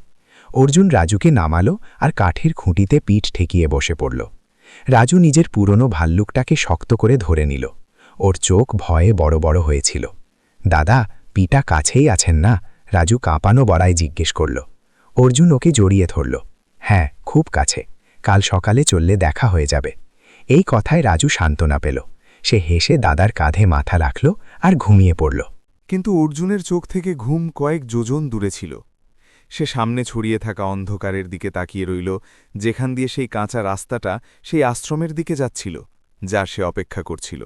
অর্জুন রাজুকে নামালো আর কাঠের খুঁটিতে পিঠ ঠেকিয়ে বসে পড়ল। রাজু নিজের পুরনো ভাল্লুকটাকে শক্ত করে ধরে নিল। ওর চোখ ভয়ে বড় বড় হয়েছিল। দাদা, পিতা কাছেই আছেন না? রাজু কাঁপানো বড়ায় জিজ্ঞেস করল। অর্জুন ওকে জড়িয়ে ধরল। হ্যাঁ, খুব কাছে, কাল সকালে চললে দেখা হয়ে যাবে। এই কথায় রাজু সান্ত্বনা পেল। সে হেসে দাদার কাঁধে মাথা রাখল আর ঘুমিয়ে পড়ল। কিন্তু অর্জুনের চোখ থেকে ঘুম কয়েক যোজন দূরে ছিল। সে সামনে ছড়িয়ে থাকা অন্ধকারের দিকে তাকিয়ে রইল, যেখান দিয়ে সেই কাঁচা রাস্তাটা সেই আশ্রমের দিকে যাচ্ছিল, যার সে অপেক্ষা করছিল।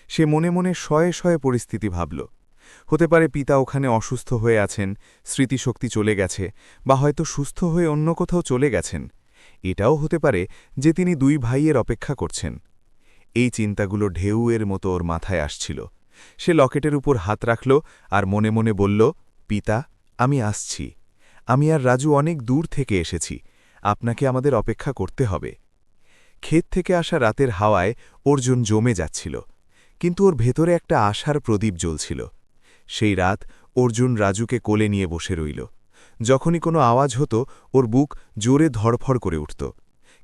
সে মনে মনে শয়ে শয়ে পরিস্থিতি ভাবল। হতে পারে পিতা ওখানে অসুস্থ হয়ে আছেন, স্মৃতিশক্তি চলে গেছে, বা হয়তো সুস্থ হয়ে অন্য কোথাও চলে গেছেন। এটাও হতে পারে যে তিনি দুই ভাইয়ের অপেক্ষা করছেন। এই চিন্তাগুলো ঢেউয়ের মতো ওর মাথায় আসছিল। সে লকেটের উপর হাত রাখল আর মনে মনে বলল, পিতা, আমি আসছি। আমি আর রাজু অনেক দূর থেকে এসেছি, আপনাকে আমাদের অপেক্ষা করতে হবে। ক্ষেত থেকে আসা রাতের হাওয়ায় অর্জুন জমে যাচ্ছিল, কিন্তু ওর ভেতরে একটা আশার প্রদীপ জ্বলছিল। সেই রাত অর্জুন রাজুকে কোলে নিয়ে বসে রইল। যখনই কোনো আওয়াজ হতো ওর বুক জোরে ধড়ফড় করে উঠত।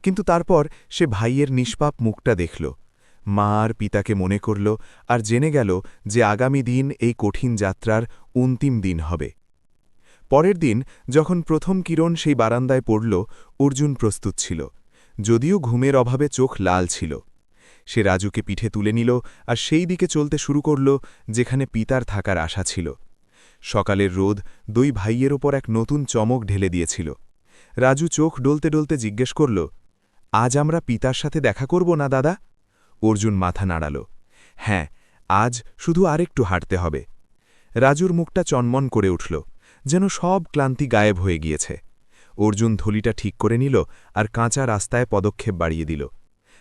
কিন্তু তারপর সে ভাইয়ের নিষ্পাপ মুখটা দেখল, মা আর পিতাকে মনে করল, আর জেনে গেল যে আগামী দিন এই কঠিন যাত্রার অন্তিম দিন হবে। পরের দিন যখন প্রথম কিরণ সেই বারান্দায় পড়ল, অর্জুন প্রস্তুত ছিল, যদিও ঘুমের অভাবে চোখ লাল ছিল। সে রাজুকে পিঠে তুলে নিল আর সেই দিকে চলতে শুরু করল যেখানে পিতার থাকার আশা ছিল। সকালের রোদ দুই ভাইয়ের ওপর এক নতুন চমক ঢেলে দিয়েছিল। রাজু চোখ ডলতে ডলতে জিজ্ঞেস করল, আজ আমরা পিতার সাথে দেখা করব না দাদা? অর্জুন মাথা নাড়াল, হ্যাঁ, আজ শুধু আরেকটু হাঁটতে হবে। রাজুর মুখটা চনমন করে উঠল, যেন সব ক্লান্তি গায়েব হয়ে গিয়েছে। অর্জুন থলিটা ঠিক করে নিল আর কাঁচা রাস্তায় পদক্ষেপ বাড়িয়ে দিল।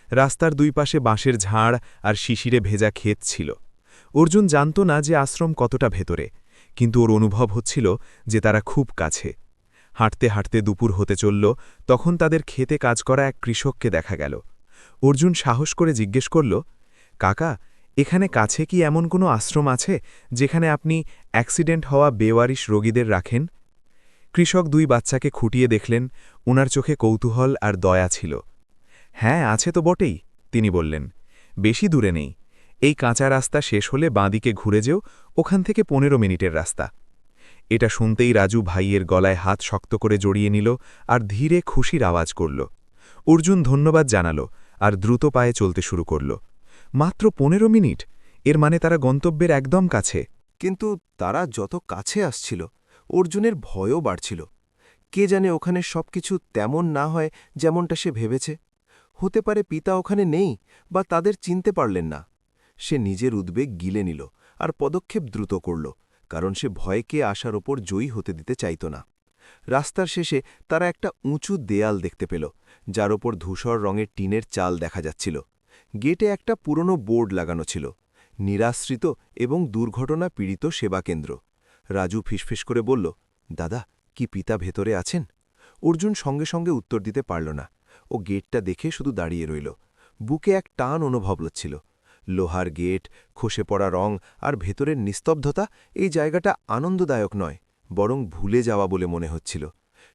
রাস্তার দুই পাশে বাঁশের ঝাড় আর শিশিরে ভেজা ক্ষেত ছিল। অর্জুন জানত না যে আশ্রম কতটা ভেতরে, কিন্তু ওর অনুভব হচ্ছিল যে তারা খুব কাছে। হাঁটতে হাঁটতে দুপুর হতে চলল, তখন তাদের খেতে কাজ করা এক কৃষককে দেখা গেল। অর্জুন সাহস করে জিজ্ঞেস করল, কাকা, এখানে কাছে কি এমন কোনো আশ্রম আছে যেখানে আপনি অ্যাক্সিডেন্ট হওয়া বেওয়ারিশ রোগীদের রাখেন? কৃষক দুই বাচ্চাকে খুঁটিয়ে দেখলেন, ওনার চোখে কৌতূহল আর দয়া ছিল। হ্যাঁ, আছে তো বটেই, তিনি বললেন, বেশি দূরে নেই। এই কাঁচা রাস্তা শেষ হলে বাঁদিকে ঘুরে যেও, ওখান থেকে 15 মিনিটের রাস্তা। এটা শুনতেই রাজু ভাইয়ের গলায় হাত শক্ত করে জড়িয়ে নিল আর ধীরে খুশির আওয়াজ করল। অর্জুন ধন্যবাদ জানাল আর দ্রুত পায়ে চলতে শুরু করল। মাত্র 15 মিনিট, এর মানে তারা গন্তব্যের একদম কাছে। কিন্তু তারা যত কাছে আসছিল অর্জুনের ভয়ও বাড়ছিল। কে জানে ওখানে সবকিছু তেমন না হয় যেমনটা সে ভেবেছে। হতে পারে পিতা ওখানে নেই বা তাদের চিনতে পারলেন না। সে নিজের উদ্বেগ গিলে নিল আর পদক্ষেপ দ্রুত করল, কারণ সে ভয়কে আশার ওপর জয়ী হতে দিতে চাইত না। রাস্তার শেষে তারা একটা উঁচু দেয়াল দেখতে পেল, যার ওপর ধূসর রঙের টিনের চাল দেখা যাচ্ছিল। গেটে একটা পুরনো বোর্ড লাগানো ছিল, নিরাশ্রিত এবং দুর্ঘটনা পীড়িত সেবা কেন্দ্র। রাজু ফিসফিস করে বলল, দাদা, কি পিতা ভেতরে আছেন? অর্জুন সঙ্গে সঙ্গে উত্তর দিতে পারল না। ও গেটটা দেখে শুধু দাঁড়িয়ে রইল। বুকে এক টান অনুভব হচ্ছিল। লোহার গেট, খসে পড়া রং আর ভেতরের নিস্তব্ধতা এই জায়গাটা আনন্দদায়ক নয়, বরং ভুলে যাওয়া বলে মনে হচ্ছিল।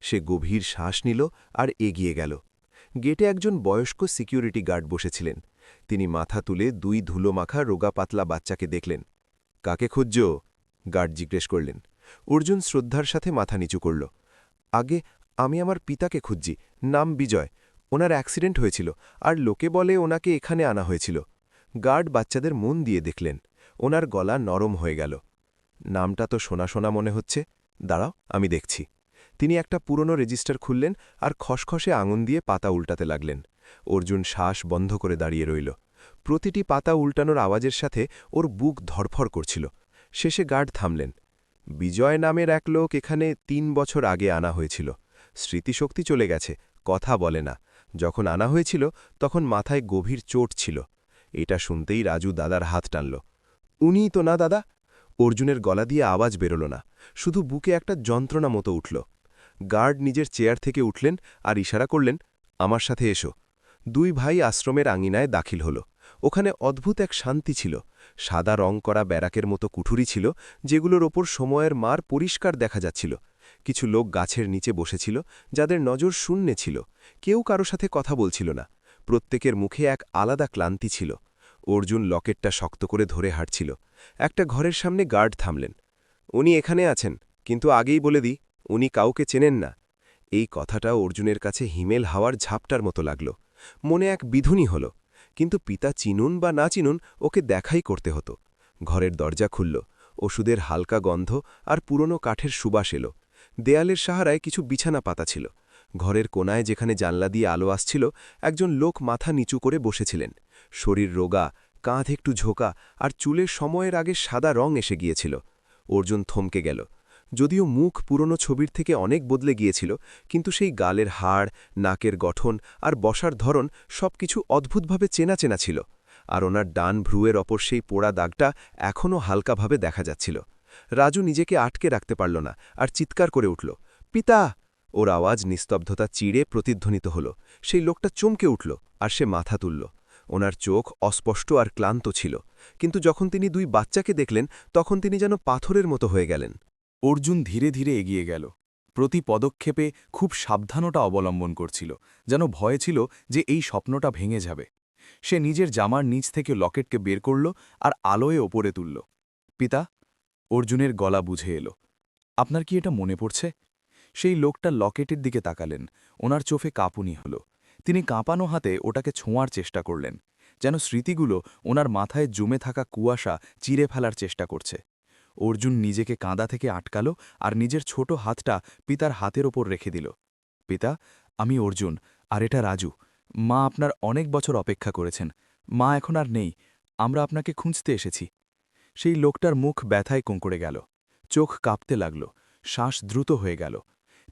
সে গভীর শ্বাস নিল আর এগিয়ে গেল। গেটে একজন বয়স্ক সিকিউরিটি গার্ড বসেছিলেন। তিনি মাথা তুলে দুই ধুলোমাখা রোগা পাতলা বাচ্চাকে দেখলেন। কাকে খুঁজছ? গার্ড জিজ্ঞেস করলেন। অর্জুন শ্রদ্ধার সাথে মাথা নিচু করল। আগে আমি আমার পিতাকে খুঁজছি, নাম বিজয়। ওনার অ্যাক্সিডেন্ট হয়েছিল আর লোকে বলে ওনাকে এখানে আনা হয়েছিল। গার্ড বাচ্চাদের মন দিয়ে দেখলেন। ওনার গলা নরম হয়ে গেল। নামটা তো শোনা শোনা মনে হচ্ছে, দাঁড়াও আমি দেখছি। তিনি একটা পুরনো রেজিস্টার খুললেন আর খসখসে আঙুন দিয়ে পাতা উল্টাতে লাগলেন। অর্জুন শ্বাস বন্ধ করে দাঁড়িয়ে রইল। প্রতিটি পাতা উল্টানোর আওয়াজের সাথে ওর বুক ধড়ফড় করছিল। শেষে গার্ড থামলেন। বিজয় নামের এক লোক এখানে 3 বছর আগে আনা হয়েছিল। স্মৃতিশক্তি চলে গেছে, কথা বলে না। যখন আনা হয়েছিল তখন মাথায় গভীর চোট ছিল। এটা শুনতেই রাজু দাদার হাত টানল। উনিই তো না দাদা? অর্জুনের গলা দিয়ে আওয়াজ বেরোল না, শুধু বুকে একটা যন্ত্রণা মতো উঠল। গার্ড নিজের চেয়ার থেকে উঠলেন আর ইশারা করলেন, আমার সাথে এসো। দুই ভাই আশ্রমের আঙিনায় দাখিল হল। ওখানে অদ্ভুত এক শান্তি ছিল। সাদা রং করা ব্যারাকের মতো কুঠুরি ছিল, যেগুলোর ওপর সময়ের মার পরিষ্কার দেখা যাচ্ছিল। কিছু লোক গাছের নিচে বসেছিল, যাদের নজর শূন্যে ছিল। কেউ কারো সাথে কথা বলছিল না। প্রত্যেকের মুখে এক আলাদা ক্লান্তি ছিল। অর্জুন লকেটটা শক্ত করে ধরে হাঁটছিল। একটা ঘরের সামনে গার্ড থামলেন। উনি এখানে আছেন, কিন্তু আগেই বলে দিই, উনি কাউকে চেনেন না। এই কথাটা অর্জুনের কাছে হিমেল হাওয়ার ঝাপটার মতো লাগল। মনে এক বিধুনি হল, কিন্তু পিতা চিনুন বা না চিনুন ওকে দেখাই করতে হতো। ঘরের দরজা খুলল। ওষুধের হালকা গন্ধ আর পুরনো কাঠের সুবাস এলো। দেয়ালের সাহারায় কিছু বিছানা পাতা ছিল। ঘরের কোনায় যেখানে জানলা দিয়ে আলো আসছিল, একজন লোক মাথা নিচু করে বসেছিলেন। শরীর রোগা, কাঁধ একটু ঝোঁকা আর চুলের সময়ের আগে সাদা রং এসে গিয়েছিল। অর্জুন থমকে গেল। যদিও মুখ পুরনো ছবির থেকে অনেক বদলে গিয়েছিল, কিন্তু সেই গালের হাড়, নাকের গঠন আর বসার ধরন সবকিছু অদ্ভুতভাবে চেনা চেনা ছিল। আর ওনার ডান ভ্রুয়ের অপর সেই পোড়া দাগটা এখনও হালকাভাবে দেখা যাচ্ছিল। রাজু নিজেকে আটকে রাখতে পারল না আর চিৎকার করে উঠল, পিতা! ওর আওয়াজ নিস্তব্ধতা চিড়ে প্রতিধ্বনিত হল। সেই লোকটা চমকে উঠল আর সে মাথা তুলল। ওনার চোখ অস্পষ্ট আর ক্লান্ত ছিল, কিন্তু যখন তিনি 2 বাচ্চাকে দেখলেন তখন তিনি যেন পাথরের মতো হয়ে গেলেন। অর্জুন ধীরে ধীরে এগিয়ে গেল। প্রতি পদক্ষেপে খুব সাবধানতা অবলম্বন করছিল, যেন ভয় ছিল যে এই স্বপ্নটা ভেঙে যাবে। সে নিজের জামার নিচ থেকে লকেটকে বের করল আর আলোয় ওপরে তুলল। পিতা, অর্জুনের গলা বুঝে এলো। আপনার কি এটা মনে পড়ছে? সেই লোকটা লকেটের দিকে তাকালেন। ওনার চোখে কাঁপুনি হল। তিনি কাঁপানো হাতে ওটাকে ছোঁয়ার চেষ্টা করলেন, যেন স্মৃতিগুলো ওনার মাথায় জমে থাকা কুয়াশা চিরে ফেলার চেষ্টা করছে। অর্জুন নিজেকে কাঁদা থেকে আটকালো আর নিজের ছোট হাতটা পিতার হাতের ওপর রেখে দিল। পিতা, আমি অর্জুন, আর এটা রাজু। মা আপনার অনেক বছর অপেক্ষা করেছেন। মা এখন আর নেই, আমরা আপনাকে খুঁজতে এসেছি। সেই লোকটার মুখ ব্যথায় কোঁকড়ে গেল, চোখ কাঁপতে লাগল, শ্বাস দ্রুত হয়ে গেল।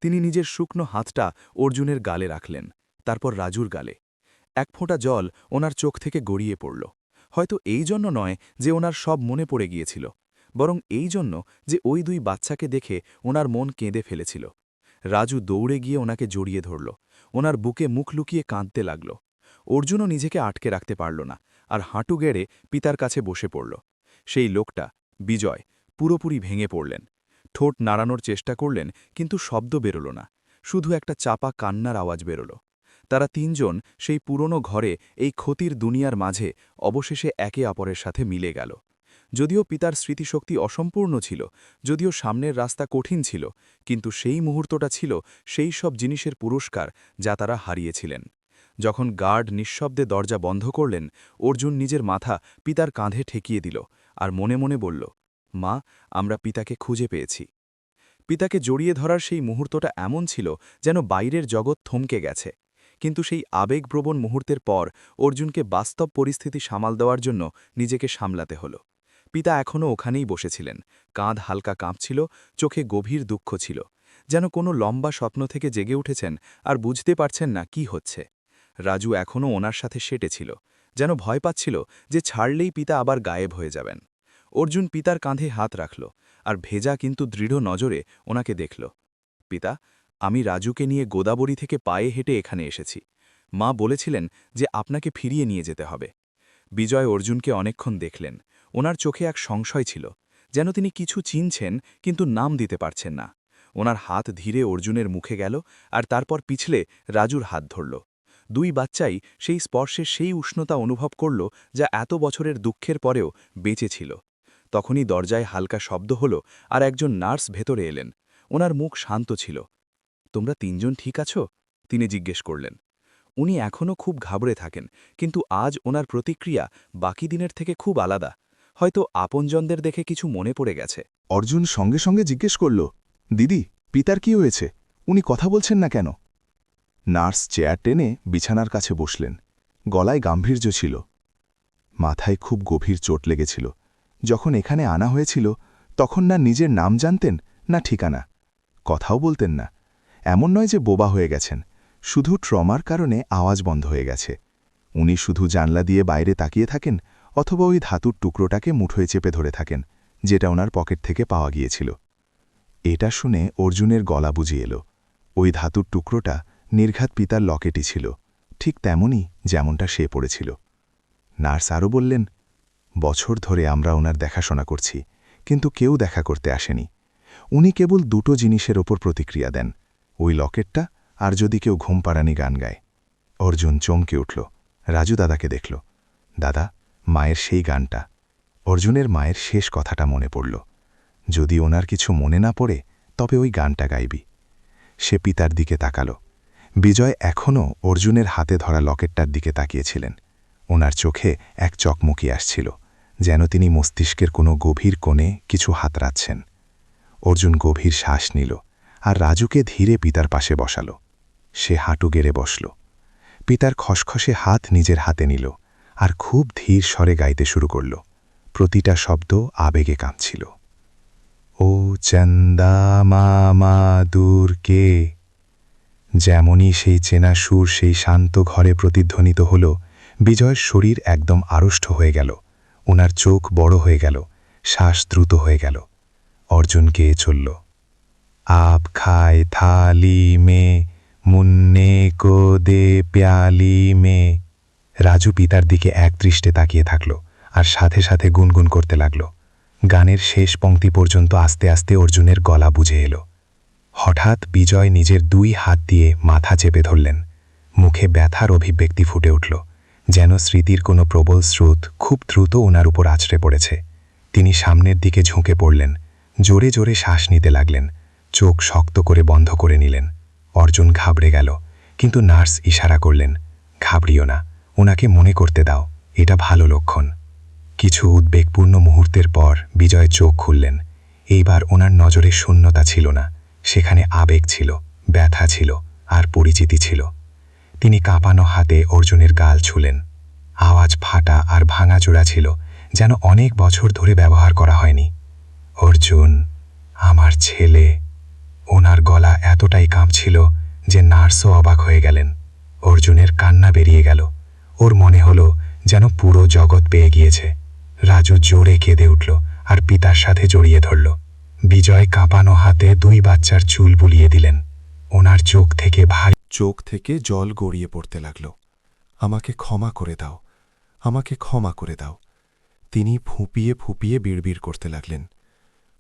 তিনি নিজের শুকনো হাতটা অর্জুনের গালে রাখলেন, তারপর রাজুর গালে। এক ফোঁটা জল ওনার চোখ থেকে গড়িয়ে পড়ল। হয়তো এই জন্য নয় যে ওনার সব মনে পড়ে গিয়েছিল, বরং এই জন্য যে ওই 2 বাচ্চাকে দেখে ওনার মন কেঁদে ফেলেছিল। রাজু দৌড়ে গিয়ে ওনাকে জড়িয়ে ধরল, ওনার বুকে মুখ লুকিয়ে কাঁদতে লাগল। অর্জুনও নিজেকে আটকে রাখতে পারল না আর হাঁটু গেড়ে পিতার কাছে বসে পড়ল। সেই লোকটা, বিজয়, পুরোপুরি ভেঙে পড়লেন। ঠোঁট নাড়ানোর চেষ্টা করলেন, কিন্তু শব্দ বেরোল না, শুধু একটা চাপা কান্নার আওয়াজ বেরোল। তারা 3 জন সেই পুরনো ঘরে এই ক্ষতির দুনিয়ার মাঝে অবশেষে একে অপরের সাথে মিলে গেল। যদিও পিতার স্মৃতিশক্তি অসম্পূর্ণ ছিল, যদিও সামনের রাস্তা কঠিন ছিল, কিন্তু সেই মুহূর্তটা ছিল সেই সব জিনিসের পুরস্কার যা তারা হারিয়েছিলেন। যখন গার্ড নিঃশব্দে দরজা বন্ধ করলেন, অর্জুন নিজের মাথা পিতার কাঁধে ঠেকিয়ে দিল আর মনে মনে বলল, মা, আমরা পিতাকে খুঁজে পেয়েছি। পিতাকে জড়িয়ে ধরার সেই মুহূর্তটা এমন ছিল যেন বাইরের জগৎ থমকে গেছে। কিন্তু সেই আবেগপ্রবণ মুহূর্তের পর অর্জুনকে বাস্তব পরিস্থিতি সামাল দেওয়ার জন্য নিজেকে সামলাতে হলো। পিতা এখনও ওখানেই বসেছিলেন, কাঁধ হালকা কাঁপছিল, চোখে গভীর দুঃখ ছিল, যেন কোনো লম্বা স্বপ্ন থেকে জেগে উঠেছেন আর বুঝতে পারছেন না কি হচ্ছে। রাজু এখনও ওনার সাথে সেটেছিল, যেন ভয় পাচ্ছিল যে ছাড়লেই পিতা আবার গায়েব হয়ে যাবেন। অর্জুন পিতার কাঁধে হাত রাখল আর ভেজা কিন্তু দৃঢ় নজরে ওনাকে দেখল। পিতা, আমি রাজুকে নিয়ে গোদাবরী থেকে পায়ে হেঁটে এখানে এসেছি। মা বলেছিলেন যে আপনাকে ফিরিয়ে নিয়ে যেতে হবে। বিজয় অর্জুনকে অনেকক্ষণ দেখলেন। ওনার চোখে এক সংশয় ছিল, যেন তিনি কিছু চিনছেন কিন্তু নাম দিতে পারছেন না। ওনার হাত ধীরে অর্জুনের মুখে গেল আর তারপর পিছলে রাজুর হাত ধরল। 2 বাচ্চাই সেই স্পর্শের সেই উষ্ণতা অনুভব করল যা এত বছরের দুঃখের পরেও বেঁচে ছিল। তখনই দরজায় হালকা শব্দ হল আর একজন নার্স ভেতরে এলেন। ওনার মুখ শান্ত ছিল। তোমরা 3 জন ঠিক আছো? তিনি জিজ্ঞেস করলেন। উনি এখনও খুব ঘাবড়ে থাকেন, কিন্তু আজ ওনার প্রতিক্রিয়া বাকি দিনের থেকে খুব আলাদা। হয়তো আপনজনদের দেখে কিছু মনে পড়ে গেছে। অর্জুন সঙ্গে সঙ্গে জিজ্ঞেস করল, দিদি, পিতার কি হয়েছে? উনি কথা বলছেন না কেন? নার্স চেয়ার টেনে বিছানার কাছে বসলেন। গলায় গাম্ভীর্য ছিল। মাথায় খুব গভীর চোট লেগেছিল। যখন এখানে আনা হয়েছিল তখন না নিজের নাম জানতেন না ঠিকানা, কথাও বলতেন না। এমন নয় যে বোবা হয়ে গেছেন, শুধু ট্রমার কারণে আওয়াজ বন্ধ হয়ে গেছে। উনি শুধু জানলা দিয়ে বাইরে তাকিয়ে থাকেন অথবা ওই ধাতুর টুকরোটাকে মুঠোয় চেপে ধরে থাকেন, যেটা ওনার পকেট থেকে পাওয়া গিয়েছিল। এটা শুনে অর্জুনের গলা বুঝে এলো। ওই ধাতুর টুকরোটা নির্ঘাত পিতার লকেটই ছিল, ঠিক তেমনই যেমনটা সে পড়েছিল। নার্স আরও বললেন, বছর ধরে আমরা ওনার দেখাশোনা করছি, কিন্তু কেউ দেখা করতে আসেনি। উনি কেবল 2টো জিনিসের ওপর প্রতিক্রিয়া দেন, ওই লকেটটা আর যদি কেউ ঘুম পাড়ানি গান গায়। অর্জুন চমকে উঠল, রাজু দাদাকে দেখল। দাদা, মায়ের সেই গানটা। অর্জুনের মায়ের শেষ কথাটা মনে পড়ল, যদি ওনার কিছু মনে না পড়ে তবে ওই গানটা গাইবি। সে পিতার দিকে তাকাল। বিজয় এখনও অর্জুনের হাতে ধরা লকেটটার দিকে তাকিয়েছিলেন। ওনার চোখে এক চকমকি আসছিল, যেন তিনি মস্তিষ্কের কোনো গভীর কোণে কিছু হাতড়াচ্ছেন। অর্জুন গভীর শ্বাস নিল আর রাজুকে ধীরে পিতার পাশে বসাল। সে হাঁটু গেড়ে বসল। পিতার খসখসে হাত নিজের হাতে নিল আর খুব ধীর স্বরে গাইতে শুরু করল। প্রতিটা শব্দ আবেগে কাঁপছিল। ও চন্দা মামা দূরকে। যেমনই সেই চেনা সুর সেই শান্ত ঘরে প্রতিধ্বনিত হল, বিজয়ের শরীর একদম আড়ষ্ট হয়ে গেল। ওনার চোখ বড় হয়ে গেল, শ্বাস দ্রুত হয়ে গেল। অর্জুন গেয়ে চলল, আপ খায় থালি মে, মুন্নে কো দে প্যালি মে। রাজু পিতার দিকে একদৃষ্টে তাকিয়ে থাকল আর সাথে সাথে গুনগুন করতে লাগল। গানের শেষ পংক্তি পর্যন্ত আস্তে আস্তে অর্জুনের গলা বুঝে এলো। হঠাৎ বিজয় নিজের 2 হাত দিয়ে মাথা চেপে ধরলেন। মুখে ব্যথার অভিব্যক্তি ফুটে উঠল, যেন স্মৃতির কোনো প্রবল স্রোত খুব দ্রুত ওনার উপর আছড়ে পড়েছে। তিনি সামনের দিকে ঝুঁকে পড়লেন, জোরে জোরে শ্বাস নিতে লাগলেন, চোখ শক্ত করে বন্ধ করে নিলেন। অর্জুন ঘাবড়ে গেল, কিন্তু নার্স ইশারা করলেন, ঘাবড়িও না, ওনাকে মনে করতে দাও, এটা ভালো লক্ষণ। কিছু উদ্বেগপূর্ণ মুহূর্তের পর বিজয় চোখ খুললেন। এইবার ওনার নজরে শূন্যতা ছিল না, সেখানে আবেগ ছিল, ব্যথা ছিল আর পরিচিতি ছিল। তিনি কাঁপানো হাতে অর্জুনের গাল ছুলেন। আওয়াজ ফাটা আর ভাঙাচোরা ছিল, যেন অনেক বছর ধরে ব্যবহার করা হয়নি। অর্জুন, আমার ছেলে। ওনার গলা এতটাই কাঁপছিল যে নার্সও অবাক হয়ে গেলেন। অর্জুনের কান্না বেরিয়ে গেল। ওর মনে হলো যেন পুরো জগৎ পেয়ে গিয়েছে। রাজু জোরে কেঁদে উঠল আর পিতার সাথে জড়িয়ে ধরল। বিজয় কাঁপানো হাতে 2 বাচ্চার চুল বুলিয়ে দিলেন। ওনার চোখ থেকে ভারী চোখ থেকে জল গড়িয়ে পড়তে লাগল। আমাকে ক্ষমা করে দাও, আমাকে ক্ষমা করে দাও। তিনি ফুঁপিয়ে ফুঁপিয়ে বিড়বিড় করতে লাগলেন।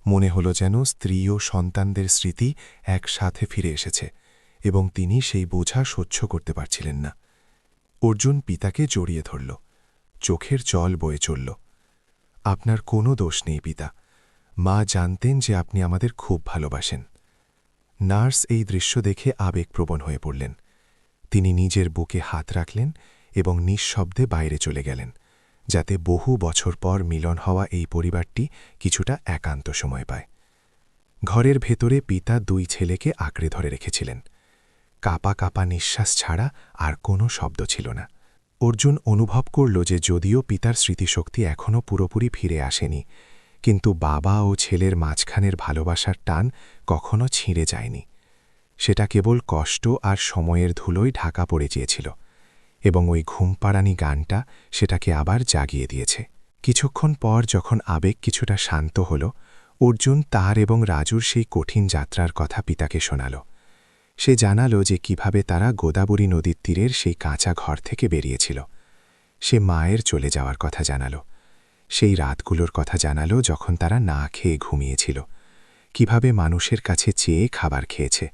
মনে হলো যেন স্ত্রী ও সন্তানদের স্মৃতি একসাথে ফিরে এসেছে এবং তিনি সেই বোঝা সহ্য করতে পারছিলেন না। অর্জুন পিতাকে জড়িয়ে ধরল, চোখের জল বয়ে চলল। আপনার কোনো দোষ নেই পিতা, মা জানতেন যে আপনি আমাদের খুব ভালোবাসেন। নার্স এই দৃশ্য দেখে আবেগপ্রবণ হয়ে পড়লেন। তিনি নিজের বুকে হাত রাখলেন এবং নিঃশব্দে বাইরে চলে গেলেন, যাতে বহু বছর পর মিলন হওয়া এই পরিবারটি কিছুটা একান্ত সময় পায়। ঘরের ভেতরে পিতা 2 ছেলেকে আঁকড়ে ধরে রেখেছিলেন। কাপা কাপা নিঃশ্বাস ছাড়া আর কোনো শব্দ ছিল না। অর্জুন অনুভব করল যে যদিও পিতার স্মৃতিশক্তি এখনও পুরোপুরি ফিরে আসেনি, কিন্তু বাবা ও ছেলের মাঝখানের ভালোবাসার টান কখনো ছিঁড়ে যায়নি। সেটা কেবল কষ্ট আর সময়ের ধুলোয় ঢাকা পড়ে গিয়েছিল, এবং ওই ঘুমপাড়ানি গানটা সেটাকে আবার জাগিয়ে দিয়েছে। কিছুক্ষণ পর যখন আবেগ কিছুটা শান্ত হল, অর্জুন তার এবং রাজুর সেই কঠিন যাত্রার কথা পিতাকে শোনাল। সে জানালো যে কিভাবে তারা গোদাবরী নদীর তীরের সেই কাঁচা ঘর থেকে বেরিয়েছিল। সে মায়ের চলে যাওয়ার কথা জানালো, সেই রাতগুলোর কথা জানালো যখন তারা না খেয়ে ঘুমিয়েছিল, কিভাবে মানুষের কাছে চেয়ে খাবার খেয়েছে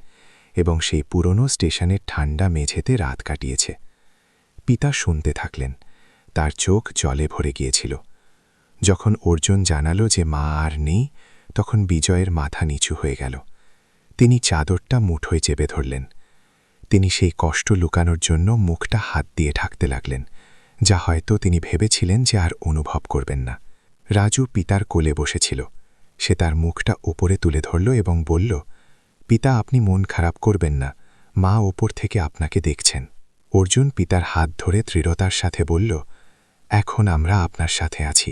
এবং সেই পুরনো স্টেশনের ঠান্ডা মেঝেতে রাত কাটিয়েছে। পিতা শুনতে থাকলেন, তার চোখ জলে ভরে গিয়েছিল। যখন অর্জুন জানালো যে মা আর নেই, তখন বিজয়ের মাথা নিচু হয়ে গেল। তিনি চাদরটা মুঠোয় চেপে ধরলেন। তিনি সেই কষ্ট লুকানোর জন্য মুখটা হাত দিয়ে ঢাকতে লাগলেন, যা হয়তো তিনি ভেবেছিলেন যে আর অনুভব করবেন না। রাজু পিতার কোলে বসেছিল। সে তার মুখটা ওপরে তুলে ধরল এবং বলল, পিতা, আপনি মন খারাপ করবেন না, মা ওপর থেকে আপনাকে দেখছেন। অর্জুন পিতার হাত ধরে দৃঢ়তার সাথে বলল, এখন আমরা আপনার সাথে আছি,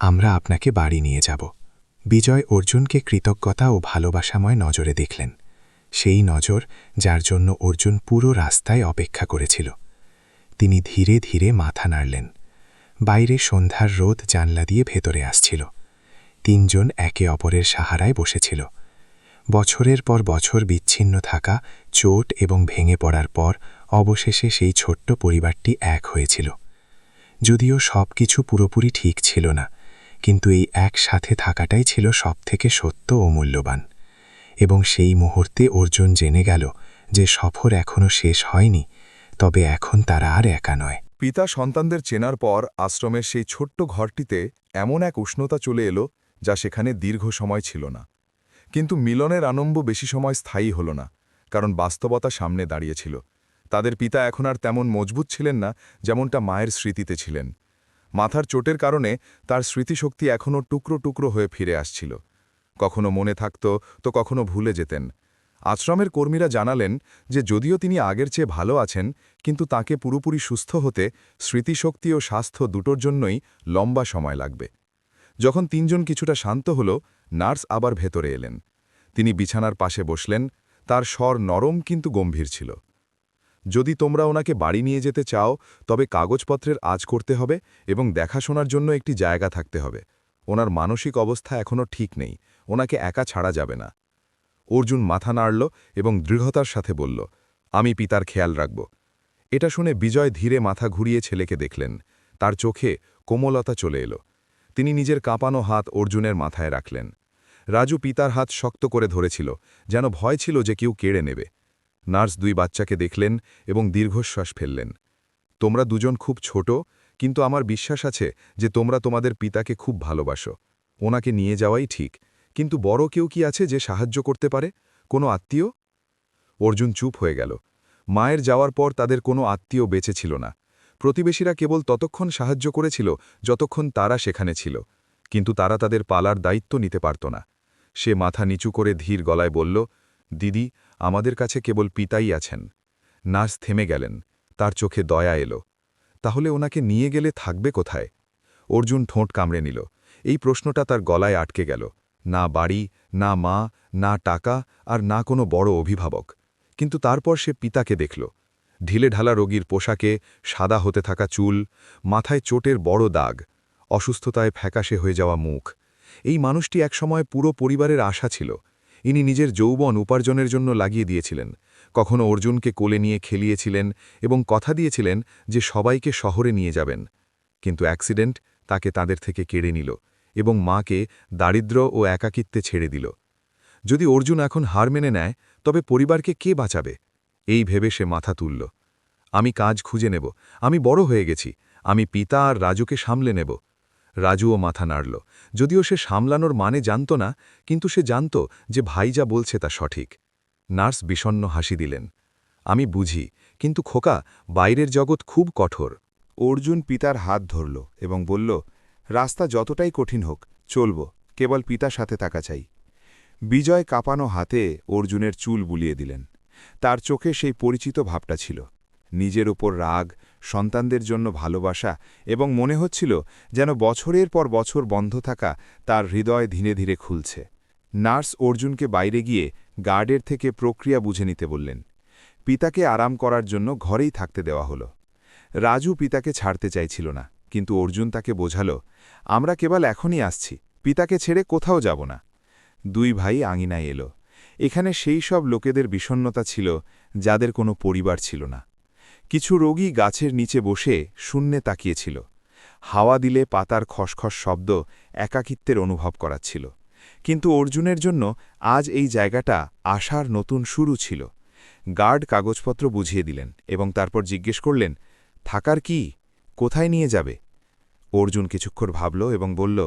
আমরা আপনাকে বাড়ি নিয়ে যাব। বিজয় অর্জুনকে কৃতজ্ঞতা ও ভালোবাসাময় নজরে দেখলেন, সেই নজর যার জন্য অর্জুন পুরো রাস্তায় অপেক্ষা করেছিল। তিনি ধীরে ধীরে মাথা নাড়লেন। বাইরে সন্ধ্যার রোদ জানলা দিয়ে ভেতরে আসছিল। 3 জন একে অপরের সাহারায় বসেছিল। বছরের পর বছর বিচ্ছিন্ন থাকা, চোট এবং ভেঙে পড়ার পর অবশেষে সেই ছোট্ট পরিবারটি এক হয়েছিল। যদিও সব কিছু পুরোপুরি ঠিক ছিল না, কিন্তু এই একসাথে থাকাটাই ছিল সবথেকে সত্য ও মূল্যবান। এবং সেই মুহূর্তে অর্জুন জেনে গেল যে সফর এখনও শেষ হয়নি, তবে এখন তারা আর একা নয়। পিতা সন্তানদের চেনার পর আশ্রমের সেই ছোট্ট ঘরটিতে এমন এক উষ্ণতা চলে এলো যা সেখানে দীর্ঘ সময় ছিল না। কিন্তু মিলনের আনন্দ বেশি সময় স্থায়ী হল না, কারণ বাস্তবতা সামনে দাঁড়িয়েছিল। তাদের পিতা এখন আর তেমন মজবুত ছিলেন না যেমনটা মায়ের স্মৃতিতে ছিলেন। মাথার চোটের কারণে তার স্মৃতিশক্তি এখনও টুকরো টুকরো হয়ে ফিরে আসছিল। কখনো মনে থাকত তো কখনো ভুলে যেতেন। আশ্রমের কর্মীরা জানালেন যে যদিও তিনি আগের চেয়ে ভালো আছেন, কিন্তু তাকে পুরোপুরি সুস্থ হতে স্মৃতিশক্তি ও স্বাস্থ্য দুটোর জন্যই লম্বা সময় লাগবে। যখন 3 জন কিছুটা শান্ত হল, নার্স আবার ভেতরে এলেন। তিনি বিছানার পাশে বসলেন, তার স্বর নরম কিন্তু গম্ভীর ছিল। যদি তোমরা ওনাকে বাড়ি নিয়ে যেতে চাও, তবে কাগজপত্রের আজ করতে হবে এবং দেখাশোনার জন্য একটি জায়গা থাকতে হবে। ওনার মানসিক অবস্থা এখনও ঠিক নেই, ওনাকে একা ছাড়া যাবে না। অর্জুন মাথা নাড়ল এবং দৃঢ়তার সাথে বলল, আমি পিতার খেয়াল রাখব। এটা শুনে বিজয় ধীরে মাথা ঘুরিয়ে ছেলেকে দেখলেন। তার চোখে কোমলতা চলে এলো। তিনি নিজের কাঁপানো হাত অর্জুনের মাথায় রাখলেন। রাজু পিতার হাত শক্ত করে ধরেছিল, যেন ভয় ছিল যে কেউ কেড়ে নেবে। নার্স দুই বাচ্চাকে দেখলেন এবং দীর্ঘশ্বাস ফেললেন। তোমরা দুজন খুব ছোট, কিন্তু আমার বিশ্বাস আছে যে তোমরা তোমাদের পিতাকে খুব ভালোবাসো। ওনাকে নিয়ে যাওয়াই ঠিক, কিন্তু বড় কেউ কি আছে যে সাহায্য করতে পারে? কোনো আত্মীয়? অর্জুন চুপ হয়ে গেল। মায়ের যাওয়ার পর তাদের কোনো আত্মীয় বেঁচে ছিল না। প্রতিবেশীরা কেবল ততক্ষণ সাহায্য করেছিল যতক্ষণ তারা সেখানে ছিল, কিন্তু তারা তাদের পালার দায়িত্ব নিতে পারত না। সে মাথা নিচু করে ধীর গলায় বলল, দিদি, আমাদের কাছে কেবল পিতাই আছেন। নার্স থেমে গেলেন। তার চোখে দয়া এলো। তাহলে ওনাকে নিয়ে গেলে থাকবে কোথায়? অর্জুন ঠোঁট কামড়ে নিল। এই প্রশ্নটা তার গলায় আটকে গেল। না বাড়ি, না মা, না টাকা, আর না কোনো বড় অভিভাবক। কিন্তু তারপর সে পিতাকে দেখল। ঢিলেঢালা রোগীর পোশাকে, সাদা হতে থাকা চুল, মাথায় চোটের বড় দাগ, অসুস্থতায় ফ্যাকাশে হয়ে যাওয়া মুখ। এই মানুষটি একসময় পুরো পরিবারের আশা ছিল। ইনি নিজের যৌবন উপার্জনের জন্য লাগিয়ে দিয়েছিলেন। কখনো অর্জুনকে কোলে নিয়ে খেলিয়েছিলেন এবং কথা দিয়েছিলেন যে সবাইকে শহরে নিয়ে যাবেন। কিন্তু অ্যাক্সিডেন্ট তাকে তাদের থেকে কেড়ে নিল এবং মাকে দারিদ্র্য ও একাকিত্বে ছেড়ে দিল। যদি অর্জুন এখন হার মেনে নেয়, তবে পরিবারকে কে বাঁচাবে? এই ভেবে সে মাথা তুলল। আমি কাজ খুঁজে নেব, আমি বড় হয়ে গেছি, আমি পিতা আর রাজুকে সামলে নেব। রাজুও মাথা নাড়ল। যদিও সে সামলানোর মানে জানত না, কিন্তু সে জানত যে ভাই যা বলছে তা সঠিক। নার্স বিষণ্ণ হাসি দিলেন। আমি বুঝি, কিন্তু খোকা, বাইরের জগৎ খুব কঠোর। অর্জুন পিতার হাত ধরল এবং বলল, রাস্তা যতটাই কঠিন হোক, চলব, কেবল পিতার সাথে থাকা চাই। বিজয় কাঁপানো হাতে অর্জুনের চুল বুলিয়ে দিলেন। তার চোখে সেই পরিচিত ভাবটা ছিল, নিজের উপর রাগ, সন্তানদের জন্য ভালোবাসা, এবং মনে হচ্ছিল যেন বছরের পর বছর বন্ধ থাকা তার হৃদয় ধীরে ধীরে খুলছে। নার্স অর্জুনকে বাইরে গিয়ে গার্ডের থেকে প্রক্রিয়া বুঝে নিতে বললেন। পিতাকে আরাম করার জন্য ঘরেই থাকতে দেওয়া হলো। রাজু পিতাকে ছাড়তে চাইছিল না, কিন্তু অর্জুন তাকে বোঝাল, আমরা কেবল এখনই আসছি, পিতাকে ছেড়ে কোথাও যাব না। দুই ভাই আঙিনায় এলো। এখানে সেই সব লোকেদের বিষণ্ণতা ছিল যাদের কোনো পরিবার ছিল না। কিছু রোগী গাছের নিচে বসে শূন্যে তাকিয়েছিল। হাওয়া দিলে পাতার খসখস শব্দ একাকিত্বের অনুভব করাচ্ছিল। কিন্তু অর্জুনের জন্য আজ এই জায়গাটা আশার নতুন শুরু ছিল। গার্ড কাগজপত্র বুঝিয়ে দিলেন এবং তারপর জিজ্ঞেস করলেন, থাকার কি? কোথায় নিয়ে যাবে? অর্জুন কিছুক্ষণ ভাবল এবং বলল,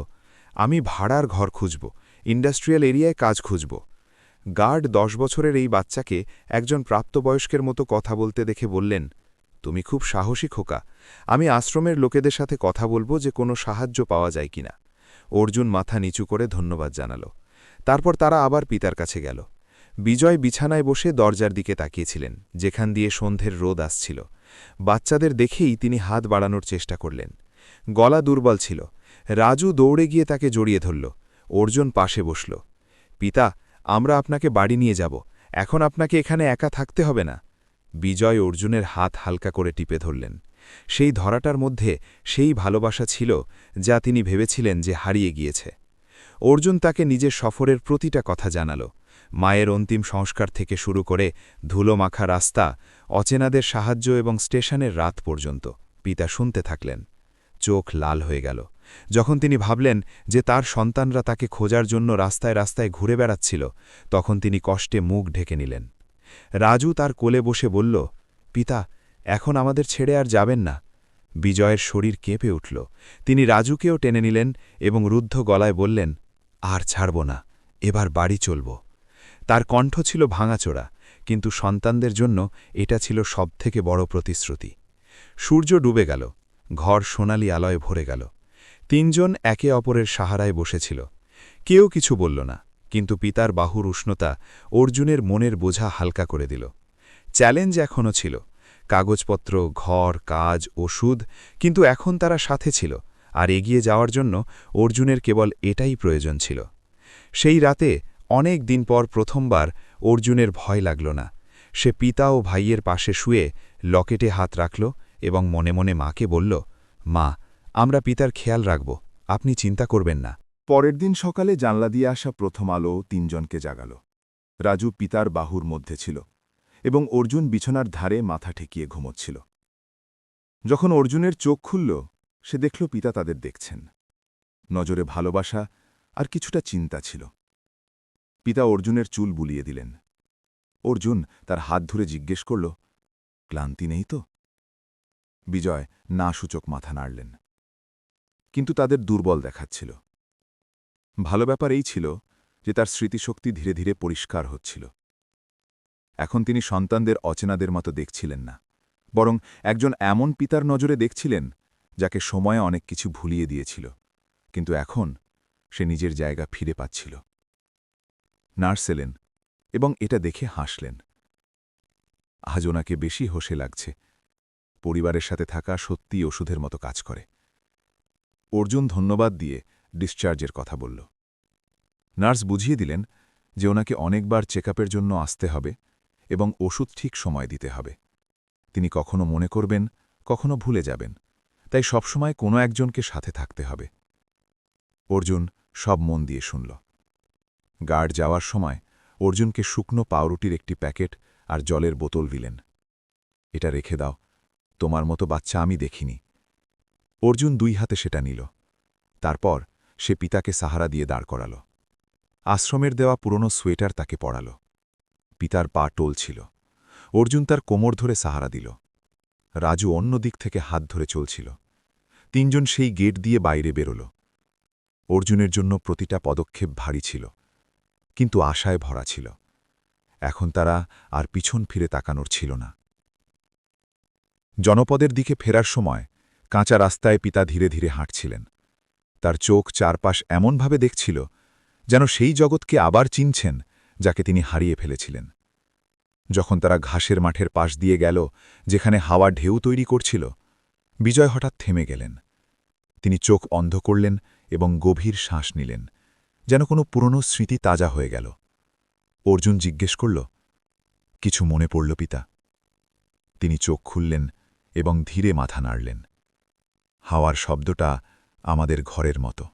আমি ভাড়ার ঘর খুঁজব, ইন্ডাস্ট্রিয়াল এরিয়ায় কাজ খুঁজব। গার্ড 10 বছরের এই বাচ্চাকে একজন প্রাপ্তবয়স্কের মতো কথা বলতে দেখে বললেন, তুমি খুব সাহসী খোকা, আমি আশ্রমের লোকেদের সাথে কথা বলবো যে কোনো সাহায্য পাওয়া যায় কিনা। অর্জুন মাথা নিচু করে ধন্যবাদ জানাল। তারপর তারা আবার পিতার কাছে গেল। বিজয় বিছানায় বসে দরজার দিকে তাকিয়েছিলেন, যেখান দিয়ে সন্ধ্যের রোদ আসছিল। বাচ্চাদের দেখেই তিনি হাত বাড়ানোর চেষ্টা করলেন। গলা দুর্বল ছিল। রাজু দৌড়ে গিয়ে তাকে জড়িয়ে ধরল। অর্জুন পাশে বসল। পিতা, আমরা আপনাকে বাড়ি নিয়ে যাব, এখন আপনাকে এখানে একা থাকতে হবে না। বিজয় অর্জুনের হাত হালকা করে টিপে ধরলেন। সেই ধরাটার মধ্যে সেই ভালোবাসা ছিল যা তিনি ভেবেছিলেন যে হারিয়ে গিয়েছে। অর্জুন তাকে নিজের সফরের প্রতিটা কথা জানাল। মায়ের অন্তিম সংস্কার থেকে শুরু করে ধুলো মাখা রাস্তা, অচেনাদের সাহায্য এবং স্টেশনের রাত পর্যন্ত। পিতা শুনতে থাকলেন। চোখ লাল হয়ে গেল যখন তিনি ভাবলেন যে তার সন্তানরা তাকে খোঁজার জন্য রাস্তায় রাস্তায় ঘুরে বেড়াচ্ছিল। তখন তিনি কষ্টে মুখ ঢেকে নিলেন। রাজু তার কোলে বসে বলল, পিতা, এখন আমাদের ছেড়ে আর যাবেন না। বিজয়ের শরীর কেঁপে উঠল। তিনি রাজুকেও টেনে নিলেন এবং রুদ্ধ গলায় বললেন, আর ছাড়ব না, এবার বাড়ি চলব। তার কণ্ঠ ছিল ভাঙাচোরা, কিন্তু সন্তানদের জন্য এটা ছিল সবথেকে বড় প্রতিশ্রুতি। সূর্য ডুবে গেল। ঘর সোনালি আলোয় ভরে গেল। তিনজন একে অপরের সাহারায় বসেছিল। কেউ কিছু বলল না, কিন্তু পিতার বাহুর উষ্ণতা অর্জুনের মনের বোঝা হালকা করে দিল। চ্যালেঞ্জ এখনও ছিল, কাগজপত্র, ঘর, কাজ, ওষুধ, কিন্তু এখন তারা সাথে ছিল, আর এগিয়ে যাওয়ার জন্য অর্জুনের কেবল এটাই প্রয়োজন ছিল। সেই রাতে অনেক দিন পর প্রথমবার অর্জুনের ভয় লাগল না। সে পিতা ও ভাইয়ের পাশে শুয়ে লকেটে হাত রাখল এবং মনে মনে মাকে বলল, মা, আমরা পিতার খেয়াল রাখব, আপনি চিন্তা করবেন না। পরের দিন সকালে জানলা দিয়ে আসা প্রথম আলো তিনজনকে জাগাল। রাজু পিতার বাহুর মধ্যে ছিল এবং অর্জুন বিছানার ধারে মাথা ঠেকিয়ে ঘুমোচ্ছিল। যখন অর্জুনের চোখ খুলল সে দেখল পিতা তাদের দেখছেন। নজরে ভালোবাসা আর কিছুটা চিন্তা ছিল। পিতা অর্জুনের চুল বুলিয়ে দিলেন। অর্জুন তার হাত ধরে জিজ্ঞেস করল, ক্লান্তি নেই তো? বিজয় না সূচক মাথা নাড়লেন। কিন্তু তাদের দুর্বল দেখাচ্ছিল। ভালো ব্যাপার এই ছিল যে তার স্মৃতিশক্তি ধীরে ধীরে পরিষ্কার হচ্ছিল। এখন তিনি সন্তানদের অচেনাদের মতো দেখছিলেন না, বরং একজন এমন পিতার নজরে দেখছিলেন যাকে সময়ে অনেক কিছু ভুলিয়ে দিয়েছিল, কিন্তু এখন সে নিজের জায়গা ফিরে পাচ্ছিল। নার্স এলেন এবং এটা দেখে হাসলেন। আজ ওনাকে বেশি হোশে লাগছে। পরিবারের সাথে থাকা সত্যিই ওষুধের মতো কাজ করে। অর্জুন ধন্যবাদ দিয়ে ডিসচার্জের কথা বলল। নার্স বুঝিয়ে দিলেন যে ওনাকে অনেকবার চেকআপের জন্য আসতে হবে এবং ওষুধ ঠিক সময় দিতে হবে। তিনি কখনো মনে করবেন, কখনো ভুলে যাবেন, তাই সবসময় কোনো একজনকে সাথে থাকতে হবে। অর্জুন সব মন দিয়ে শুনল। গার্ড যাওয়ার সময় অর্জুনকে শুকনো পাউরুটির একটি প্যাকেট আর জলের বোতল দিলেন। এটা রেখে দাও, তোমার মতো বাচ্চা আমি দেখিনি। অর্জুন 2 হাতে সেটা নিল। তারপর সে পিতাকে সাহারা দিয়ে দাঁড় করাল। আশ্রমের দেওয়া পুরনো সোয়েটার তাকে পরাল। পিতার পা টলছিল। অর্জুন তার কোমর ধরে সাহারা দিল। রাজু অন্য দিক থেকে হাত ধরে চলছিল। 3 জন সেই গেট দিয়ে বাইরে বেরোল। অর্জুনের জন্য প্রতিটা পদক্ষেপ ভারী ছিল, কিন্তু আশায় ভরা ছিল। এখন তারা আর পিছন ফিরে তাকানোর ছিল না। জনপদের দিকে ফেরার সময় কাঁচা রাস্তায় পিতা ধীরে ধীরে হাঁটছিলেন। তার চোখ চারপাশ এমনভাবে দেখছিল যেন সেই জগৎকে আবার চিনছেন যাকে তিনি হারিয়ে ফেলেছিলেন। যখন তারা ঘাসের মাঠের পাশ দিয়ে গেল, যেখানে হাওয়া ঢেউ তৈরি করছিল, বিজয় হঠাৎ থেমে গেলেন। তিনি চোখ অন্ধ করলেন এবং গভীর শ্বাস নিলেন, যেন কোনো পুরনো স্মৃতি তাজা হয়ে গেল। অর্জুন জিজ্ঞেস করল, কিছু মনে পড়ল পিতা? তিনি চোখ খুললেন এবং ধীরে মাথা নাড়লেন। হাওয়ার শব্দটা আমাদের ঘরের মতো।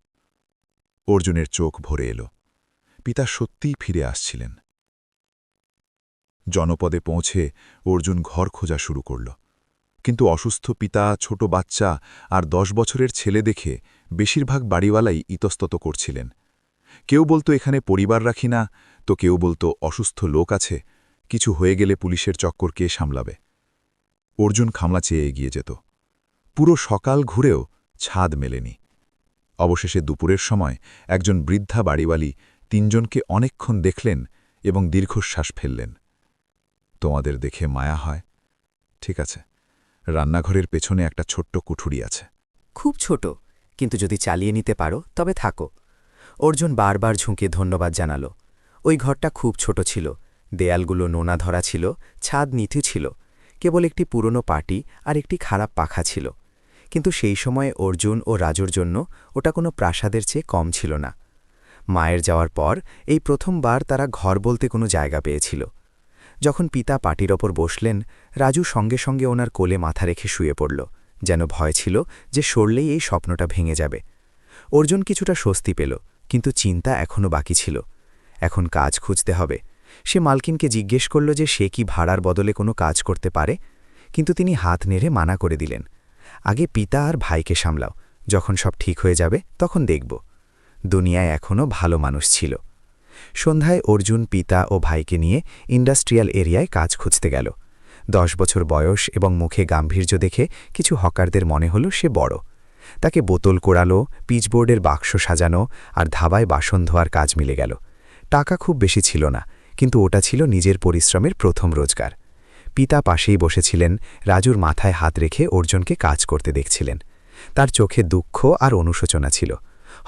অর্জুনের চোখ ভরে এল। পিতা সত্যিই ফিরে আসছিলেন। জনপদে পৌঁছে অর্জুন ঘর খোঁজা শুরু করল, কিন্তু অসুস্থ পিতা, ছোট বাচ্চা আর 10 বছরের ছেলে দেখে বেশিরভাগ বাড়িওয়ালাই ইতস্তত করছিলেন। কেউ বলতো এখানে পরিবার রাখি না, তো কেউ বলতো অসুস্থ লোক আছে, কিছু হয়ে গেলে পুলিশের চক্কর কে সামলাবে। অর্জুন খামলা চেয়ে এগিয়ে যেত। পুরো সকাল ঘুরেও ছাদ মেলেনি। অবশেষে দুপুরের সময় একজন বৃদ্ধা বাড়িওয়ালি 3 জনকে অনেকক্ষণ দেখলেন এবং দীর্ঘশ্বাস ফেললেন। তোমাদের দেখে মায়া হয়। ঠিক আছে, রান্নাঘরের পেছনে একটা ছোট্ট কুঠুরি আছে। খুব ছোট, কিন্তু যদি চালিয়ে নিতে পারো তবে থাকো। অর্জুন বারবার ঝুঁকে ধন্যবাদ জানাল। ওই ঘরটা খুব ছোট ছিল, দেয়ালগুলো নোনা ধরা ছিল, ছাদ নিচু ছিল, কেবল একটি পুরনো পাটি আর একটি খারাপ পাখা ছিল। কিন্তু সেই সময়ে অর্জুন ও রাজুর জন্য ওটা কোনো প্রাসাদের চেয়ে কম ছিল না। মায়ের যাওয়ার পর এই প্রথমবার তারা ঘর বলতে কোনো জায়গা পেয়েছিল। যখন পিতা পাটির ওপর বসলেন, রাজু সঙ্গে সঙ্গে ওনার কোলে মাথা রেখে শুয়ে পড়ল, যেন ভয় ছিল যে সরলেই এই স্বপ্নটা ভেঙে যাবে। অর্জুন কিছুটা স্বস্তি পেল, কিন্তু চিন্তা এখনও বাকি ছিল। এখন কাজ খুঁজতে হবে। সে মালকিনকে জিজ্ঞেস করল যে সে কি ভাড়ার বদলে কোনো কাজ করতে পারে, কিন্তু তিনি হাত নেড়ে মানা করে দিলেন। আগে পিতা আর ভাইকে সামলাও, যখন সব ঠিক হয়ে যাবে তখন দেখব। দুনিয়ায় এখনও ভালো মানুষ ছিল। সন্ধ্যায় অর্জুন পিতা ও ভাইকে নিয়ে ইন্ডাস্ট্রিয়াল এরিয়ায় কাজ খুঁজতে গেল। 10 বছর বয়স এবং মুখে গাম্ভীর্য দেখে কিছু হকারদের মনে হল সে বড়। তাকে বোতল কোড়ালো, পিচবোর্ডের বাক্স সাজানো আর ধাবায় বাসন ধোয়ার কাজ মিলে গেল। টাকা খুব বেশি ছিল না, কিন্তু ওটা ছিল নিজের পরিশ্রমের প্রথম রোজগার। পিতা পাশেই বসেছিলেন, রাজুর মাথায় হাত রেখে অর্জুনকে কাজ করতে দেখছিলেন। তার চোখে দুঃখ আর অনুশোচনা ছিল।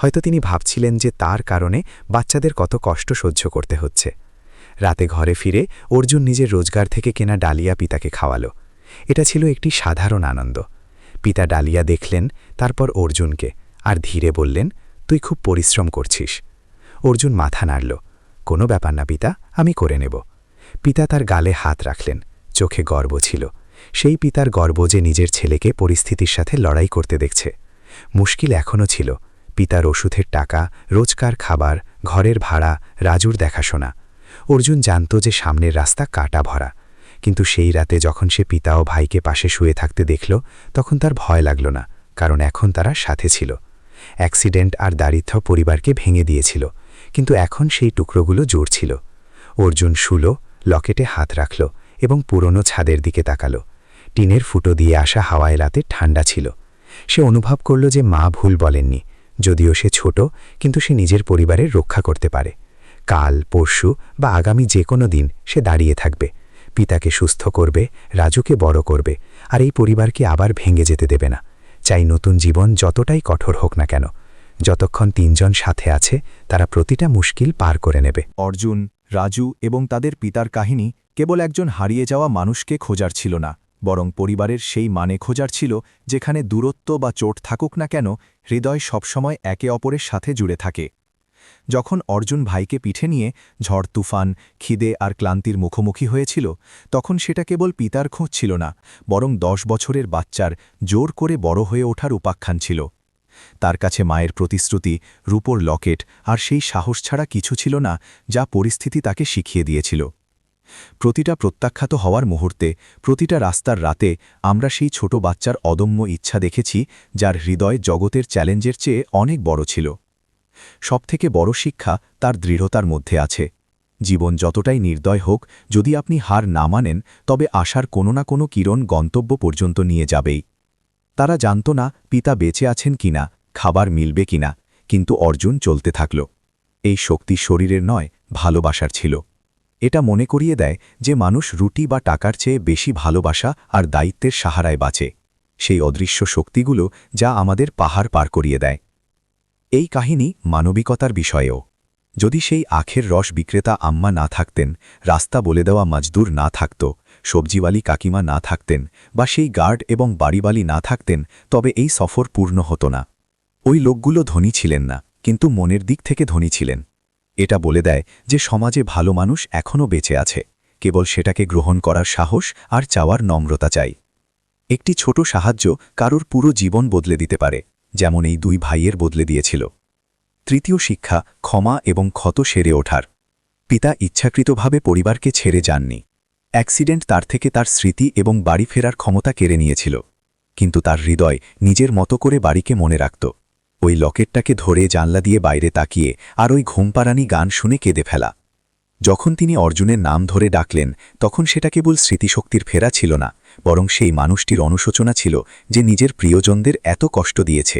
হয়তো তিনি ভাবছিলেন যে তার কারণে বাচ্চাদের কত কষ্ট সহ্য করতে হচ্ছে। রাতে ঘরে ফিরে অর্জুন নিজের রোজগার থেকে কেনা ডালিয়া পিতাকে খাওয়ালো। এটা ছিল একটি সাধারণ আনন্দ। পিতা ডালিয়া দেখলেন, তারপর অর্জুনকে, আর ধীরে বললেন, তুই খুব পরিশ্রম করছিস। অর্জুন মাথা নাড়ল। কোনো ব্যাপার না পিতা, আমি করে নেব। পিতা তার গালে হাত রাখলেন। চোখে গর্ব ছিল। সেই পিতার গর্ব যে নিজের ছেলেকে পরিস্থিতির সাথে লড়াই করতে দেখছে। মুশকিল এখনও ছিল। পিতার ওষুধের টাকা, রোজকার খাবার, ঘরের ভাড়া, রাজুর দেখাশোনা। অর্জুন জানত যে সামনের রাস্তা কাটা ভরা, কিন্তু সেই রাতে যখন সে পিতা ও ভাইকে পাশে শুয়ে থাকতে দেখল, তখন তার ভয় লাগল না, কারণ এখন তারা সাথে ছিল। অ্যাক্সিডেন্ট আর দারিদ্র্য পরিবারকে ভেঙে দিয়েছিল, কিন্তু এখন সেই টুকরোগুলো জোড়ছিল। অর্জুন শুলো, লকেটে হাত রাখল এবং পুরনো ছাদের দিকে তাকালো। টিনের ফুটো দিয়ে আসা হাওয়ায় রাতে ঠান্ডা ছিল। সে অনুভব করল যে মা ভুল বলেননি, যদিও সে ছোট, কিন্তু সে নিজের পরিবারের রক্ষা করতে পারে। কাল, পরশু বা আগামী যে কোনো দিন সে দাঁড়িয়ে থাকবে, পিতাকে সুস্থ করবে, রাজুকে বড় করবে, আর এই পরিবারকে আবার ভেঙে যেতে দেবে না। চাই নতুন জীবন যতটাই কঠোর হোক না কেন, যতক্ষণ তিনজন সাথে আছে তারা প্রতিটা মুশকিল পার করে নেবে। অর্জুন, রাজু এবং তাদের পিতার কাহিনী কেবল একজন হারিয়ে যাওয়া মানুষকে খোঁজার ছিল না, বরং পরিবারের সেই মানে খোঁজার ছিল যেখানে দূরত্ব বা চোট থাকুক না কেন, হৃদয় সবসময় একে অপরের সাথে জুড়ে থাকে। যখন অর্জুন ভাইকে পিঠে নিয়ে ঝড় তুফান, খিদে আর ক্লান্তির মুখোমুখি হয়েছিল, তখন সেটা কেবল পিতার খোঁজ ছিল না, বরং 10 বছরের বাচ্চার জোর করে বড় হয়ে ওঠার উপাখ্যান ছিল। তার কাছে মায়ের প্রতিশ্রুতি, রূপোর লকেট আর সেই সাহস ছাড়া কিছু ছিল না যা পরিস্থিতি তাকে শিখিয়ে দিয়েছিল। প্রতিটা প্রত্যাখ্যাত হওয়ার মুহূর্তে, প্রতিটা রাস্তার রাতে আমরা সেই ছোট বাচ্চার অদম্য ইচ্ছা দেখেছি, যার হৃদয় জগতের চ্যালেঞ্জের চেয়ে অনেক বড় ছিল। সবথেকে বড় শিক্ষা তার দৃঢ়তার মধ্যে আছে। জীবন যতটাই নির্দয় হোক, যদি আপনি হার না মানেন, তবে আশার কোনো না কোনো কিরণ গন্তব্য পর্যন্ত নিয়ে যাবেই। তারা জানত না পিতা বেঁচে আছেন কিনা, খাবার মিলবে কিনা, কিন্তু অর্জুন চলতে থাকল। এই শক্তি শরীরের নয়, ভালোবাসার ছিল। এটা মনে করিয়ে দেয় যে মানুষ রুটি বা টাকার চেয়ে বেশি ভালোবাসা আর দায়িত্বের সাহারায় বাঁচে, সেই অদৃশ্য শক্তিগুলো যা আমাদের পাহাড় পার করিয়ে দেয়। এই কাহিনী মানবিকতার বিষয়েও। যদি সেই আখের রস বিক্রেতা আম্মা না থাকতেন, রাস্তা বলে দেওয়া মজদুর না থাকত, সবজিওয়ালি কাকিমা না থাকতেন, বা সেই গার্ড এবং বাড়িওয়ালি না থাকতেন, তবে এই সফর পূর্ণ হতো না। ওই লোকগুলো ধনী ছিলেন না, কিন্তু মনের দিক থেকে ধনী ছিলেন। এটা বলে দেয় যে সমাজে ভালো মানুষ এখনও বেঁচে আছে, কেবল সেটাকে গ্রহণ করার সাহস আর চাওয়ার নম্রতা চাই। একটি ছোট সাহায্য কারোর পুরো জীবন বদলে দিতে পারে, যেমন এই দুই ভাইয়ের বদলে দিয়েছিল। তৃতীয় শিক্ষা, ক্ষমা এবং ক্ষত সেরে ওঠার। পিতা ইচ্ছাকৃতভাবে পরিবারকে ছেড়ে যাননি। অ্যাক্সিডেন্ট তার থেকে তার স্মৃতি এবং বাড়ি ফেরার ক্ষমতা কেড়ে নিয়েছিল, কিন্তু তার হৃদয় নিজের মতো করে বাড়িকে মনে রাখত। ওই লকেটটাকে ধরে জানলা দিয়ে বাইরে তাকিয়ে আর ওই ঘুমপাড়ানি গান শুনে কেঁদে ফেলা। যখন তিনি অর্জুনের নাম ধরে ডাকলেন, তখন সেটা কেবল স্মৃতিশক্তির ফেরা ছিল না, বরং সেই মানুষটির অনুশোচনা ছিল যে নিজের প্রিয়জনদের এত কষ্ট দিয়েছে।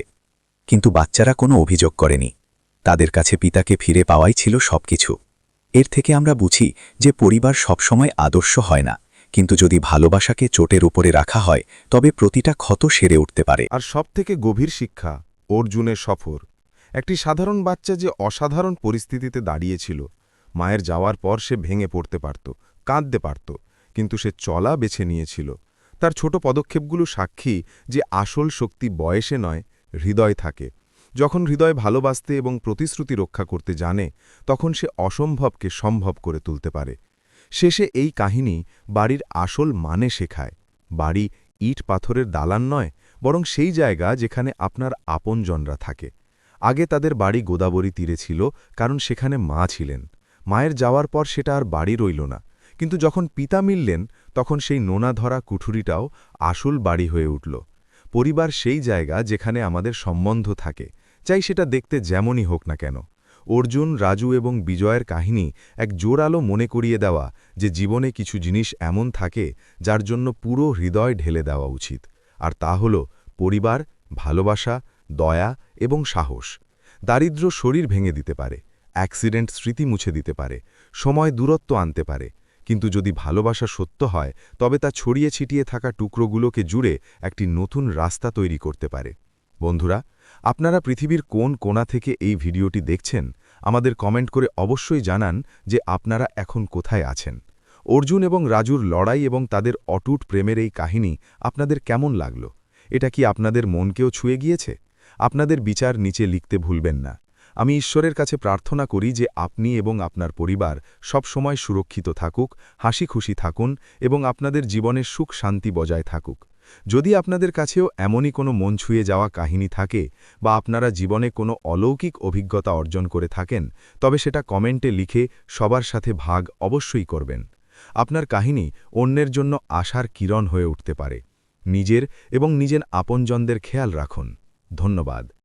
কিন্তু বাচ্চারা কোনো অভিযোগ করেনি। তাদের কাছে পিতাকে ফিরে পাওয়াই ছিল সবকিছু। এর থেকে আমরা বুঝি যে পরিবার সবসময় আদর্শ হয় না, কিন্তু যদি ভালোবাসাকে চোটের উপরে রাখা হয়, তবে প্রতিটা ক্ষত সেরে উঠতে পারে। আর সবথেকে গভীর শিক্ষা, অর্জুনের সফর। একটি সাধারণ বাচ্চা যে অসাধারণ পরিস্থিতিতে দাঁড়িয়েছিল। মায়ের যাওয়ার পর সে ভেঙে পড়তে পারত, কাঁদতে পারত, কিন্তু সে চলা বেছে নিয়েছিল। তার ছোট পদক্ষেপগুলো সাক্ষী যে আসল শক্তি বয়সে নয়, হৃদয় থাকে। যখন হৃদয় ভালোবাসতে এবং প্রতিশ্রুতি রক্ষা করতে জানে, তখন সে অসম্ভবকে সম্ভব করে তুলতে পারে। শেষে এই কাহিনী বাড়ির আসল মানে শেখায়। বাড়ি ইট পাথরের দালান নয়, বরং সেই জায়গা যেখানে আপনার আপনজনরা থাকে। আগে তাদের বাড়ি গোদাবরী তীরে ছিল, কারণ সেখানে মা ছিলেন। মায়ের যাওয়ার পর সেটা আর বাড়ি রইল না, কিন্তু যখন পিতা মিললেন, তখন সেই নোনা ধরা কুঠুরিটাও আসল বাড়ি হয়ে উঠল। পরিবার সেই জায়গা যেখানে আমাদের সম্বন্ধ থাকে, চাই সেটা দেখতে যেমনই হোক না কেন। অর্জুন, রাজু এবং বিজয়ের কাহিনী এক জোরালো মনে করিয়ে দেওয়া যে জীবনে কিছু জিনিস এমন থাকে যার জন্য পুরো হৃদয় ঢেলে দেওয়া উচিত, আর তা হল পরিবার, ভালোবাসা, দয়া এবং সাহস। দারিদ্র্য শরীর ভেঙে দিতে পারে, অ্যাক্সিডেন্ট স্মৃতি মুছে দিতে পারে, সময় দূরত্ব আনতে পারে, কিন্তু যদি ভালোবাসা সত্য হয়, তবে তা ছড়িয়ে ছিটিয়ে থাকা টুকরোগুলোকে জুড়ে একটি নতুন রাস্তা তৈরি করতে পারে। বন্ধুরা, আপনারা পৃথিবীর কোন কোণা থেকে এই ভিডিওটি দেখছেন, আমাদের কমেন্ট করে অবশ্যই জানান যে আপনারা এখন কোথায় আছেন। অর্জুন এবং রাজুর লড়াই এবং তাদের অটুট প্রেমের এই কাহিনী আপনাদের কেমন লাগলো? এটা কি আপনাদের মনকেও ছুঁয়ে গিয়েছে? আপনাদের বিচার নিচে লিখতে ভুলবেন না। আমি ঈশ্বরের কাছে প্রার্থনা করি যে আপনি এবং আপনার পরিবার সব সময় সুরক্ষিত থাকুক, হাসি খুশি থাকুন এবং আপনাদের জীবনের সুখ শান্তি বজায় থাকুক। যদি আপনাদের কাছেও এমনই কোনো মন ছুঁয়ে যাওয়া কাহিনী থাকে, বা আপনারা জীবনে কোনো অলৌকিক অভিজ্ঞতা অর্জন করে থাকেন, তবে সেটা কমেন্টে লিখে সবার সাথে ভাগ অবশ্যই করবেন। আপনার কাহিনী অন্যের জন্য আশার কিরণ হয়ে উঠতে পারে। নিজের এবং নিজের আপনজনদের খেয়াল রাখুন। ধন্যবাদ।